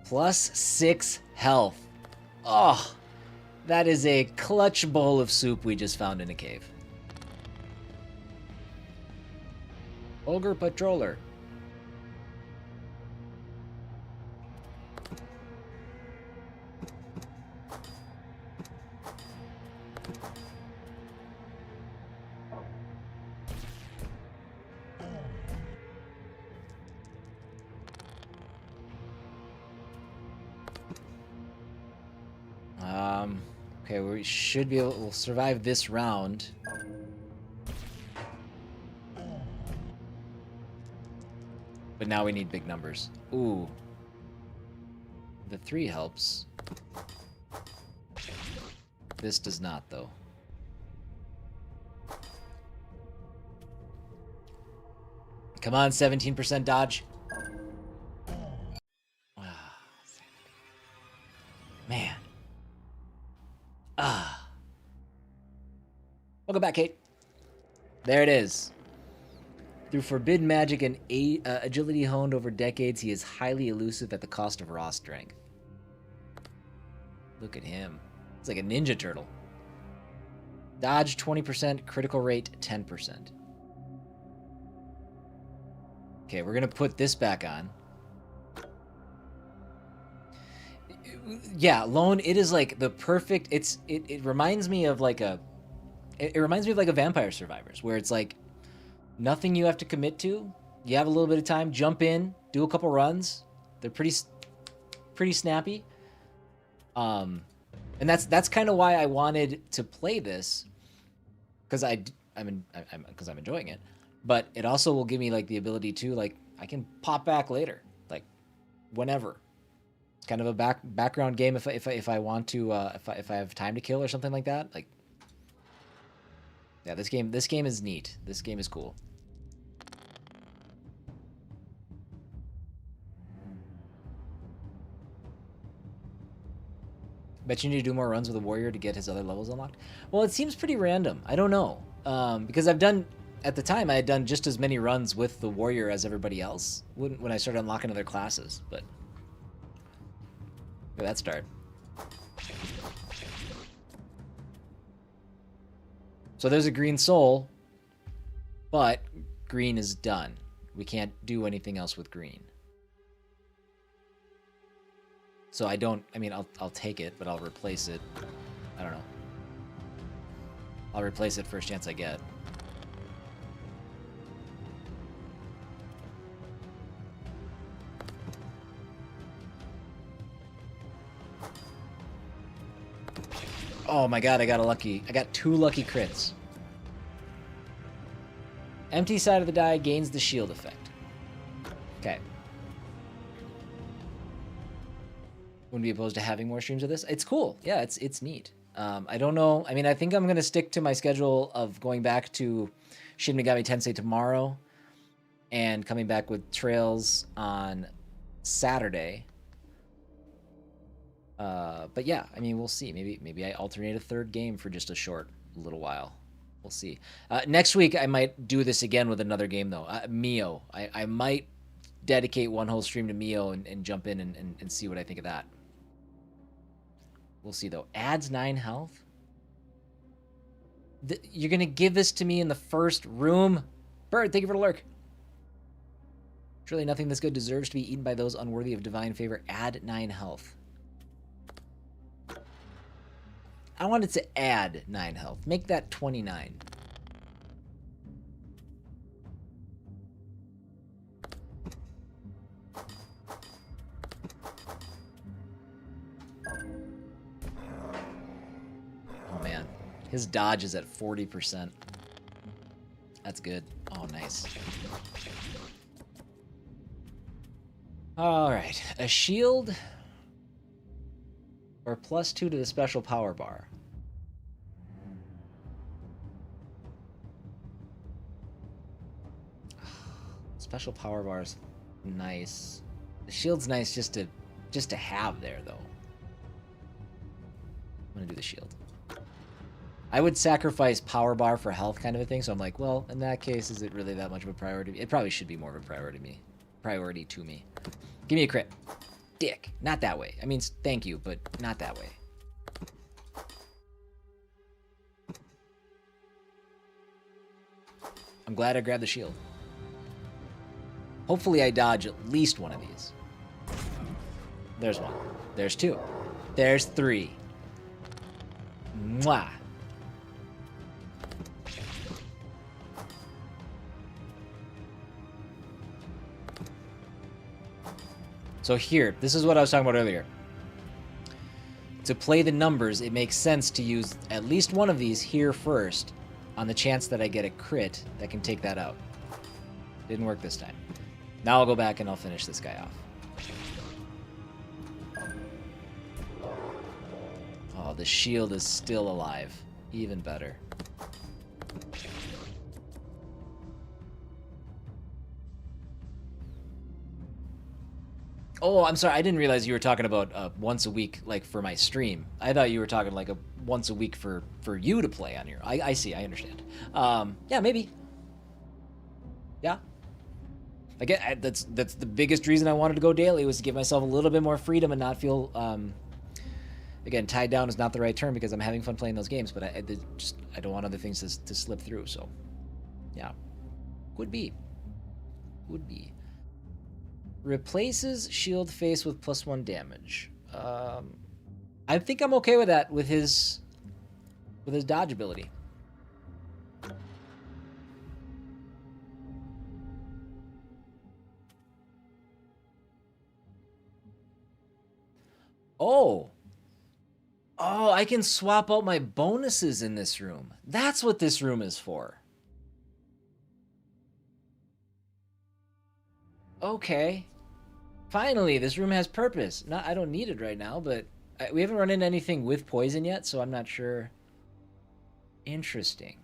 Plus 6 health. Oh, that is a clutch bowl of soup we just found in a cave. Ogre Patroller. Okay, we should be able... We'll survive this round. But now we need big numbers. Ooh. The 3 helps. This does not, though. Come on, 17% dodge. Man. Welcome back, Kate. There it is. Through forbidden magic and agility honed over decades, he is highly elusive at the cost of raw strength. Look at him. It's like a ninja turtle. Dodge 20%, critical rate 10%. Okay, we're gonna put this back on. Yeah, Lone, it is like the perfect... It reminds me of like a... It reminds me of like a Vampire Survivors, where it's like nothing you have to commit to. You have a little bit of time, jump in, do a couple runs. They're pretty snappy. And that's kind of why I wanted to play this, because I'm enjoying it. But it also will give me like the ability to like I can pop back later, like whenever. It's kind of a background game if I want to if I have time to kill or something like that. Like, yeah, this game is neat. This game is cool. Bet you need to do more runs with a warrior to get his other levels unlocked. Well, it seems pretty random. I don't know. Because I've done, at the time, I had done just as many runs with the warrior as everybody else when I started unlocking other classes. But look at that start. So there's a green soul, but green is done. We can't do anything else with green. So I mean, I'll take it, but I'll replace it. I don't know. I'll replace it first chance I get. Oh my god, I got two lucky crits. Empty side of the die gains the shield effect. Okay. Wouldn't be opposed to having more streams of this. It's cool. Yeah, it's neat. I don't know. I mean, I think I'm going to stick to my schedule of going back to Shin Megami Tensei tomorrow and coming back with Trails on Saturday. But yeah, I mean, we'll see. Maybe I alternate a third game for just a short little while. We'll see. Next week, I might do this again with another game, though. Mio. I might dedicate one whole stream to Mio and jump in and see what I think of that. We'll see, though. Adds 9 health? You're going to give this to me in the first room? Bird, thank you for the lurk. Surely nothing this good deserves to be eaten by those unworthy of divine favor. Add 9 health. I wanted to add 9 health. Make that 29. Oh man, his dodge is at 40%. That's good. Oh, nice. All right, a shield or +2 to the special power bar. Special power bar is nice. The shield's nice just to have there, though. I'm gonna do the shield. I would sacrifice power bar for health, kind of a thing. So I'm like, well, in that case, is it really that much of a priority? It probably should be more of a priority to me. Give me a crit. Dick. Not that way. I mean, thank you, but not that way. I'm glad I grabbed the shield. Hopefully I dodge at least one of these. There's one. There's 2. There's 3. Mwah. So here, this is what I was talking about earlier. To play the numbers, it makes sense to use at least one of these here first on the chance that I get a crit that can take that out. Didn't work this time. Now I'll go back and I'll finish this guy off. Oh, the shield is still alive. Even better. Oh, I'm sorry. I didn't realize you were talking about once a week, like for my stream. I thought you were talking like a once a week for you to play on your. I see. I understand. Yeah, maybe. Yeah. I get that's the biggest reason I wanted to go daily was to give myself a little bit more freedom and not feel. Again, tied down is not the right term because I'm having fun playing those games, but I don't want other things to slip through. So, yeah, would be. Replaces shield face with +1 damage. I think I'm okay with that with his dodge ability. Oh, I can swap out my bonuses in this room. That's what this room is for. Okay. Finally, this room has purpose. I don't need it right now, but we haven't run into anything with poison yet, so I'm not sure. Interesting.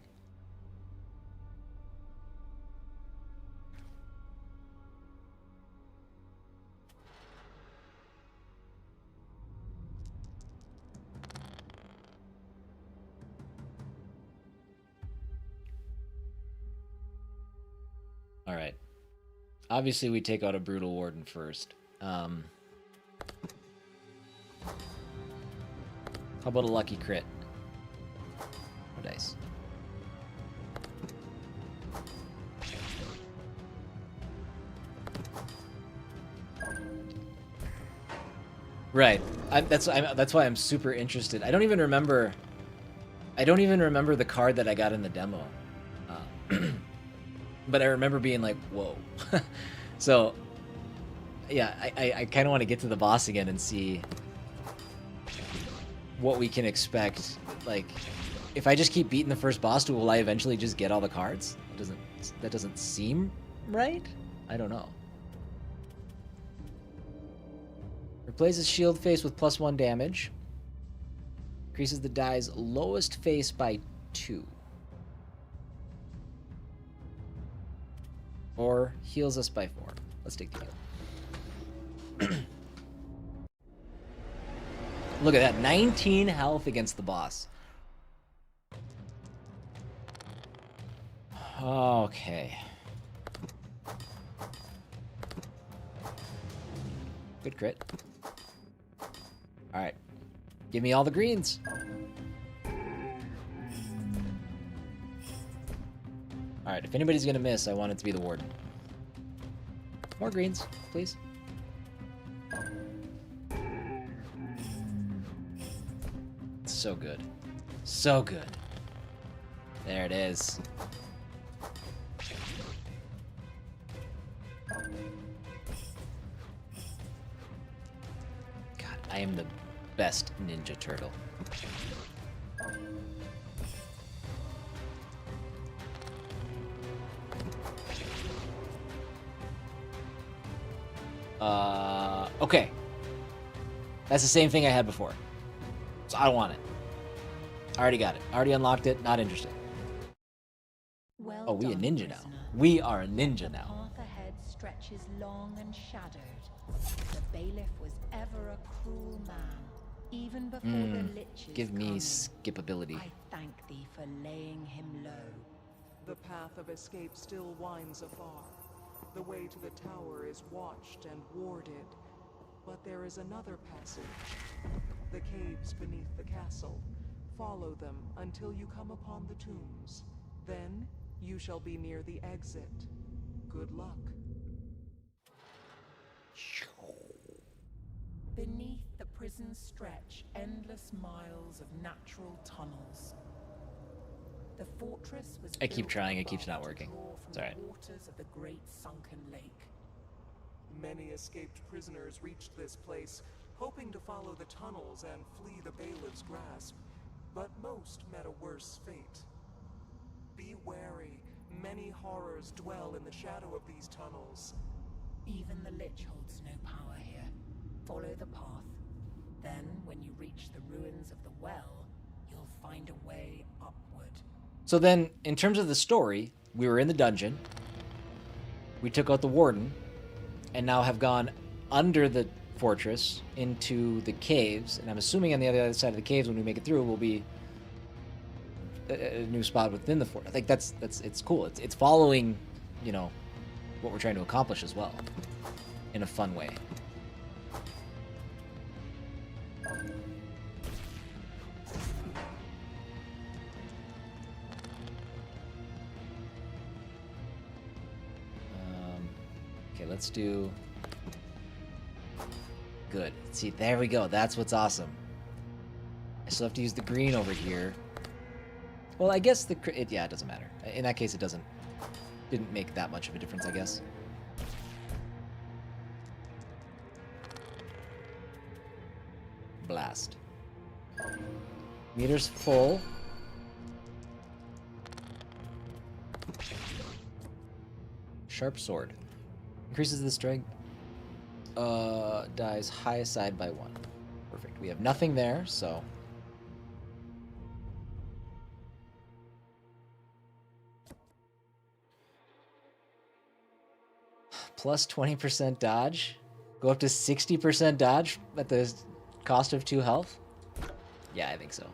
Alright. Obviously, we take out a Brutal Warden first. How about a lucky crit? Oh, dice. Right. That's why I'm super interested. I don't even remember the card that I got in the demo. But I remember being like, whoa. So, yeah, I kind of want to get to the boss again and see what we can expect. Like, if I just keep beating the first boss, will I eventually just get all the cards? That doesn't seem right? I don't know. Replaces shield face with +1 damage. Increases the die's lowest face by 2. Or heals us by 4. Let's take the heal. Look at that. 19 health against the boss. Okay. Good crit. Alright. Give me all the greens. Alright, if anybody's gonna miss, I want it to be the warden. More greens, please. So good. So good. There it is. God, I am the best Ninja Turtle. Okay. That's the same thing I had before. So I don't want it. I already got it. Already unlocked it. Not interested. Well Oh, we a done, ninja now. prisoner. We are a ninja The now. path ahead stretches long and shadowed. The bailiff was ever a cruel man, even before the liches Give me cunning. skippability. I thank thee for laying him low. The path of escape still winds afar. The way to the tower is watched and warded. But there is another passage. The caves beneath the castle. Follow them until you come upon the tombs. Then you shall be near the exit. Good luck. Beneath the prison stretch endless miles of natural tunnels. The fortress was I keep built trying, it above keeps not to working. draw from It's the alright. waters of the great sunken lake. Many escaped prisoners reached this place, hoping to follow the tunnels and flee the bailiff's grasp. But most met a worse fate. Be wary. Many horrors dwell in the shadow of these tunnels. Even the Lich holds no power here. Follow the path. Then, when you reach the ruins of the well, you'll find a way upward. So then, in terms of the story, we were in the dungeon. We took out the warden. And now have gone under the fortress into the caves. And I'm assuming on the other side of the caves, when we make it through, will be a new spot within the fort. I think it's cool. It's following, you know, what we're trying to accomplish as well, in a fun way. Okay, let's do. Good. See, there we go. That's what's awesome. I still have to use the green over here. Well, I guess yeah, it doesn't matter. In that case, didn't make that much of a difference, I guess. Blast. Meter's full. Sharp sword. Increases the strength. Dies highest side by 1. Perfect. We have nothing there, so. Plus 20% dodge. Go up to 60% dodge at the cost of 2 health. Yeah, I think so.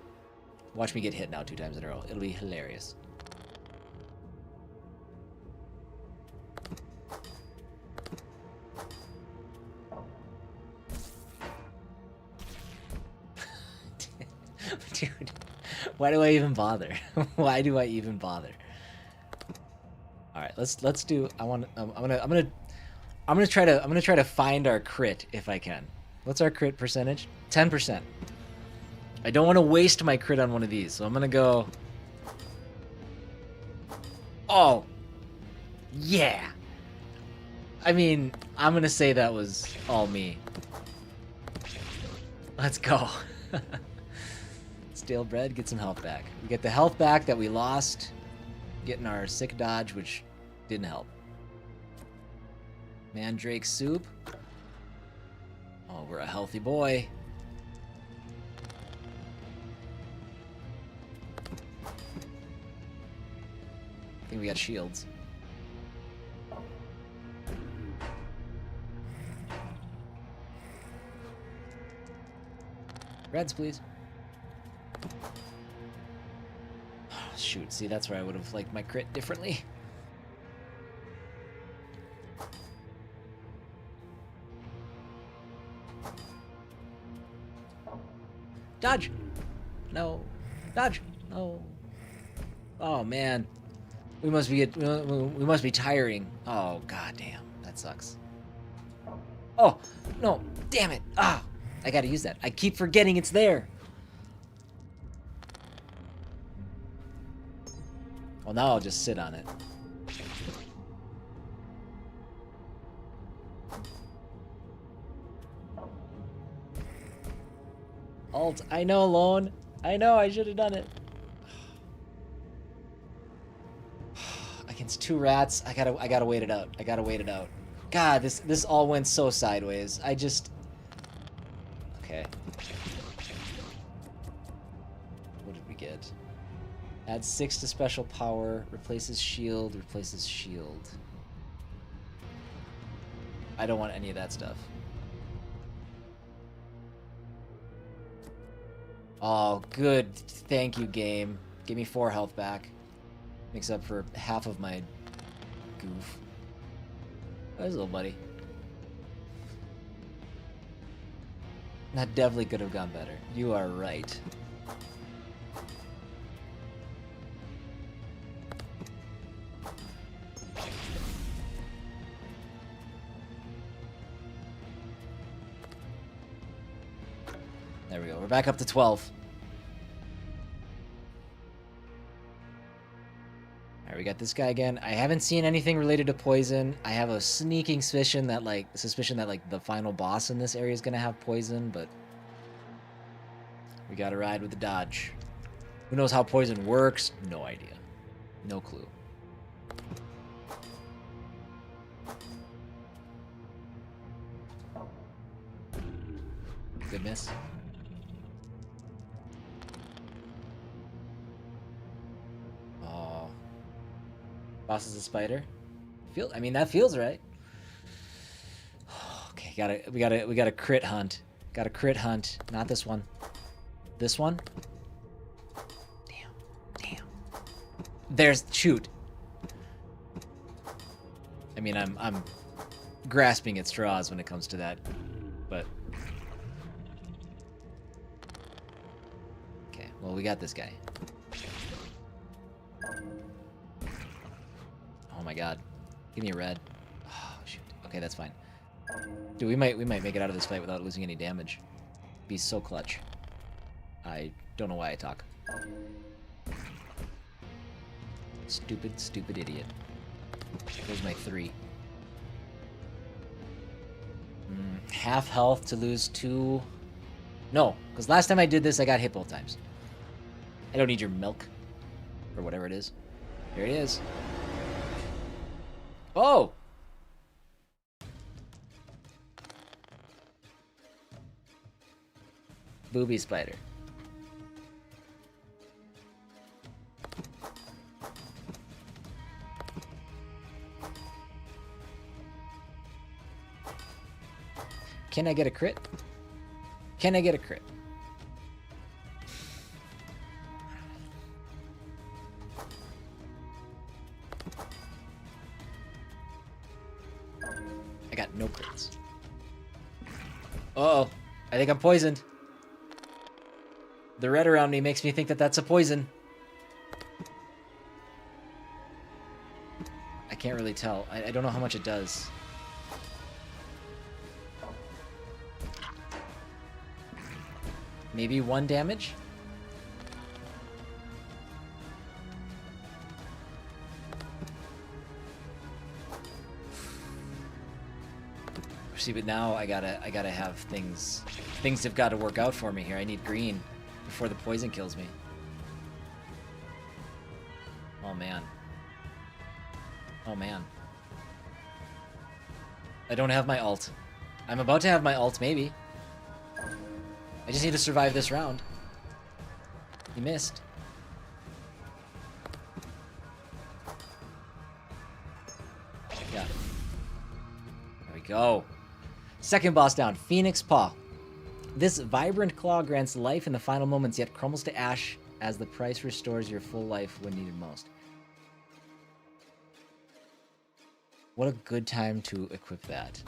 Watch me get hit now 2 times in a row. It'll be hilarious. Dude, why do I even bother? Why do I even bother? All right, let's do. I'm gonna try to find our crit if I can. What's our crit percentage? 10%. I don't want to waste my crit on one of these, so I'm gonna go. Oh, yeah. I mean, I'm gonna say that was all me. Let's go. Stale bread, get some health back. We get the health back that we lost getting our sick dodge, which didn't help. Mandrake soup. Oh, we're a healthy boy. I think we got shields. Reds, please. Oh, shoot, see, that's where I would have liked my crit differently. Dodge! No. Dodge! No. Oh, man. We must be tiring. Oh, goddamn. That sucks. Oh, no. Damn it. Ah. I gotta use that. I keep forgetting it's there. Well, now I'll just sit on it. Alt. I know, Lone. I know, I should have done it. Against 2 rats, I gotta wait it out. I gotta wait it out. God, this all went so sideways. I just... Okay. What did we get? Add 6 to special power. Replaces shield. Replaces shield. I don't want any of that stuff. Oh, good. Thank you, game. Give me 4 health back. Makes up for half of my goof. There's a little buddy. That definitely could have gone better. You are right. There we go. We're back up to 12. Alright, we got this guy again. I haven't seen anything related to poison. I have a sneaking suspicion that the final boss in this area is gonna have poison, but we gotta ride with the dodge. Who knows how poison works? No idea. No clue. Good miss. Oh. Boss is a spider. I mean, that feels right. Okay, we gotta crit hunt. Gotta crit hunt. Not this one. This one? Damn. Shoot. I mean, I'm grasping at straws when it comes to that, but okay. Well, we got this guy. Oh my god. Give me a red. Oh shoot. Okay, that's fine. Dude, we might make it out of this fight without losing any damage. Be so clutch. I don't know why I talk. Stupid idiot. There's my 3. Half health to lose 2. No, because last time I did this, I got hit both times. I don't need your milk. Or whatever it is. Here it is. Oh! Booby spider. Can I get a crit? Can I get a crit? I got no crits. Uh-oh. I think I'm poisoned. The red around me makes me think that that's a poison. I can't really tell. I don't know how much it does. Maybe 1 damage? See, but now I gotta have things. Things have got to work out for me here. I need green before the poison kills me. Oh man. Oh man. I don't have my ult. I'm about to have my ult, maybe. I just need to survive this round. You missed. Got it. There we go. Second boss down, Phoenix Paw. This vibrant claw grants life in the final moments, yet crumbles to ash as the price restores your full life when needed most. What a good time to equip that.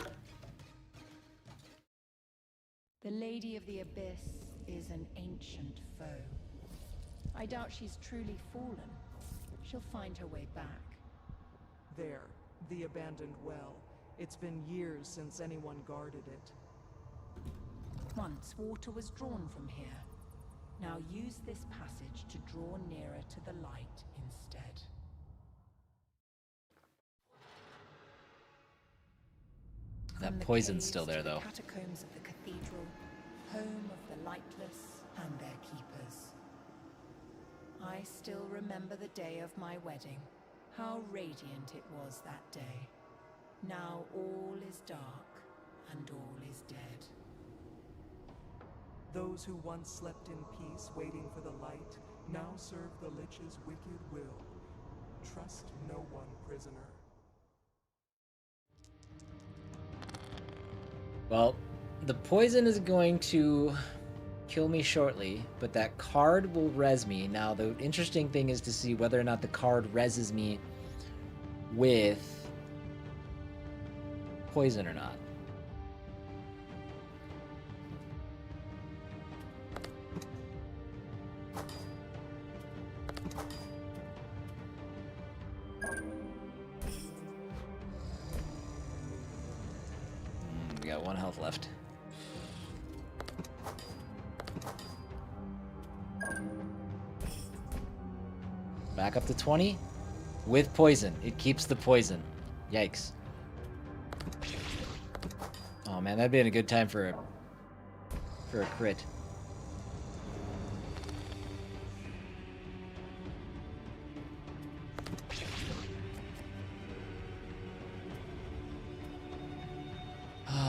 The Lady of the Abyss is an ancient foe. I doubt she's truly fallen. She'll find her way back. There, the abandoned well. It's been years since anyone guarded it. Once water was drawn from here. Now use this passage to draw nearer to the light instead. That poison's still there, though. The catacombs of the cathedral, home of the lightless and their keepers. I still remember the day of my wedding. How radiant it was that day. Now all is dark and all is dead. Those who once slept in peace waiting for the light now serve the Lich's wicked will. Trust no one, prisoner. Well, the poison is going to kill me shortly, but that card will res me. Now, the interesting thing is to see whether or not the card reses me with poison or not. We got 1 health left. Back up to 20 with poison. It keeps the poison. Yikes. Oh man, that'd been a good time for a crit.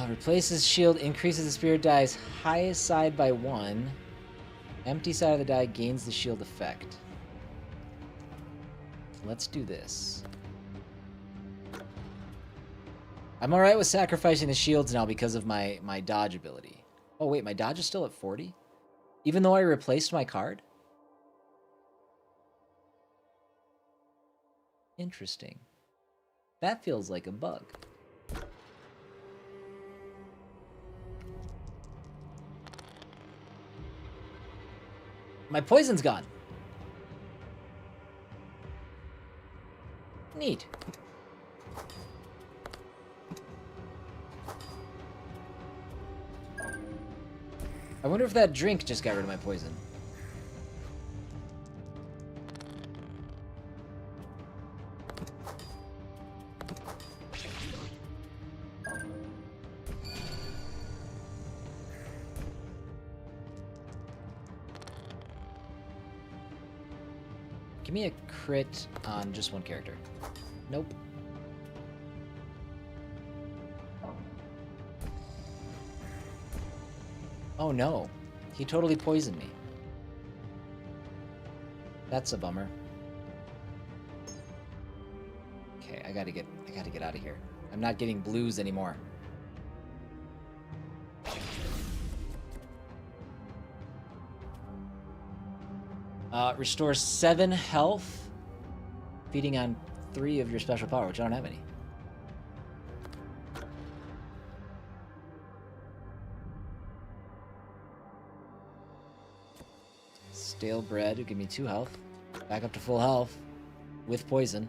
Replaces shield, increases the spirit die's highest side by 1. Empty side of the die gains the shield effect. Let's do this. I'm alright with sacrificing the shields now because of my dodge ability. Oh wait, my dodge is still at 40? Even though I replaced my card? Interesting. That feels like a bug. My poison's gone. Neat. I wonder if that drink just got rid of my poison. Give me a crit on just 1 character. Nope. Oh no. He totally poisoned me. That's a bummer. Okay, I gotta get out of here. I'm not getting blues anymore. Restores 7 health, feeding on 3 of your special power, which I don't have any. Stale bread would give me 2 health. Back up to full health. With poison.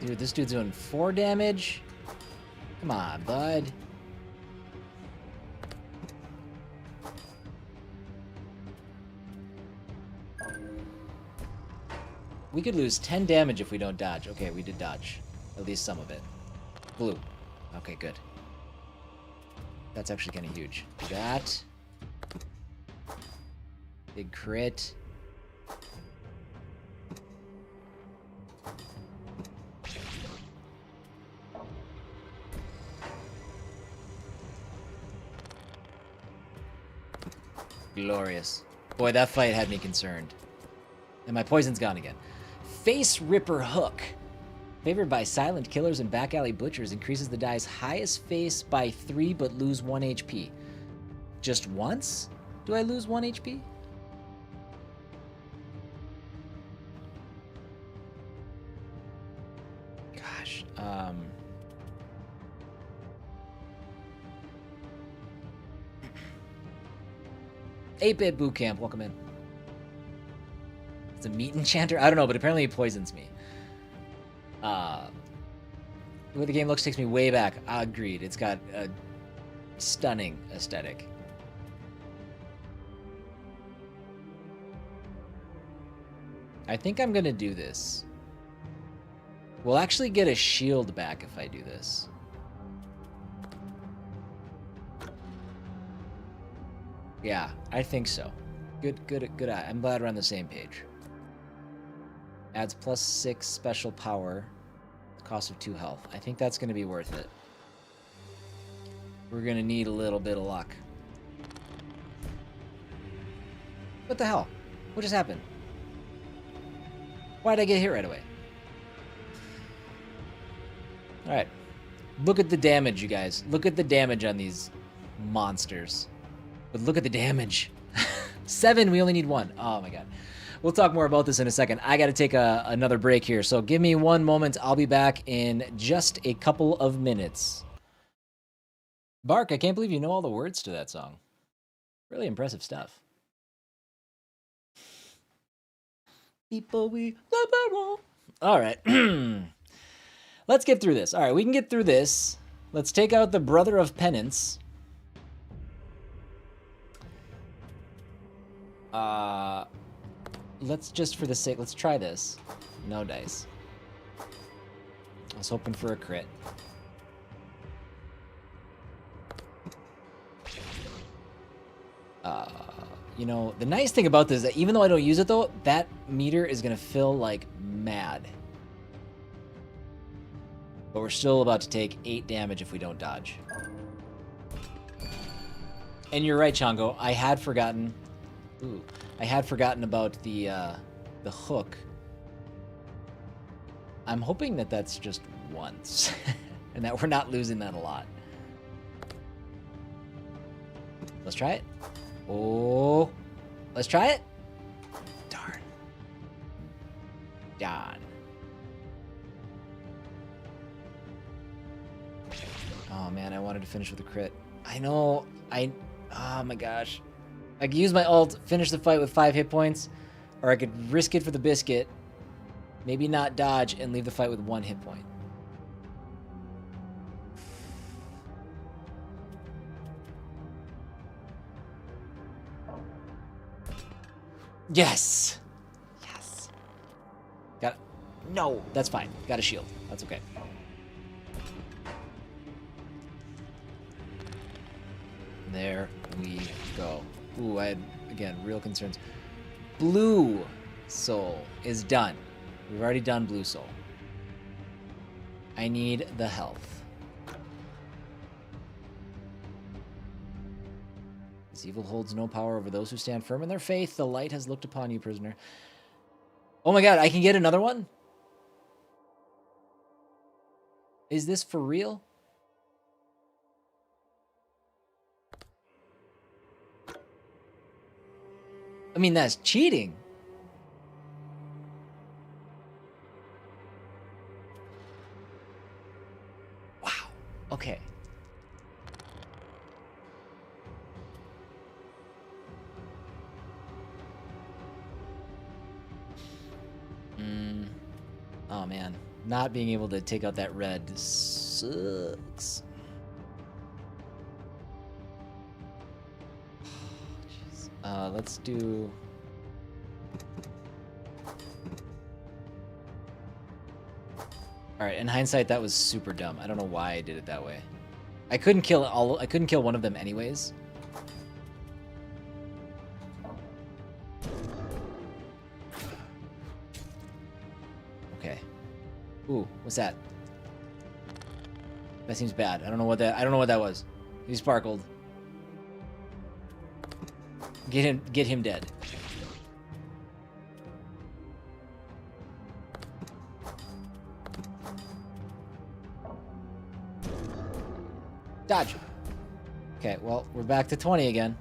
Dude, this dude's doing 4 damage. Come on, bud. We could lose 10 damage if we don't dodge. Okay, we did dodge. At least some of it. Blue. Okay, good. That's actually kind of huge. That. Big crit. Glorious. Boy, that fight had me concerned. And my poison's gone again. Face Ripper Hook. Favored by silent killers and back alley butchers, increases the die's highest face by 3 but lose 1 HP. Just once? Do I lose 1 HP? Gosh, 8-bit boot camp, welcome in. It's a meat enchanter? I don't know, but apparently he poisons me. The way the game looks takes me way back. Agreed. It's got a stunning aesthetic. I think I'm gonna do this. We'll actually get a shield back if I do this. Yeah, I think so. Good eye. I'm glad we're on the same page. Adds +6 special power. Cost of 2 health. I think that's going to be worth it. We're going to need a little bit of luck. What the hell? What just happened? Why did I get hit right away? Alright. Look at the damage, you guys. Look at the damage on these monsters. But look at the damage. 7, we only need 1. Oh my god. We'll talk more about this in a second. I got to take another break here, so give me 1 moment. I'll be back in just a couple of minutes. Bark, I can't believe you know all the words to that song. Really impressive stuff. People we love. All right. Let's get through this. All right, we can get through this. Let's take out the Brother of Penance. Let's just for the sake, let's try this. No dice. I was hoping for a crit. You know, the nice thing about this is that even though I don't use it though, that meter is gonna fill like mad. But we're still about to take 8 damage if we don't dodge. And you're right, Chongo. I had forgotten. Ooh. I had forgotten about the hook. I'm hoping that that's just once. And that we're not losing that a lot. Let's try it. Oh. Let's try it. Darn. Darn. Oh man, I wanted to finish with a crit. I know. Oh my gosh. I could use my ult, finish the fight with 5 hit points, or I could risk it for the biscuit, maybe not dodge, and leave the fight with 1 hit point. Yes! Yes! Got it. No, that's fine. Got a shield. That's okay. There we go. Ooh, I had, again, real concerns. Blue Soul is done. We've already done Blue Soul. I need the health. This evil holds no power over those who stand firm in their faith. The light has looked upon you, prisoner. Oh my god, I can get another one? Is this for real? I mean, that's cheating. Wow. Okay. Oh man, not being able to take out that red sucks. Jeez. Let's do... Alright, in hindsight, that was super dumb. I don't know why I did it that way. I couldn't kill one of them anyways. Okay. Ooh, what's that? That seems bad. I don't know what that was. He sparkled. Get him dead. Dodge. Okay, well, we're back to 20 again.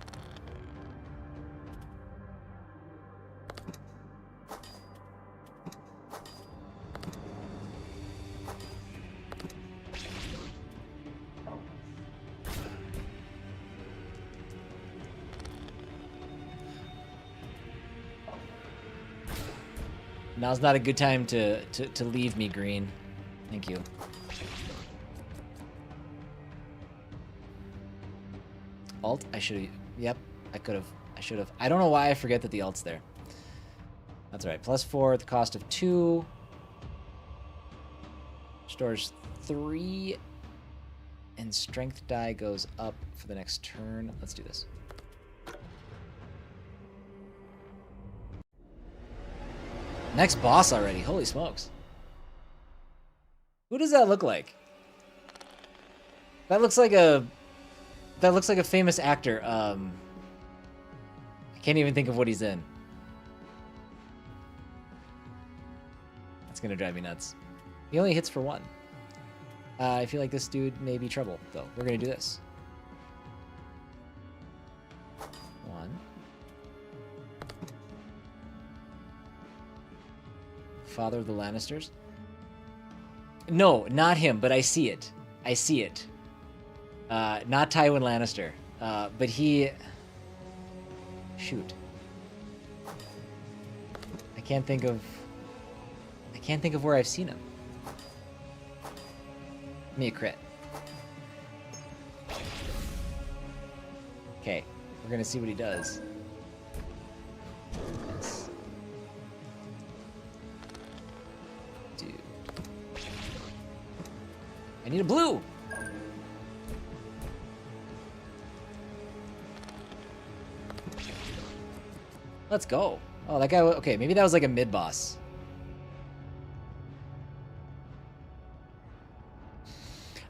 Now's not a good time to leave me, Green. Thank you. Alt? I should have... Yep, I could have. I should have. I don't know why I forget that the alt's there. That's right. +4 at the cost of 2. Stores 3. And strength die goes up for the next turn. Let's do this. Next boss already. Holy smokes. Who does that look like? That looks like a famous actor. I can't even think of what he's in. That's gonna drive me nuts. He only hits for 1. I feel like this dude may be trouble, though. We're gonna do this. 1. Father of the Lannisters? No, not him, but I see it. I see it. Not Tywin Lannister. But he... Shoot. I can't think of where I've seen him. Give me a crit. Okay, we're gonna see what he does. Yes. Dude. I need a blue! Let's go. Oh, that guy... Okay, maybe that was like a mid-boss.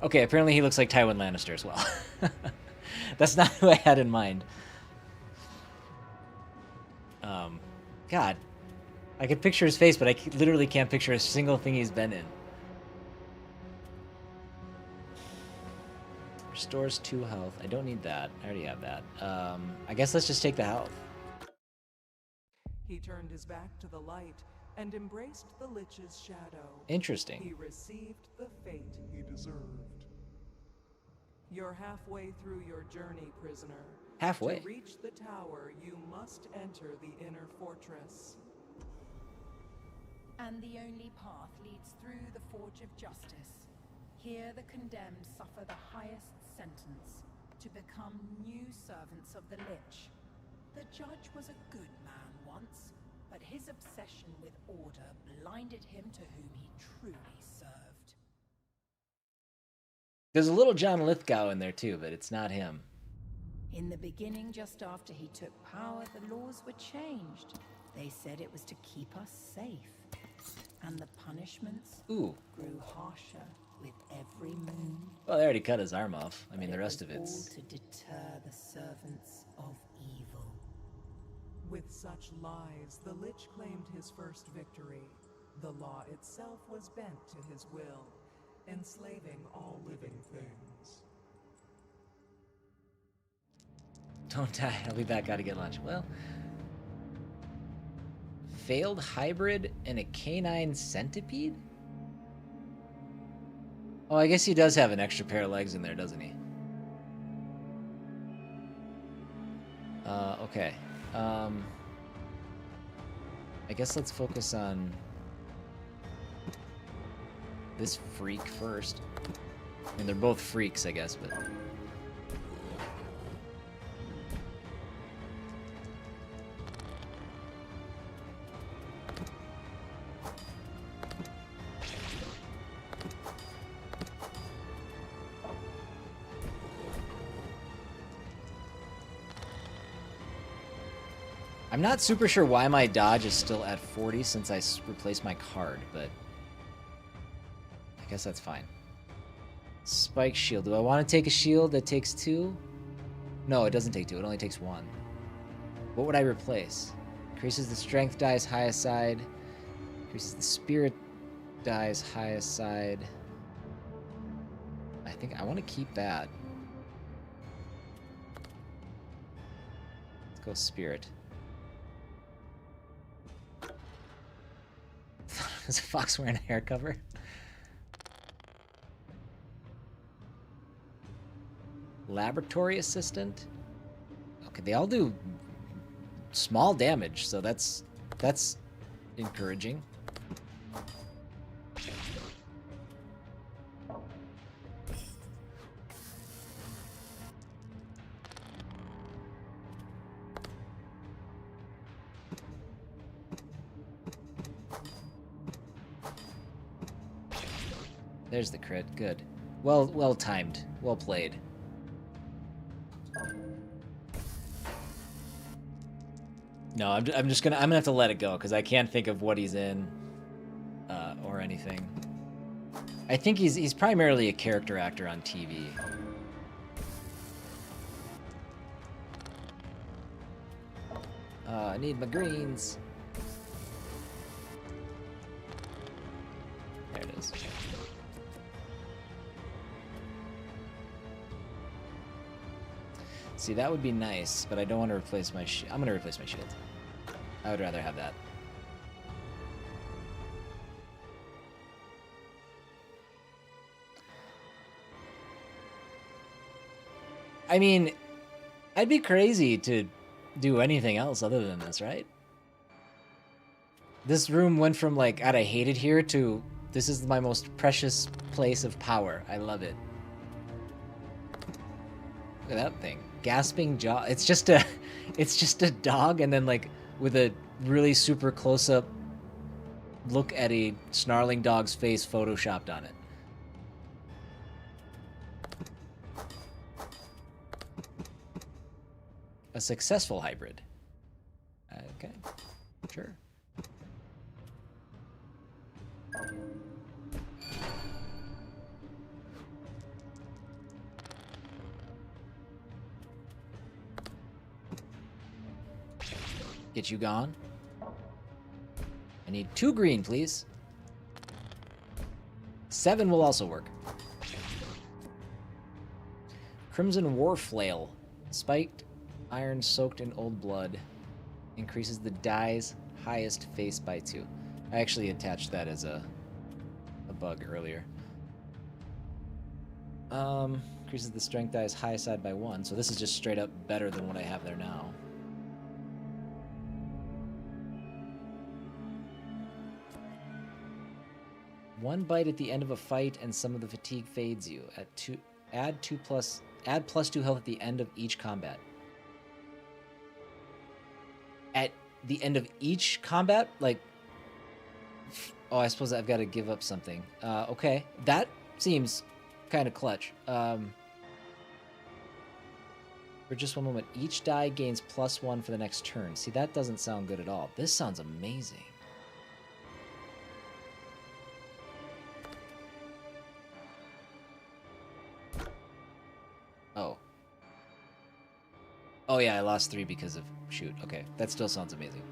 Okay, apparently he looks like Tywin Lannister as well. That's not who I had in mind. God. I could picture his face, but I literally can't picture a single thing he's been in. Restores 2 health. I don't need that. I already have that. I guess let's just take the health. He turned his back to the light and embraced the Lich's shadow. Interesting. He received the fate he deserved. You're halfway through your journey, prisoner. Halfway? To reach the tower, you must enter the inner fortress. And the only path leads through the Forge of Justice. Here the condemned suffer the highest sentence, to become new servants of the Lich. The judge was a good man once, but his obsession with order blinded him to whom he truly served. There's a little John Lithgow in there too, but it's not him. In the beginning, just after he took power, the laws were changed. They said it was to keep us safe. And the punishments grew harsher with every moon. Well, they already cut his arm off. I mean, But the rest of it was it's... all to deter the servants of evil. With such lies, the Lich claimed his first victory. The law itself was bent to his will, enslaving all living things. Don't die. I'll be back. Gotta get lunch. Well... Failed hybrid and a canine centipede? Oh, I guess he does have an extra pair of legs in there, doesn't he? Okay. I guess let's focus on this freak first. I mean, they're both freaks, I guess, but... I'm not super sure why my dodge is still at 40 since I replaced my card, but I guess that's fine. Spike shield. Do I want to take a shield that takes 2? No, it doesn't take 2. It only takes 1. What would I replace? Increases the strength dice highest side. Increases the spirit dice highest side. I think I want to keep that. Let's go spirit. Is a fox wearing a hair cover? Laboratory assistant? Okay, they all do small damage, so that's encouraging. There's the crit. Good. Well timed. Well played. No, I'm gonna have to let it go because I can't think of what he's in, or anything. I think he's primarily a character actor on TV. I need my greens. There it is. See, that would be nice, but I don't want to replace my shield. I'm going to replace my shield. I would rather have that. I mean, I'd be crazy to do anything else other than this, right? This room went from, like, God, I hate it here to this is my most precious place of power. I love it. Look at that thing. Gasping jaw. It's just a dog, and then like with a really super close-up look at a snarling dog's face photoshopped on it. A successful hybrid. Okay, sure. Get you gone. I need 2 green, please. 7 will also work. Crimson War Flail. Spiked iron soaked in old blood. Increases the die's highest face by 2. I actually attached that as a bug earlier. Increases the strength die's highest side by 1. So this is just straight up better than what I have there now. One bite at the end of a fight and some of the fatigue fades you. Add plus 2 health at the end of each combat. At the end of each combat? Like, oh, I suppose I've got to give up something. Okay, that seems kind of clutch. For just one moment, each die gains +1 for the next turn. See, that doesn't sound good at all. This sounds amazing. Oh. Oh yeah, I lost 3 because of... Shoot, okay. That still sounds amazing.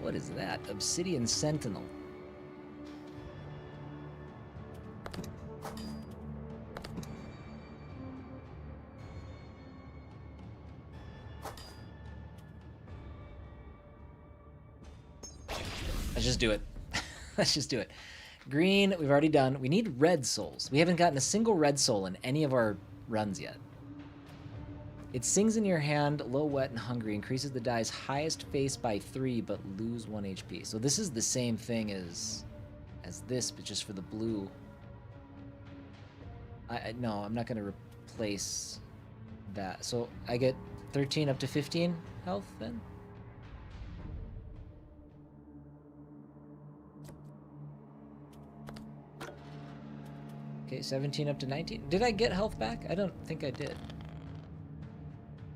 What is that? Obsidian Sentinel. Let's just do it. Let's just do it. Green, we've already done. We need red souls. We haven't gotten a single red soul in any of our runs yet. It sings in your hand, low, wet, and hungry. Increases the die's highest face by 3, but lose 1 HP. So this is the same thing as this, but just for the blue. No, I'm not gonna replace that. So I get 13 up to 15 health then? Okay, 17 up to 19. Did I get health back? I don't think I did.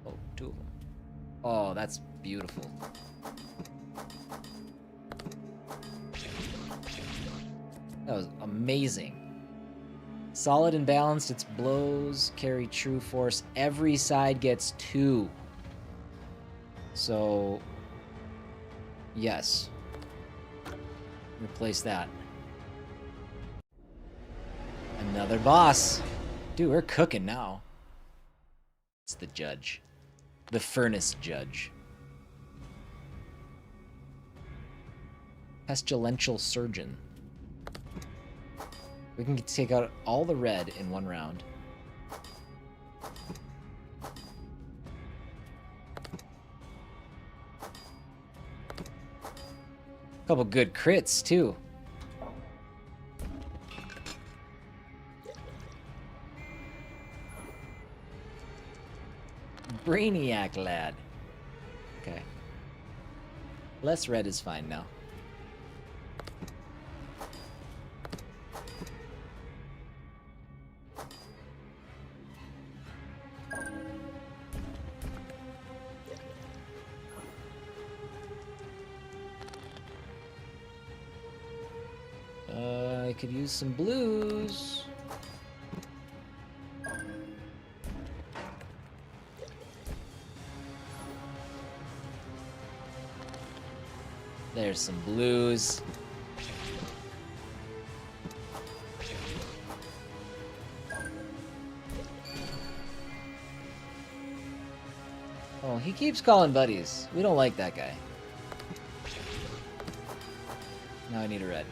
Oh, 2 of them. Oh, that's beautiful. That was amazing. Solid and balanced, its blows carry true force. Every side gets 2. So, yes. Replace that. Another boss. Dude, we're cooking now. It's the judge. The furnace judge. Pestilential surgeon. We can take out all the red in 1 round. Couple good crits, too. Brainiac lad. Okay. Less red is fine now. I could use some blues. There's some blues. Oh, he keeps calling buddies. We don't like that guy. Now I need a red.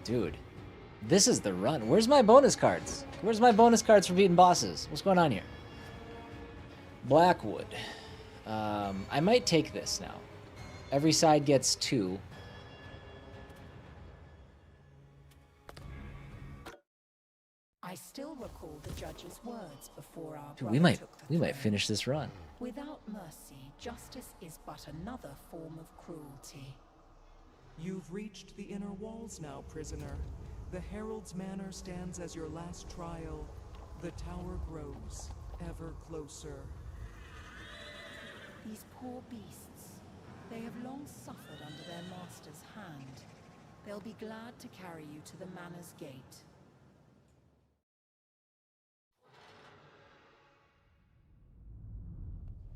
Dude, this is the run. Where's my bonus cards? Where's my bonus cards for beating bosses? What's going on here? Blackwood. I might take this now. Every side gets 2. I still recall the judge's words before our Dude, brother took the we might throne. finish this run. Without mercy, justice is but another form of cruelty. You've reached the inner walls now, prisoner. The Herald's Manor stands as your last trial. The tower grows, ever closer. These poor beasts, they have long suffered under their master's hand. They'll be glad to carry you to the manor's gate.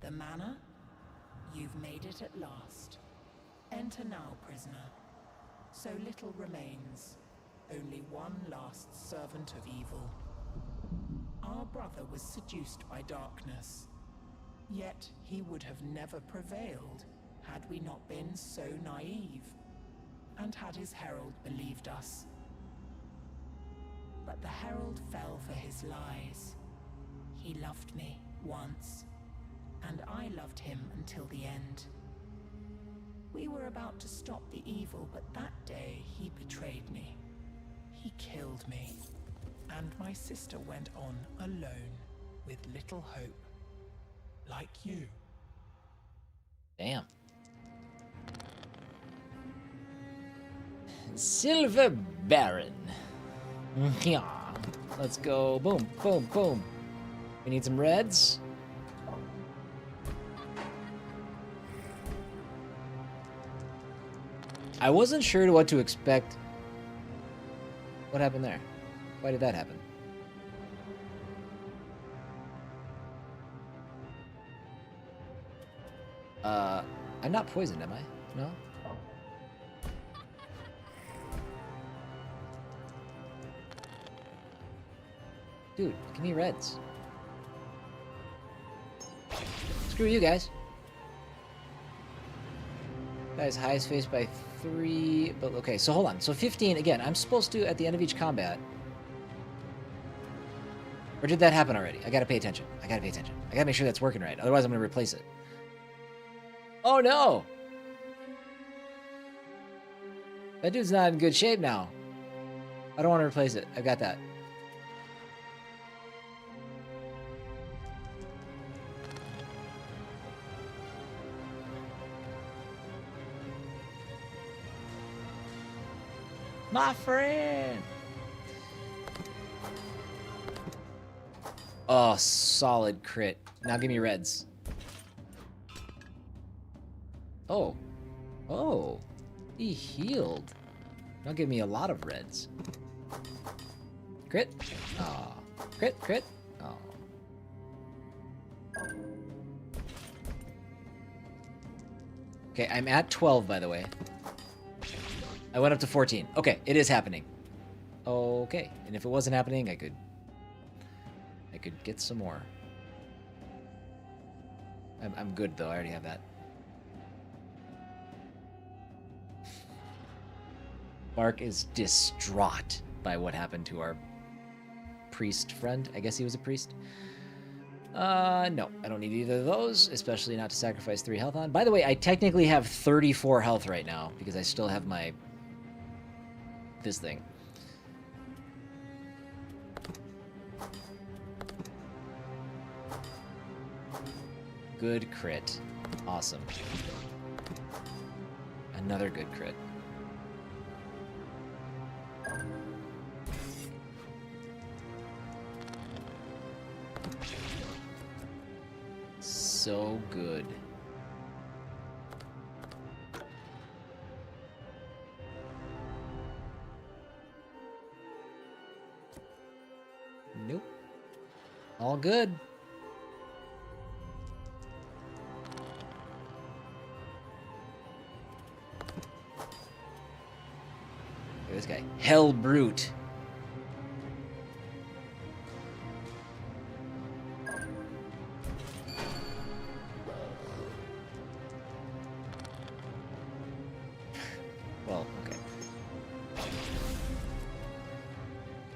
The manor? You've made it at last. Enter now, prisoner. So little remains. Only one last servant of evil. Our brother was seduced by darkness. Yet he would have never prevailed had we not been so naive, and had his herald believed us. But the herald fell for his lies. He loved me once, and I loved him until the end. We were about to stop the evil, but that day he betrayed me. He killed me, and my sister went on alone, with little hope. Like you. Damn. Silver Baron. Yeah. Let's go. Boom, boom, boom. We need some reds. I wasn't sure what to expect. What happened there? Why did that happen? I'm not poisoned, am I? No? Dude, give me reds. Screw you guys. Guy's highest face by 3, but okay, so hold on. So 15, again, I'm supposed to, at the end of each combat... Or did that happen already? I gotta pay attention. I gotta make sure that's working right. Otherwise, I'm gonna replace it. Oh, no! That dude's not in good shape now. I don't want to replace it. I've got that. My friend! Oh, solid crit. Now give me reds. Oh. Oh. He healed. Now give me a lot of reds. Crit. Oh. Crit, crit. Oh. Okay, I'm at 12, by the way. I went up to 14. Okay, it is happening. Okay, and if it wasn't happening, I could get some more. I'm good, though. I already have that. Mark is distraught by what happened to our priest friend. I guess he was a priest. No, I don't need either of those, especially not to sacrifice 3 health on. By the way, I technically have 34 health right now because I still have my... this thing. Good crit. Awesome. Another good crit. So good. Nope. All good. Look at this guy. Hell Brute. Well, okay.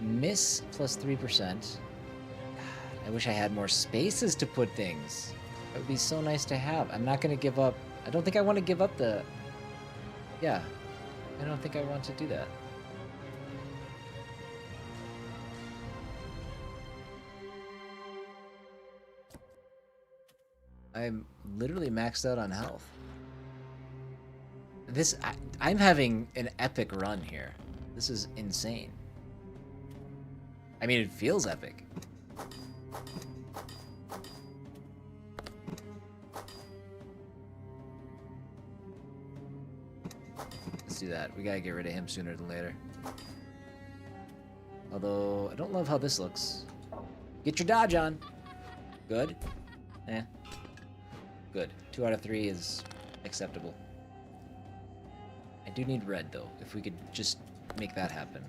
Miss plus 3%. I wish I had more spaces to put things. That would be so nice to have. I'm not going to give up. I don't think I want to give up the... Yeah. I don't think I want to do that. I'm literally maxed out on health. I'm having an epic run here. This is insane. I mean, it feels epic. Let's do that. We gotta get rid of him sooner than later. Although, I don't love how this looks. Get your dodge on. Good. Eh. Good. 2 out of 3 is acceptable. I do need red, though. If we could just make that happen.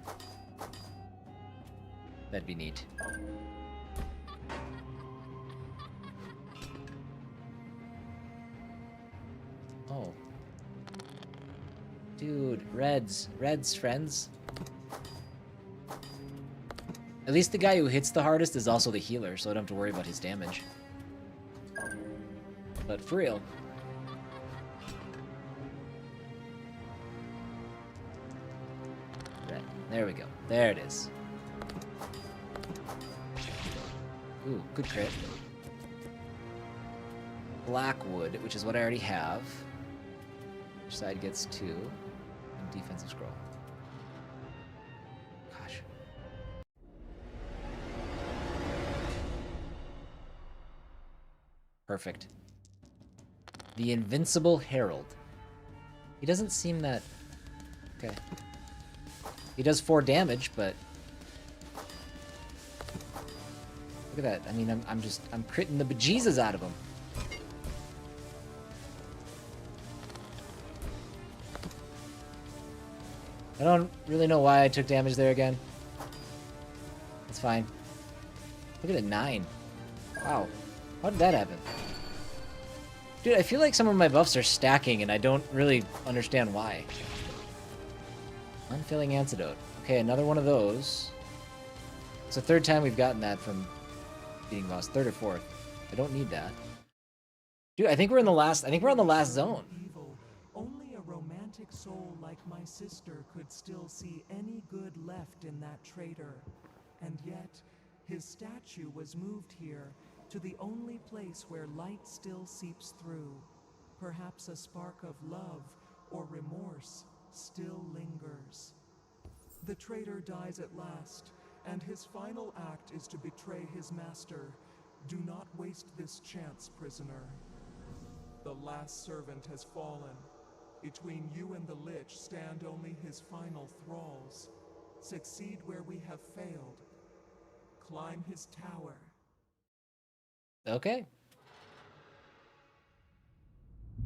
That'd be neat. Oh. Dude, reds. Reds, friends. At least the guy who hits the hardest is also the healer, so I don't have to worry about his damage. But for real. Red. There we go. There it is. Ooh, good crit. Blackwood, which is what I already have. Which side gets 2. And defensive scroll. Gosh. Perfect. The Invincible Herald. He doesn't seem that... Okay. He does 4 damage, but... Look at that. I mean, I'm critting the bejesus out of him. I don't really know why I took damage there again. It's fine. Look at it, 9. Wow. How did that happen? Dude, I feel like some of my buffs are stacking, and I don't really understand why. Unfailing Antidote. Okay, another one of those. It's the third time we've gotten that from beating boss. Third or fourth. I don't need that. Dude, I think we're in the last. I think we're on the last zone. Evil. Only a romantic soul like my sister could still see any good left in that traitor. And yet, his statue was moved here, to the only place where light still seeps through. Perhaps a spark of love or remorse still lingers. The traitor dies at last, and his final act is to betray his master. Do not waste this chance, prisoner. The last servant has fallen. Between you and the Lich stand only his final thralls. Succeed where we have failed. Climb his tower. Okay.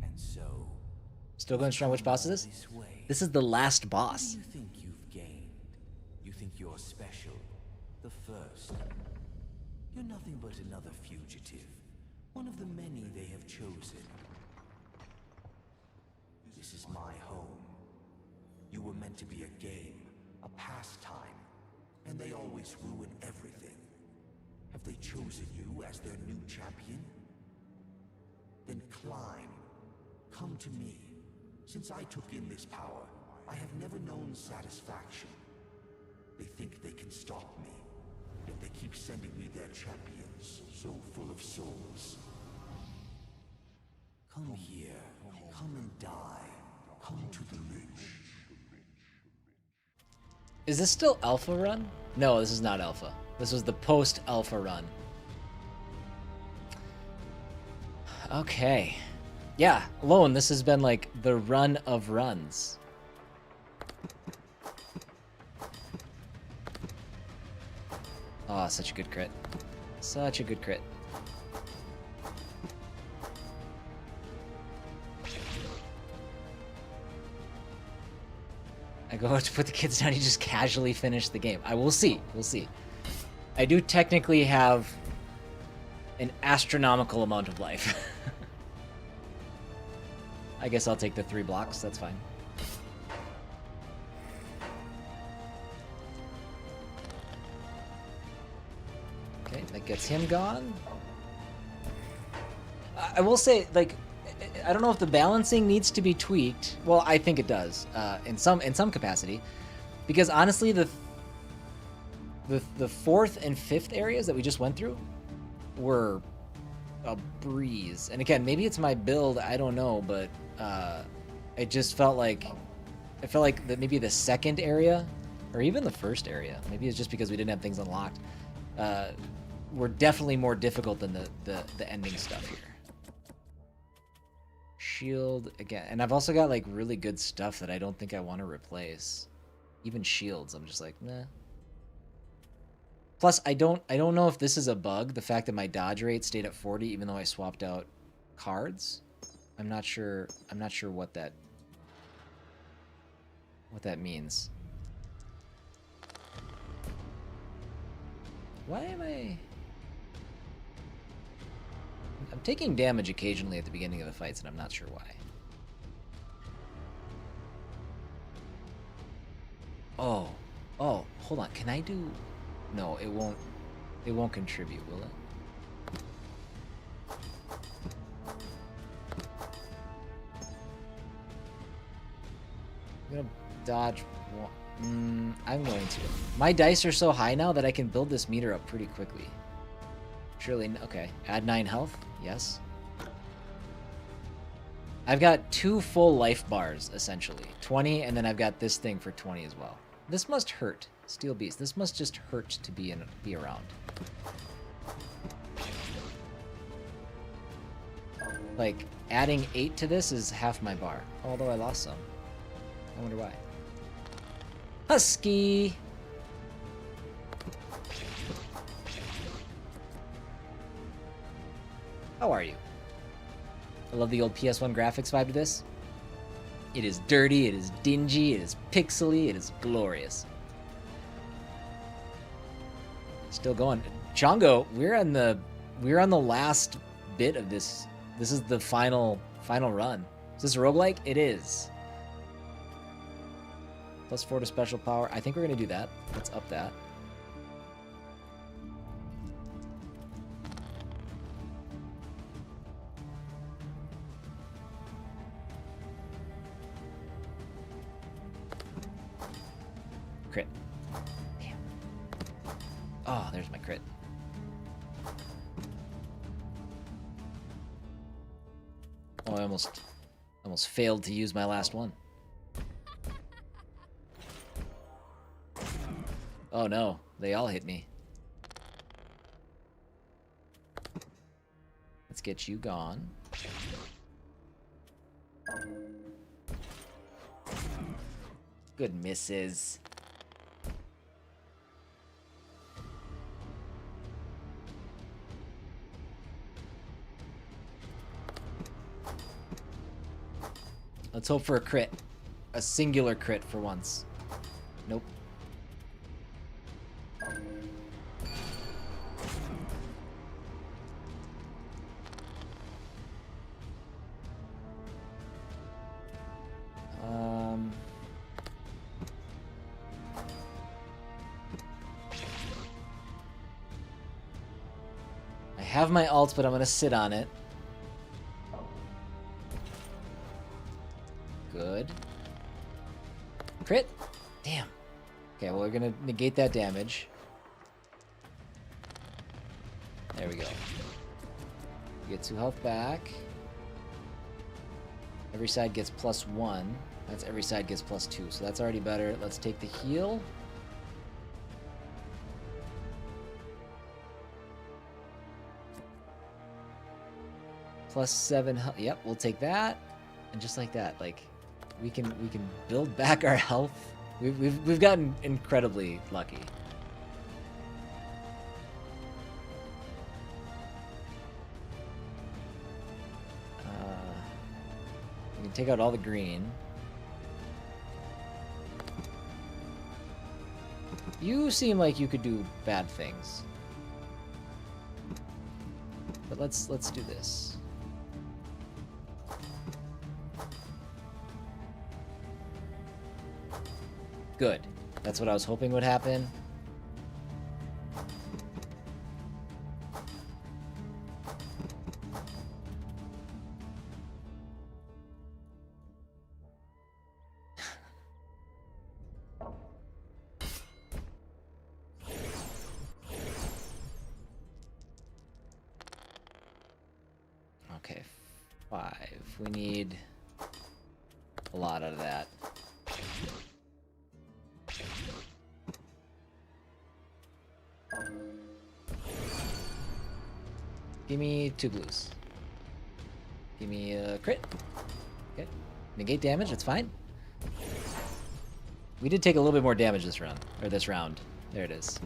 And so, Still going strong. Which boss is this? this way. This is the last What boss. do you think you've gained? You think you're special? The first? You're nothing but another fugitive. One of the many they have chosen. This is my home. You were meant to be a game, a pastime, and they always ruin everything. Have they chosen you as their new champion? Then climb. Come to me. Since I took in this power, I have never known satisfaction. They think they can stop me, yet they keep sending me their champions, so full of souls. Come here. Come and die. Come to the Lich. Is this still Alpha run? No, this is not Alpha. This was the post-Alpha run. Okay. Yeah, alone, this has been like the run of runs. Oh, such a good crit. Such a good crit. I go to put the kids down, you just casually finish the game. I will see. We'll see. I do technically have an astronomical amount of life. I guess I'll take the 3 blocks, that's fine. Okay, that gets him gone. I will say, like, I don't know if the balancing needs to be tweaked. Well, I think it does, in some capacity, because honestly, the 4th and 5th areas that we just went through were a breeze. And again, maybe it's my build, I don't know, but it just felt like that maybe the 2nd area, or even the 1st area, maybe it's just because we didn't have things unlocked, were definitely more difficult than the ending stuff here. Shield again, and I've also got like really good stuff that I don't think I want to replace. Even shields, I'm just like, nah. Plus, I don't know if this is a bug, the fact that my dodge rate stayed at 40 even though I swapped out cards. I'm not sure what that means. Why am I'm taking damage occasionally at the beginning of the fights, and I'm not sure why. Oh, hold on. Can I do... No, it won't contribute, will it? I'm gonna dodge one. I'm going to. My dice are so high now that I can build this meter up pretty quickly. Surely, okay. Add 9 health, yes. I've got 2 full life bars, essentially. 20, and then I've got this thing for 20 as well. This must hurt, Steel Beast. This must just hurt to be around. Like, adding 8 to this is half my bar. Although I lost some. I wonder why. Husky! How are you? I love the old PS1 graphics vibe to this. It is dirty, it is dingy, it is pixely, it is glorious. Still going. Chongo, we're on the last bit of this This is the final run. Is this a roguelike? It is. +4 to special power. I think we're gonna do that. Let's up that. Crit. Damn. Oh, there's my crit. Oh, I almost failed to use my last one. Oh no, they all hit me. Let's get you gone. Good misses. Let's hope for a crit. A singular crit for once. Nope. I have my ult, but I'm gonna sit on it. Good. Crit? Damn. Okay, well, we're gonna negate that damage. There we go. We get 2 health back. Every side gets +1. That's every side gets +2, so that's already better. Let's take the heal. +7 health. Yep, we'll take that. And just like that, like we can build back our health. We've gotten incredibly lucky. We can take out all the green. You seem like you could do bad things. But let's do this. Good. That's what I was hoping would happen. Okay, 5. We need a lot out of that. Give me 2 blues. Give me a crit. Okay. Negate damage, that's fine. We did take a little bit more damage this run. Or this round. There it is.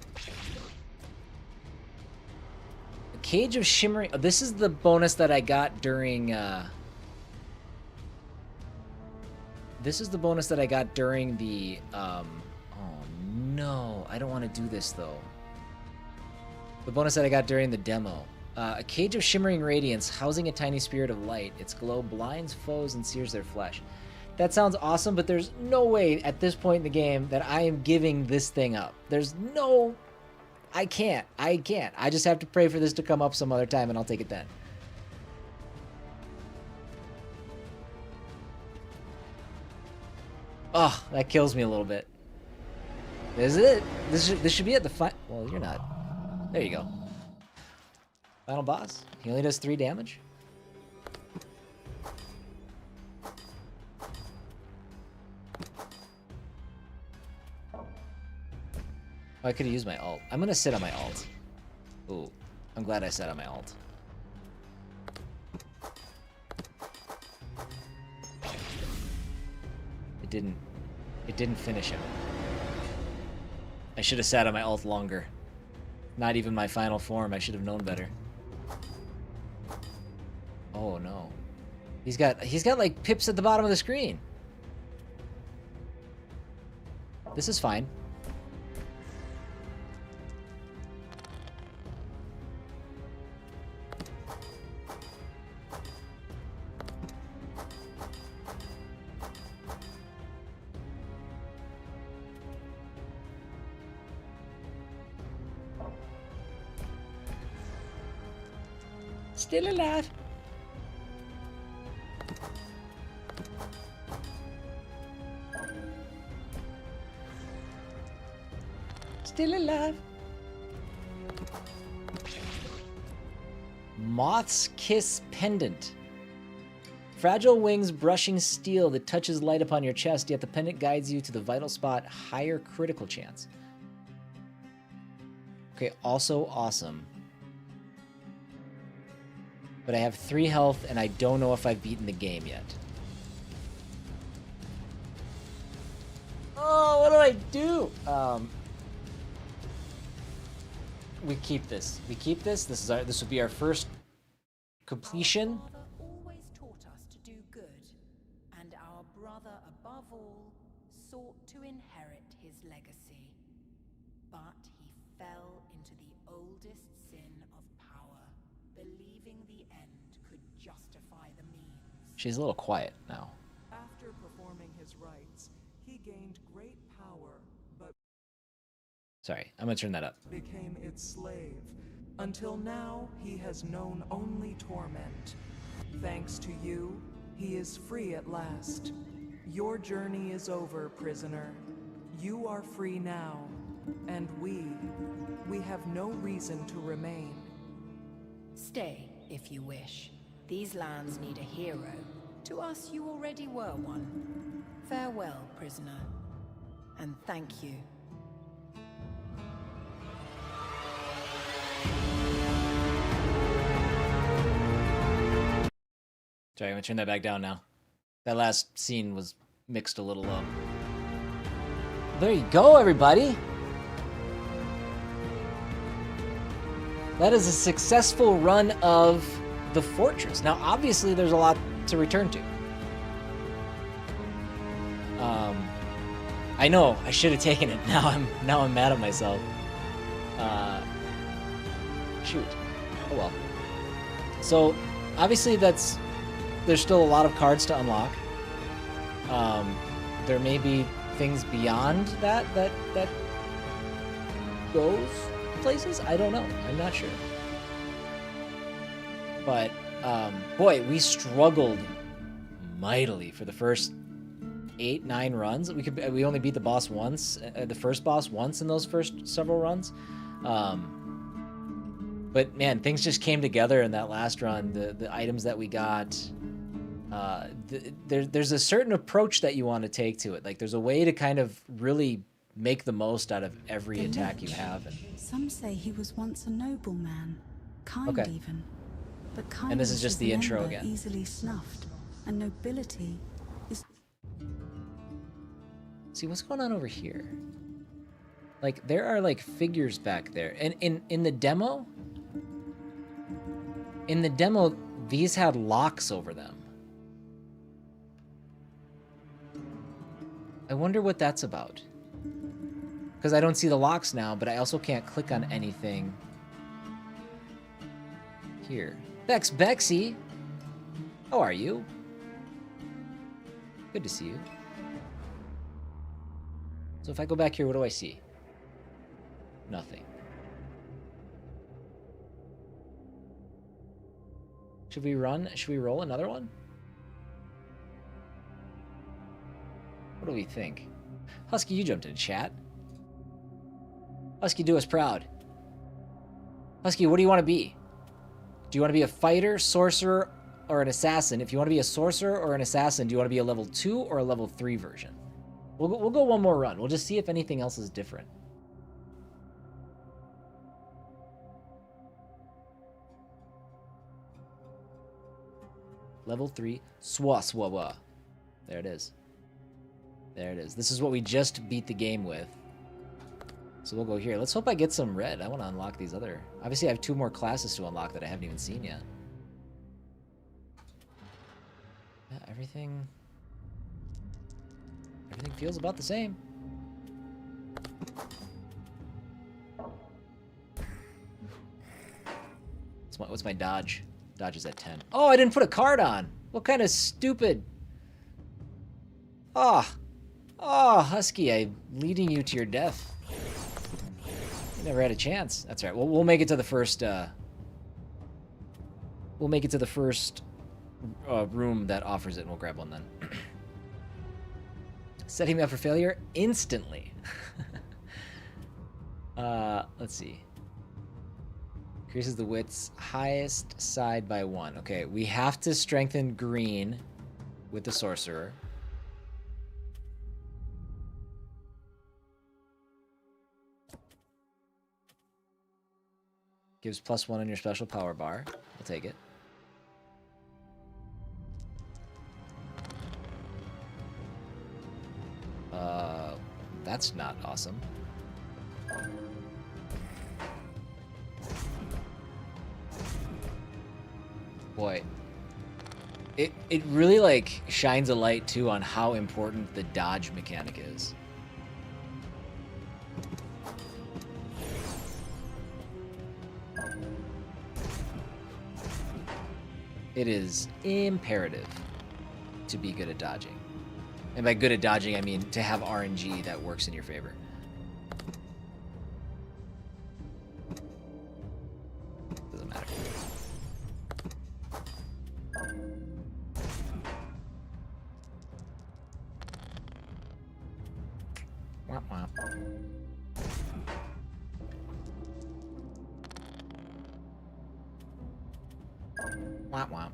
A Cage of Shimmering... Oh, this is the bonus that I got during... This is the bonus that I got during the... Oh no, I don't want to do this though. The bonus that I got during the demo. A Cage of Shimmering Radiance, housing a tiny spirit of light. Its glow blinds foes and sears their flesh. That sounds awesome, but there's no way at this point in the game that I am giving this thing up. There's no... I can't. I just have to pray for this to come up some other time, and I'll take it then. Oh, that kills me a little bit. This is it. This should be at the well, you're not. There you go. Final boss. He only does 3 damage. Oh, I could have used my ult. I'm gonna sit on my ult. Ooh, I'm glad I sat on my ult. It didn't finish him. I should have sat on my ult longer. Not even my final form. I should have known better. Oh no. He's got like pips at the bottom of the screen. This is fine. Still alive. Still alive. Moth's Kiss Pendant. Fragile wings brushing steel that touches light upon your chest, yet the pendant guides you to the vital spot, higher critical chance. Okay, also awesome. But I have 3 health, and I don't know if I've beaten the game yet. Oh, what do I do? We keep this. We keep this. This would be our first completion. Our father always taught us to do good, and our brother above all sought to inherit his legacy. But he fell into the oldest sin of power, believing the end could justify the means. She's a little quiet now. After performing his rites, he gained great power, but Sorry, I'm gonna turn that up. became its slave. Until now, he has known only torment. Thanks to you, he is free at last. Your journey is over, prisoner. You are free now, and we have no reason to remain. Stay, if you wish. These lands need a hero. To us, you already were one. Farewell, prisoner. And thank you. Sorry, I'm gonna turn that back down now. That last scene was mixed a little low. There you go, everybody! That is a successful run of the fortress. Now, obviously, there's a lot to return to. I know, I should have taken it. Now I'm mad at myself. Shoot. Oh well. So, obviously, there's still a lot of cards to unlock. There may be things beyond that goes places. I don't know. I'm not sure. But boy, we struggled mightily for the first 8-9 runs. We only beat the boss once, the first boss once in those first several runs. But man, things just came together in that last run. The items that we got. There's a certain approach that you want to take to it. Like there's a way to kind of really make the most out of every attack you have. Some say he was once a noble man, kind Okay. even. But kindness And this is just the an intro ember again. easily snuffed, and nobility is See what's going on over here. Like there are like figures back there, and in the demo. In the demo, these had locks over them. I wonder what that's about. Because I don't see the locks now, but I also can't click on anything here. Bexy! How are you? Good to see you. So if I go back here, what do I see? Nothing. Should we run? Should we roll another one? What do we think? Husky, you jumped in chat. Husky, do us proud. Husky, what do you want to be? Do you want to be a fighter, sorcerer, or an assassin? If you want to be a sorcerer or an assassin, do you want to be a level 2 or a level 3 version? We'll go one more run. We'll just see if anything else is different. Level 3. Swaswawa. There it is. There it is. This is what we just beat the game with. So we'll go here. Let's hope I get some red. I want to unlock these other... Obviously, I have 2 more classes to unlock that I haven't even seen yet. Yeah, everything feels about the same. What's my dodge? Dodge is at 10. Oh, I didn't put a card on. What kind of stupid... Ah. Oh, Husky, I'm leading you to your death. You never had a chance. That's right. We'll make it to the first We'll make it to the first room that offers it, and we'll grab one then. Setting me up for failure instantly. Let's see. Increases the wit's highest side by 1. Okay, we have to strengthen green with the sorcerer. Gives +1 on your special power bar. I'll take it. That's not awesome. Boy. It really, like, shines a light, too, on how important the dodge mechanic is. It is imperative to be good at dodging. And by good at dodging, I mean to have RNG that works in your favor. Doesn't matter. Womp womp. Womp womp.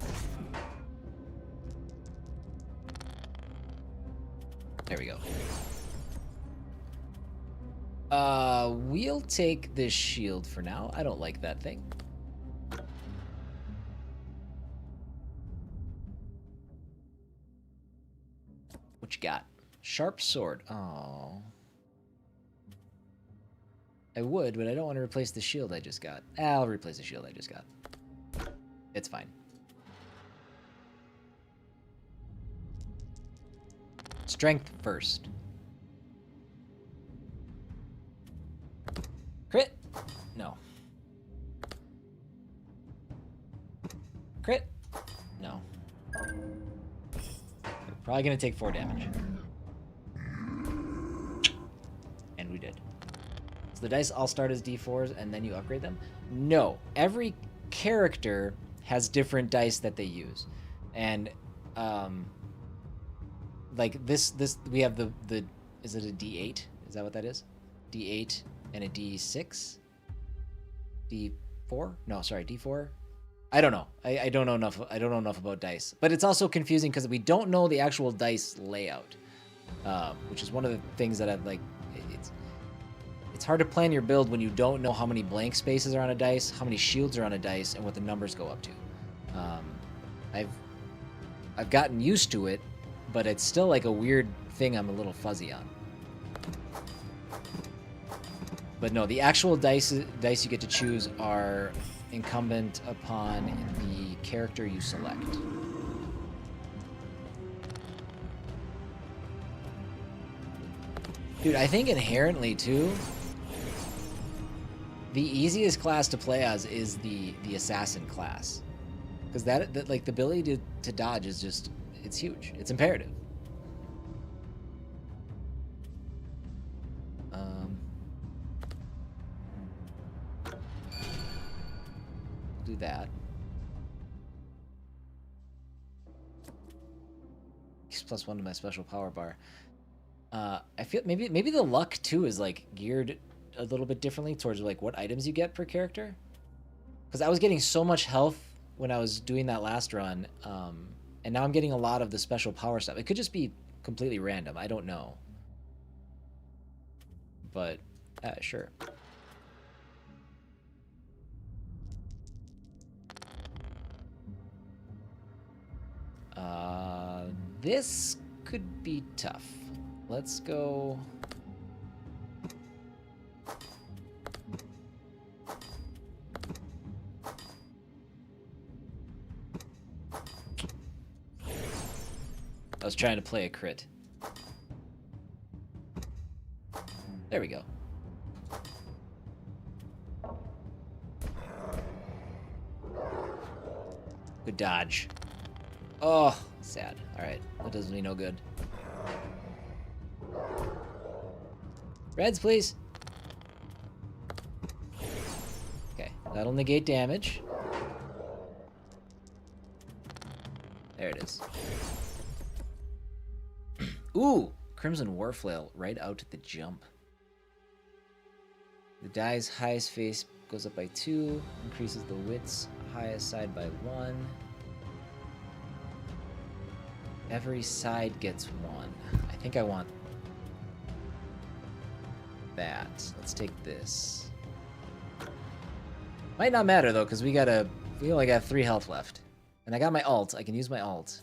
There we go. We'll take this shield for now. I don't like that thing. What you got? Sharp sword. Oh. I would, but I don't want to replace the shield I just got. I'll replace the shield I just got. It's fine. Strength first. Crit? No. Crit? No. Probably gonna take 4 damage. And we did. So the dice all start as D4s and then you upgrade them? No. Every character has different dice that they use. And like this we have the is it a D8? Is that what that is? D8 and a D6? D4? No, sorry, D4. I don't know. I don't know enough. I don't know enough about dice. But it's also confusing because we don't know the actual dice layout, which is one of the things that I've like. It's hard to plan your build when you don't know how many blank spaces are on a dice, how many shields are on a dice, and what the numbers go up to. I've gotten used to it, but it's still like a weird thing I'm a little fuzzy on. But no, the actual dice you get to choose are incumbent upon the character you select. Dude, I think inherently too, the easiest class to play as is the assassin class. Because that like the ability to dodge is just, it's huge. It's imperative. Do that. He's +1 to my special power bar. I feel maybe the luck too is like geared a little bit differently towards like what items you get per character. Because I was getting so much health when I was doing that last run, and now I'm getting a lot of the special power stuff. It could just be completely random. I don't know. But sure. This could be tough. Let's go. I was trying to play a crit. There we go. Good dodge. Oh, sad. Alright, that does me no good. Reds, please. Okay, that'll negate damage. There it is. Ooh! Crimson Warflail right out at the jump. The die's highest face goes up by 2, increases the width's highest side by 1. Every side gets 1. I think I want that. Let's take this. Might not matter though, because we only got 3 health left. And I got my ult. I can use my ult.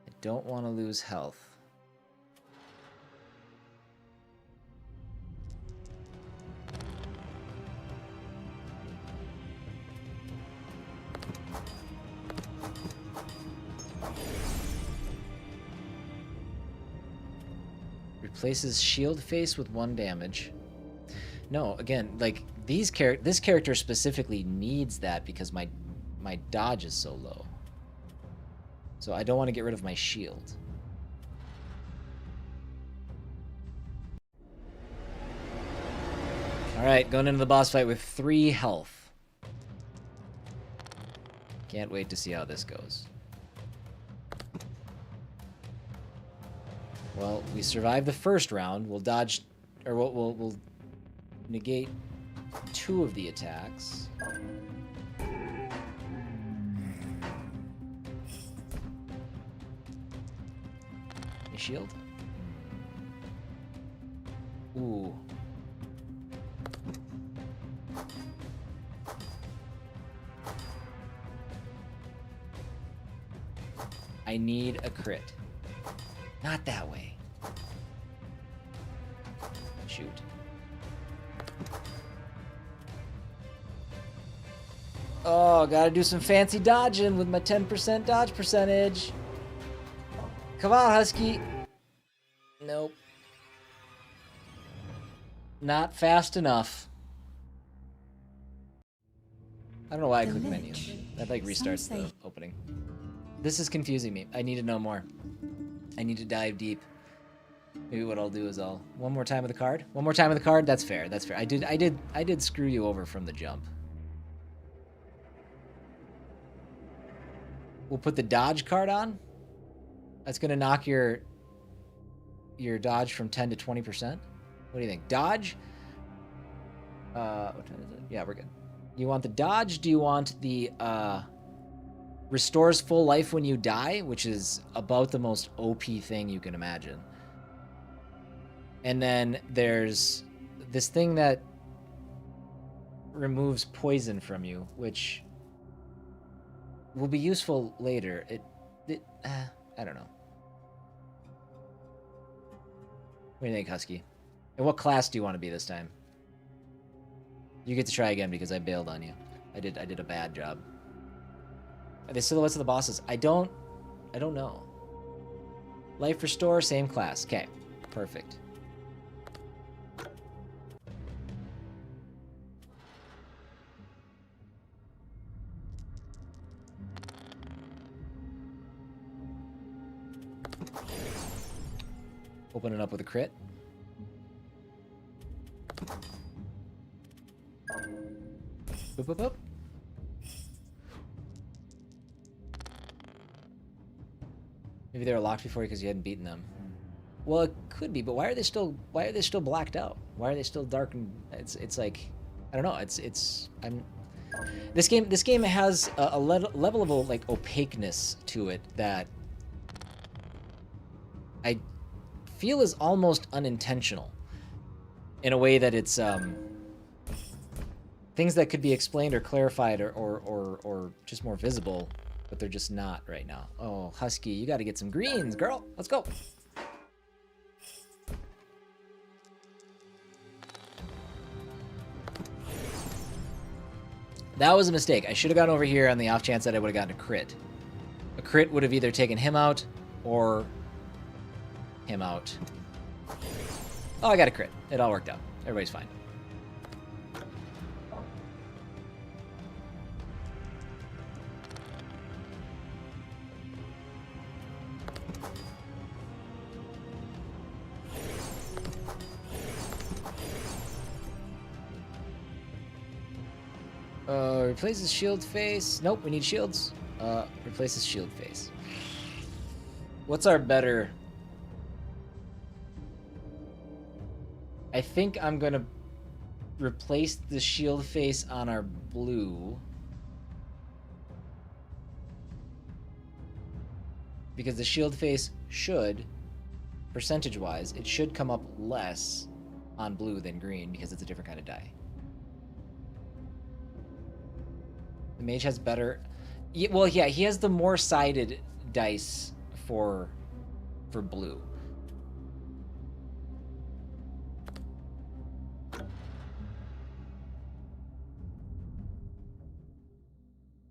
I don't want to lose health. Replaces shield face with 1 damage. No, again, like this character specifically needs that because my dodge is so low. So I don't want to get rid of my shield. Alright, going into the boss fight with 3 health. Can't wait to see how this goes. Well, we survived the first round. We'll dodge, or we'll negate 2 of the attacks. A shield? Ooh. I need a crit. Not that way. Shoot. Oh, gotta do some fancy dodging with my 10% dodge percentage. Come on, Husky. Nope. Not fast enough. I don't know why I clicked menu. That like restarts the opening. This is confusing me. I need to know more. I need to dive deep. Maybe what I'll do is one more time with the card. One more time with the card. That's fair. That's fair. I did screw you over from the jump. We'll put the dodge card on. That's gonna knock your dodge from 10 to 20%. What do you think? Dodge? What time is it? Yeah, we're good. You want the dodge? Do you want the restores full life when you die, which is about the most OP thing you can imagine. And then there's this thing that removes poison from you, which will be useful later. I don't know. What do you think, Husky? And what class do you want to be this time? You get to try again because I bailed on you. I did a bad job. Are they silhouettes of the bosses? I don't know. Life restore, same class. Okay, perfect. Open it up with a crit. Boop, boop, boop. Maybe they were locked before you because you hadn't beaten them. Well, it could be, but why are they still blacked out? Why are they still dark and it's like I don't know. This game has a level of like opaqueness to it that I feel is almost unintentional in a way that it's things that could be explained or clarified or just more visible, but they're just not right now. Oh, Husky, you got to get some greens, girl. Let's go. That was a mistake. I should have gone over here on the off chance that I would have gotten a crit. A crit would have either taken him out or him out. Oh, I got a crit. It all worked out. Everybody's fine. Replaces shield face. Nope, we need shields. Replaces shield face. What's our better? I think I'm gonna replace the shield face on our blue. Because the shield face should, percentage-wise, it should come up less on blue than green because it's a different kind of die. The mage has better... Well, yeah, he has the more sided dice for blue.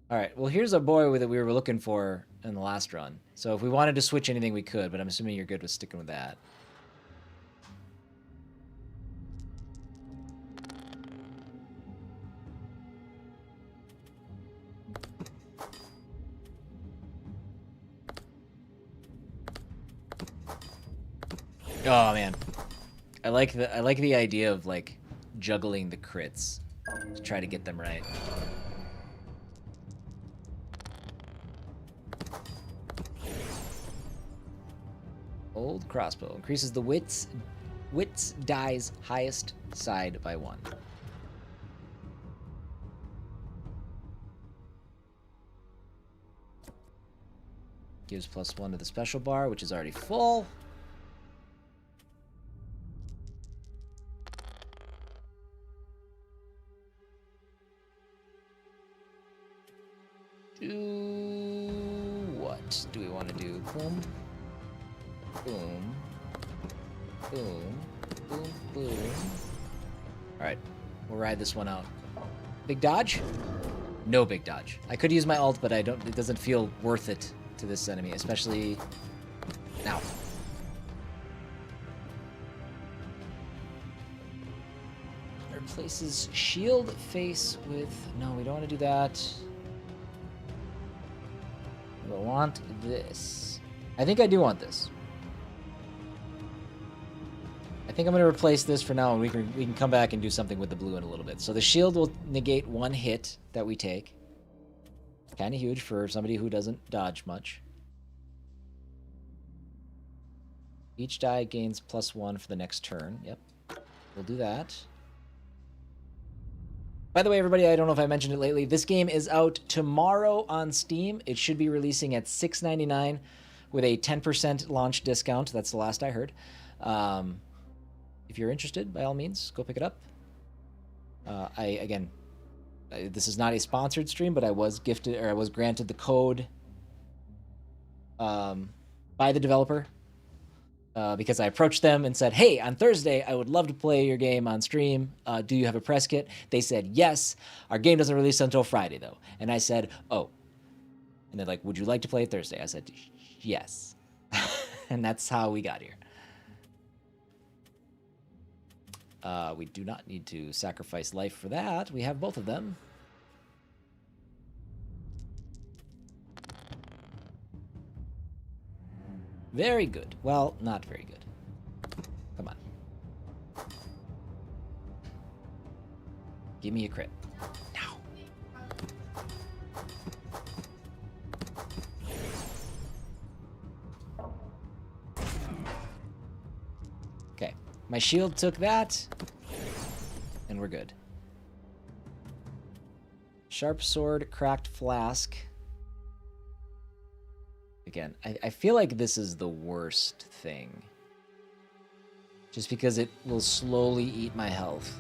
All right, well, here's a boy that we were looking for in the last run. So if we wanted to switch anything, we could, but I'm assuming you're good with sticking with that. Oh man, I like the idea of like juggling the crits to try to get them right. Old crossbow increases the wits die's highest side by 1. Gives +1 to the special bar, which is already full. What do we want to do? Boom. Boom. Boom. Boom. Boom. Alright. We'll ride this one out. Big dodge? No big dodge. I could use my ult, but it doesn't feel worth it to this enemy, especially now. Replaces shield face with... No, we don't want to do that. I want this. I think I do want this. I think I'm going to replace this for now, and we can come back and do something with the blue in a little bit. So the shield will negate 1 hit that we take. Kind of huge for somebody who doesn't dodge much. Each die gains +1 for the next turn. Yep. We'll do that. By the way, everybody, I don't know if I mentioned it lately. This game is out tomorrow on Steam. It should be releasing at $6.99 with a 10% launch discount. That's the last I heard. If you're interested, by all means, go pick it up. This is not a sponsored stream, but I was granted the code by the developer because I approached them and said, hey, on Thursday, I would love to play your game on stream. Do you have a press kit? They said, yes. Our game doesn't release until Friday, though. And I said, oh. And they're like, would you like to play it Thursday? I said, yes. And that's how we got here. We do not need to sacrifice life for that. We have both of them. Very good. Well, not very good. Come on. Give me a crit. Now. Okay. My shield took that. And we're good. Sharp sword, cracked flask. Again, I feel like this is the worst thing. Just because it will slowly eat my health.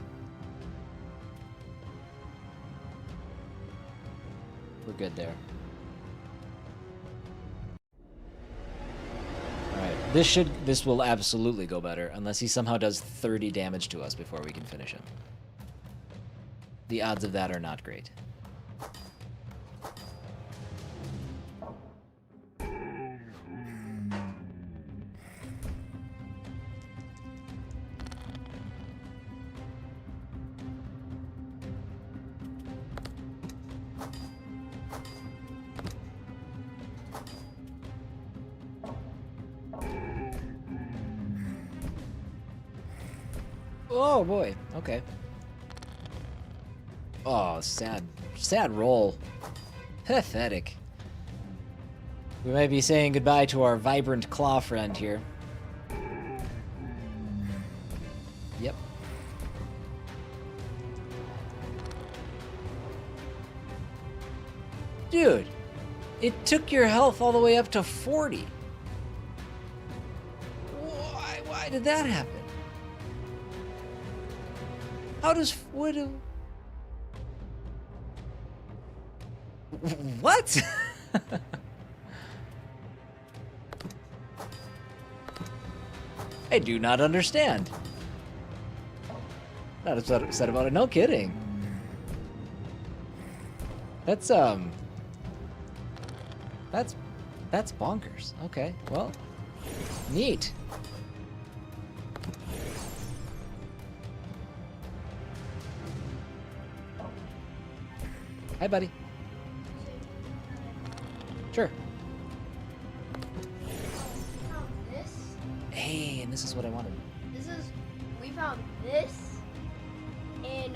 We're good there. Alright, this will absolutely go better, unless he somehow does 30 damage to us before we can finish him. The odds of that are not great. Oh boy, okay. Oh, sad roll. Pathetic. We might be saying goodbye to our vibrant claw friend here. Yep. Dude, it took your health all the way up to 40. Why did that happen? How does... What? What? I do not understand. Not upset about it. No kidding. That's bonkers. Okay, well, neat. Hi, buddy. Sure. This? Hey, and this is what I wanted. We found this in in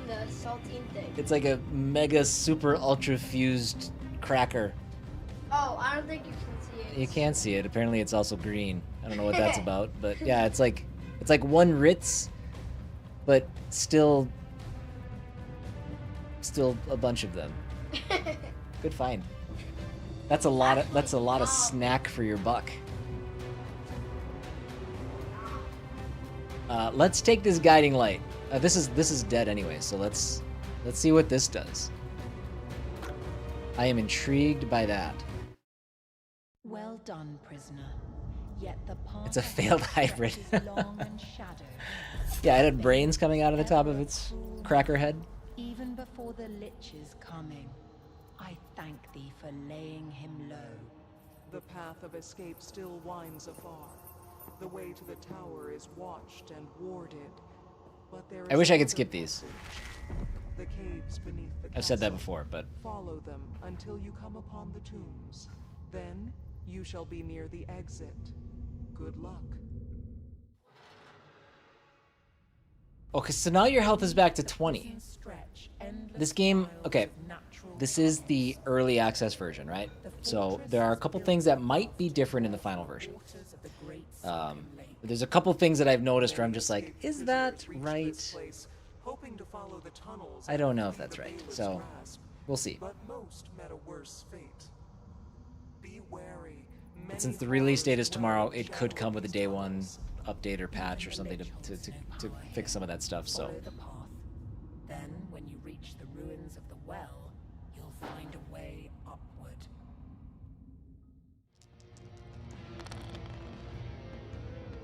the saltine thing. It's like a mega super ultra fused cracker. Oh, I don't think you can see it. You can see it. Apparently it's also green. I don't know what that's about, but yeah, it's like one Ritz, but still a bunch of them. Good find. That's a lot of snack for your buck. Let's take this guiding light. This is dead anyway, so let's see what this does. I am intrigued by that. Well done, prisoner. Yet the path It's a failed hybrid. stretches long and shadowed. Yeah, it had brains coming out of the top of its cracker head. Even before the Lich's coming, I thank thee for laying him low. The path of escape still winds afar. The way to the tower is watched and warded. But there is I wish I could another skip these. passage. The caves beneath the I've said that castle. before, but Follow them until you come upon the tombs. Then you shall be near the exit. Good luck. okay, so now your health is back to 20. Prisons stretch endless This game, miles okay, of natural this is the early access version, right? So there are a couple things that might be different in the final version. waters of the great There's a couple things that I've noticed where I'm just like, is that Reach this right? place, hoping to follow the tunnels I don't and know if free that's the right, Bayless so grasp. we'll see. But most met a worse fate. Be wary. Many Since the release date is horrors tomorrow, dwell in it could come with a day one shadows. update or patch or something to fix some of that stuff. So Follow the path. Then, when you reach the ruins of the well, you'll find a way upward.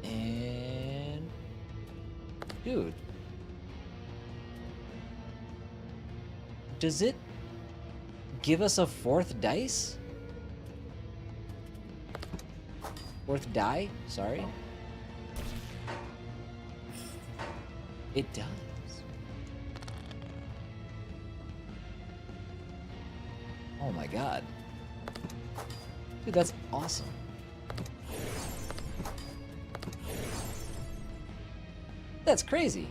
and dude, does it give us a fourth dice? Fourth die? Sorry. It does. Oh my god. Dude, that's awesome. That's crazy.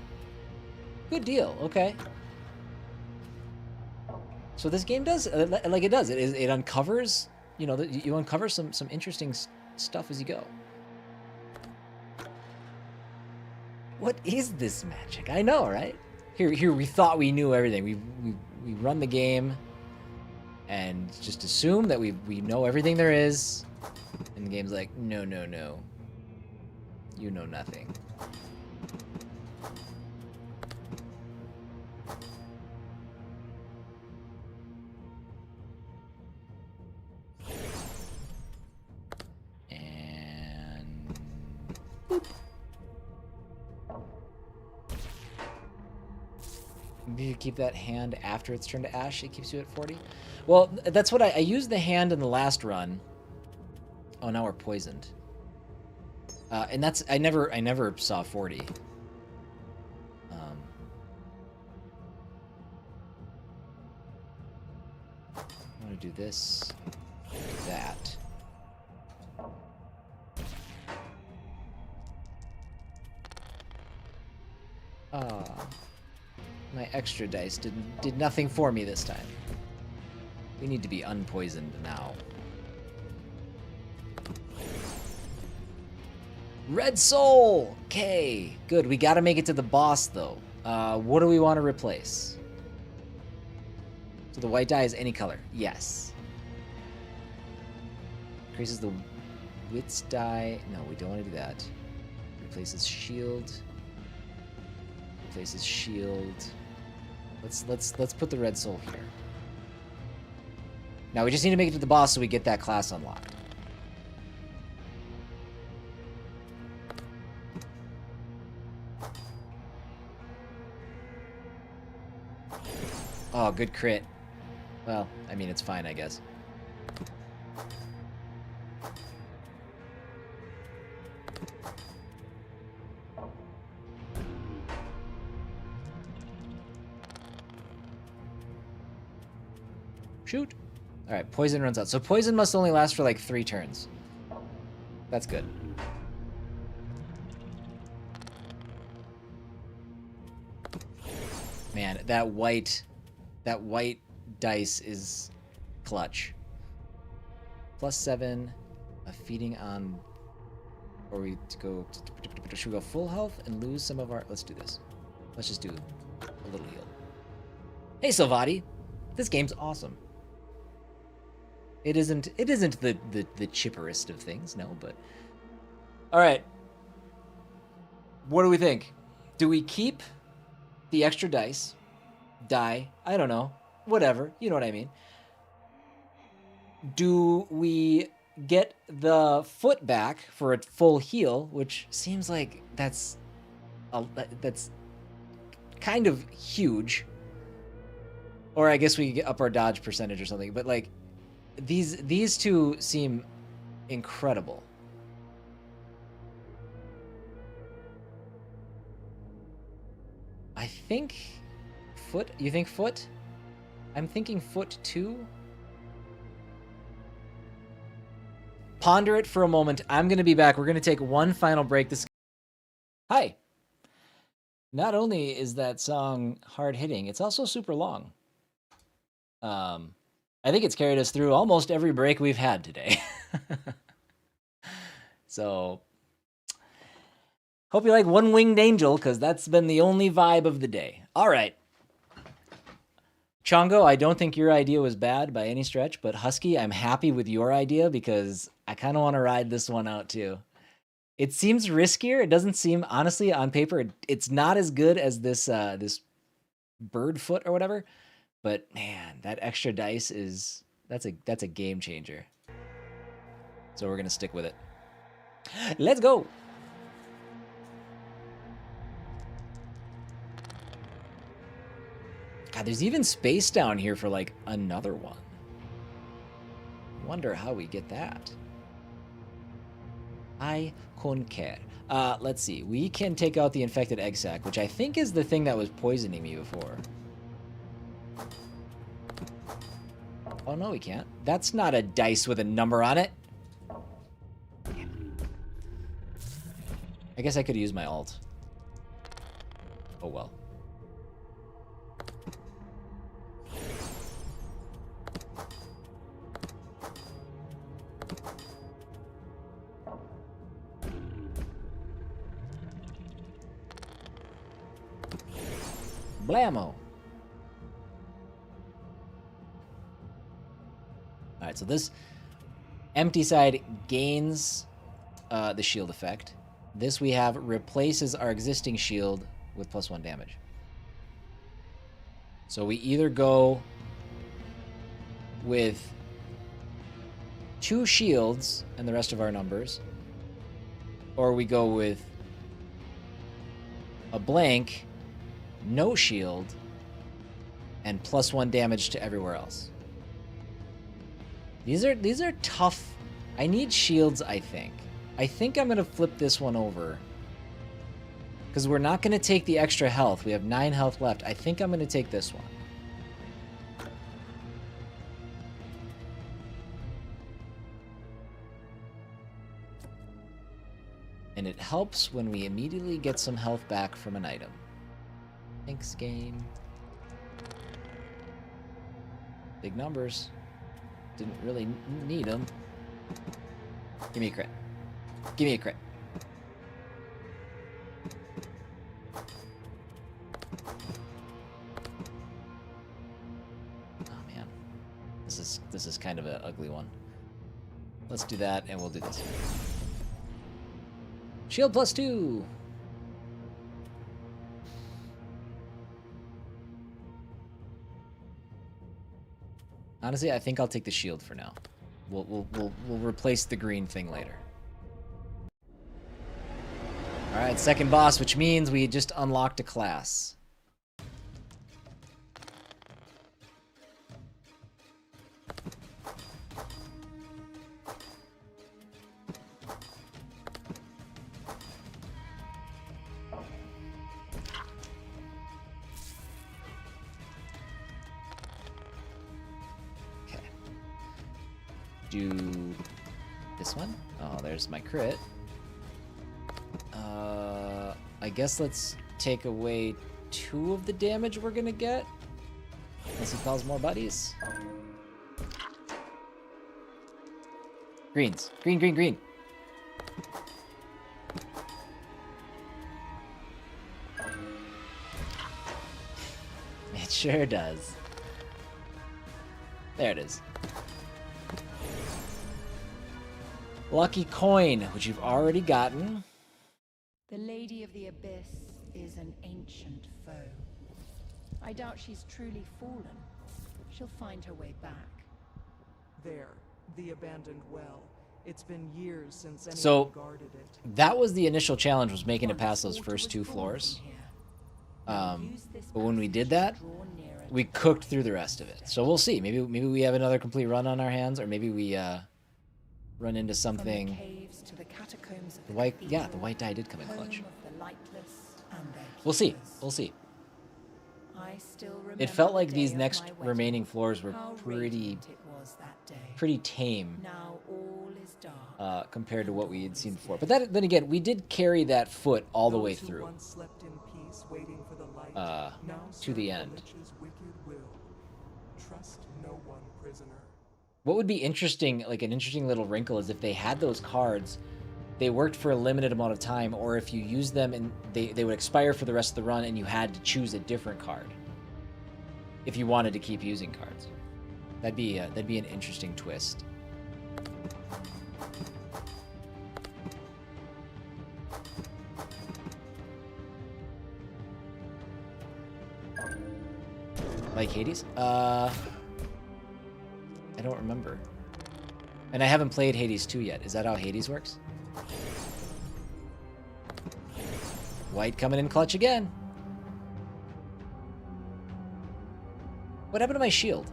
Good deal. Okay. So this game does like it does. It uncovers, you know, you uncover some interesting stuff as you go. What is this magic? I know, right? Here we thought we knew everything. We run the game and just assume that we know everything there is. And the game's like, no. You know nothing. And boop. Maybe you keep that hand after it's turned to ash, it keeps you at 40. Well, that's what I used the hand in the last run. Oh, now we're poisoned. And that's I never saw 40. I'm gonna do this, do that. My extra dice did nothing for me this time. We need to be unpoisoned now. Red Soul! Okay, good. We gotta make it to the boss, though. What do we want to replace? So the white dye is any color. Yes. Increases the wits die. No, we don't want to do that. Replaces shield. Replaces shield. Let's put the red soul here. Now we just need to make it to the boss so we get that class unlocked. Oh, good crit. Well, I mean, it's fine, I guess. Shoot. All right, poison runs out. So poison must only last for like 3 turns. That's good. Man, that white dice is clutch. +7, feeding on, or should we go full health and lose some of our, let's do this. Let's just do a little heal. Hey Silvati, this game's awesome. It isn't the chipperest of things, no, but all right. What do we think? Do we keep the extra dice? Die? I don't know. Whatever. You know what I mean. Do we get the foot back for a full heal, which seems like that's kind of huge. Or I guess we could get up our dodge percentage or something, but like these two seem incredible. I think foot. You think foot? I'm thinking foot too. Ponder it for a moment. I'm going to be back. We're going to take one final break. Hi. Not only is that song hard hitting, it's also super long. I think it's carried us through almost every break we've had today. So, hope you like One Winged Angel, because that's been the only vibe of the day. All right. Chongo, I don't think your idea was bad by any stretch, but Husky, I'm happy with your idea because I kind of want to ride this one out too. It seems riskier. It doesn't seem, honestly, on paper, it's not as good as this this bird foot or whatever. But man, that extra dice is that's a game changer. So we're gonna stick with it. Let's go. God, there's even space down here for like another one. Wonder how we get that. I concur. Let's see. We can take out the infected egg sac, which I think is the thing that was poisoning me before. Oh, no, we can't. That's not a dice with a number on it. I guess I could use my alt. Oh, well. Blammo. Alright, so this empty side gains the shield effect. This we have replaces our existing shield with +1 damage. So we either go with 2 shields and the rest of our numbers, or we go with a blank, no shield, and +1 damage to everywhere else. These are tough. I need shields, I think. I think I'm going to flip this one over. Because we're not going to take the extra health. We have 9 health left. I think I'm going to take this one. And it helps when we immediately get some health back from an item. Thanks, game. Big numbers. Didn't really need them. Give me a crit. Give me a crit. Oh man, this is kind of an ugly one. Let's do that, and we'll do this. Shield +2. Honestly, I think I'll take the shield for now. We'll replace the green thing later. All right, second boss, which means we just unlocked a class. Do this one. Oh, there's my crit. I guess let's take away 2 of the damage we're gonna get. Unless he calls more buddies. Greens. Green, green, green. It sure does. There it is. Lucky coin, which you've already gotten. The Lady of the Abyss is an ancient foe. I doubt she's truly fallen. She'll find her way back. There, the abandoned well. It's been years since anyone So guarded it. that was the initial challenge, was making it past those first 2 floors. But when we did that, we cooked through the rest of it. So we'll see. Maybe we have another complete run on our hands, or maybe we run into something. The white die did come in clutch. We'll see. We'll see. It felt like these next remaining floors were pretty tame compared to what we had seen before. But then again, we did carry that foot all the way through to the end. Trust no one, prisoner. What would be interesting, like an interesting little wrinkle, is if they had those cards, they worked for a limited amount of time, or if you use them and they would expire for the rest of the run and you had to choose a different card if you wanted to keep using cards. That'd be an interesting twist. Like Hades? I don't remember. And I haven't played Hades 2 yet. Is that how Hades works? White coming in clutch again. What happened to my shield?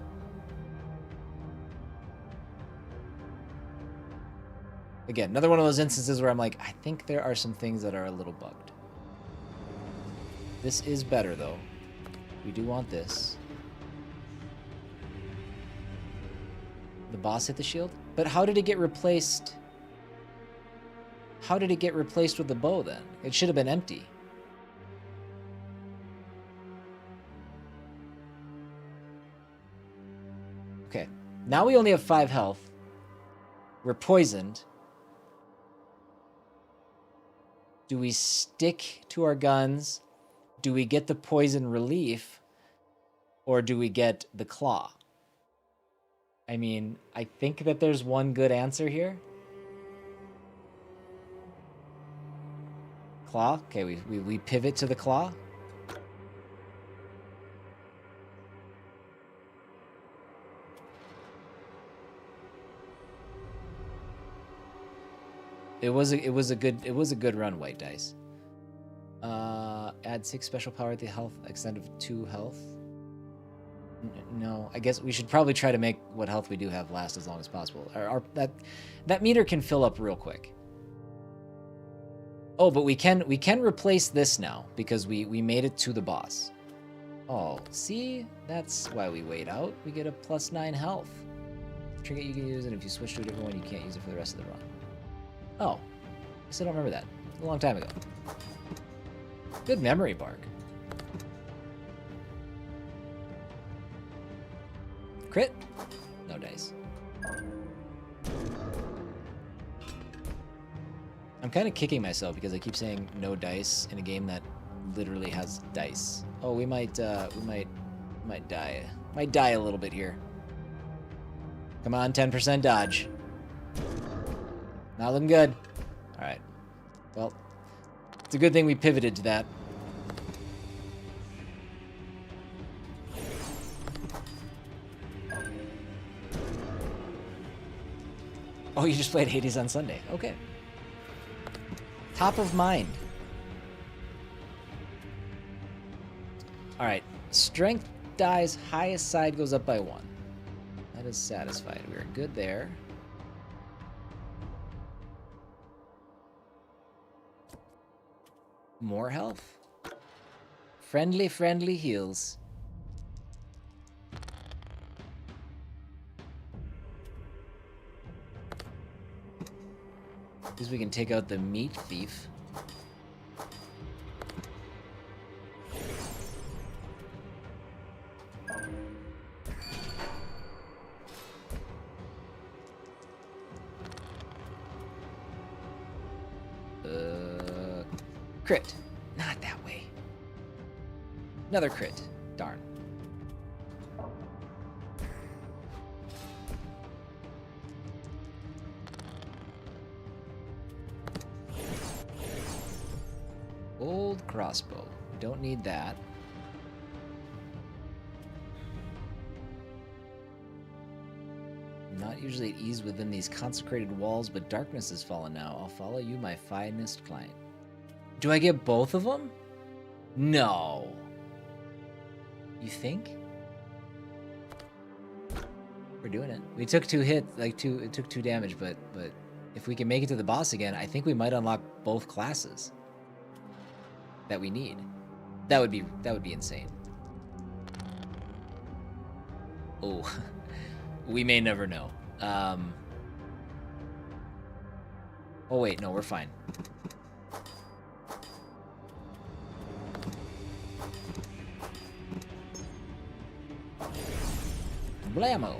Again, another one of those instances where I'm like, I think there are some things that are a little bugged. This is better, though. We do want this. The boss hit the shield? But how did it get replaced? How did it get replaced with the bow, then? It should have been empty. Okay. Now we only have 5 health. We're poisoned. Do we stick to our guns? Do we get the poison relief? Or do we get the claw? I mean, I think that there's one good answer here. Claw? Okay, we pivot to the claw. It was a good run, white dice. Add 6 special power at the health extent of 2 health. No, I guess we should probably try to make what health we do have last as long as possible. That meter can fill up real quick. Oh, but we can replace this now because we made it to the boss. Oh, see? That's why we wait out. We get a +9 health. Trinket you can use, and if you switch to a different one, you can't use it for the rest of the run. Oh, I still don't remember that. A long time ago. Good memory, Bark. Crit? No dice. I'm kind of kicking myself because I keep saying no dice in a game that literally has dice. Oh, we might die. Might die a little bit here. Come on, 10% dodge. Not looking good. All right. Well, it's a good thing we pivoted to that. Oh, you just played Hades on Sunday. Okay. Top of mind. All right. Strength dies. Highest side goes up by 1. That is satisfied. We're good there. More health. Friendly heals. Because we can take out the meat thief. Crit. Not that way. Another crit. Darn. Old crossbow. We don't need that. I'm not usually at ease within these consecrated walls, but darkness has fallen now. I'll follow you, my finest client. Do I get both of them? No. You think? We're doing it. We took 2 hits, it took 2 damage, but if we can make it to the boss again, I think we might unlock both classes that we need. That would be insane. Oh, we may never know. Oh wait, no, we're fine. Blammo.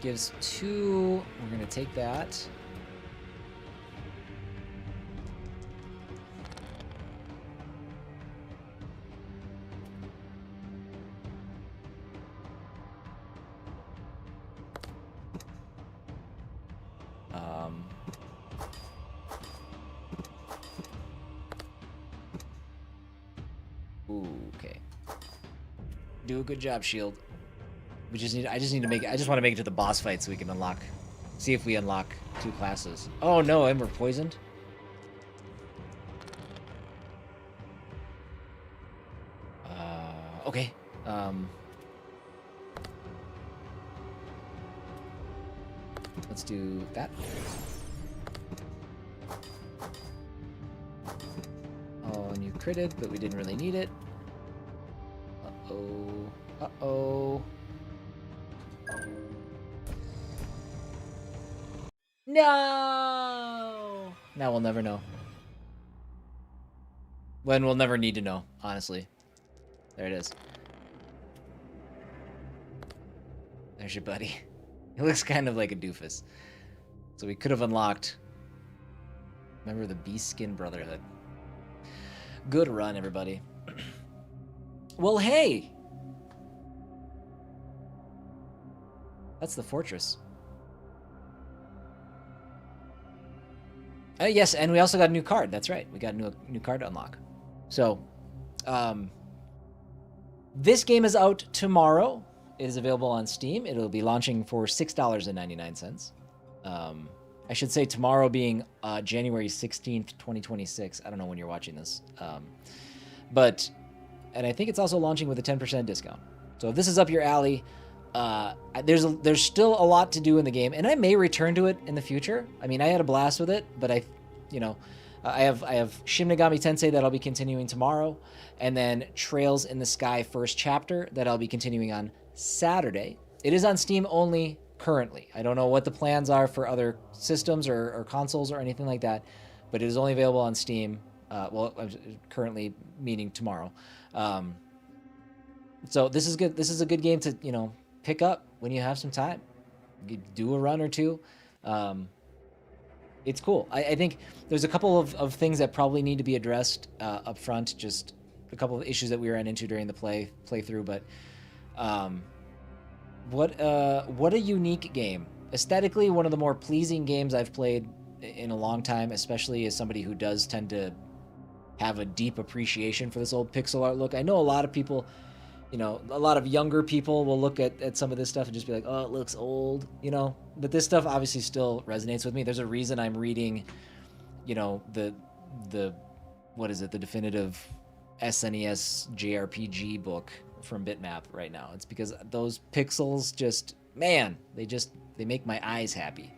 Gives 2. We're gonna take that. Ooh, okay. Do a good job, Shield. I just want to make it to the boss fight so we can unlock. See if we unlock 2 classes. Oh no, and we're poisoned. Okay. Let's do that. Oh, and you critted, but we didn't really need it. Uh-oh. Uh-oh. No! Now we'll never know. When we'll never need to know, honestly. There it is. There's your buddy. He looks kind of like a doofus. So we could have unlocked... Remember the Beast Skin Brotherhood. Good run, everybody. Well, hey! That's the fortress. Yes, and we also got a new card. That's right. We got a new card to unlock. So, this game is out tomorrow. It is available on Steam. It'll be launching for $6.99. I should say tomorrow being January 16th, 2026. I don't know when you're watching this. And I think it's also launching with a 10% discount. So if this is up your alley, there's still a lot to do in the game, and I may return to it in the future. I mean, I had a blast with it, but I have Shin Megami Tensei that I'll be continuing tomorrow, and then Trails in the Sky first chapter that I'll be continuing on Saturday. It is on Steam only currently. I don't know what the plans are for other systems or consoles or anything like that, but it is only available on Steam. Well, currently meaning tomorrow. So this is good. This is a good game to, you know, pick up when you have some time. You do a run or two. It's cool. I think there's a couple of things that probably need to be addressed up front. Just a couple of issues that we ran into during the playthrough. But what a unique game. Aesthetically, one of the more pleasing games I've played in a long time, especially as somebody who does tend to have a deep appreciation for this old pixel art look. I know a lot of people, you know, a lot of younger people will look at some of this stuff and just be like, oh, it looks old, you know? But this stuff obviously still resonates with me. There's a reason I'm reading, you know, the what is it, the definitive SNES JRPG book from Bitmap right now. It's because those pixels just, man, they make my eyes happy.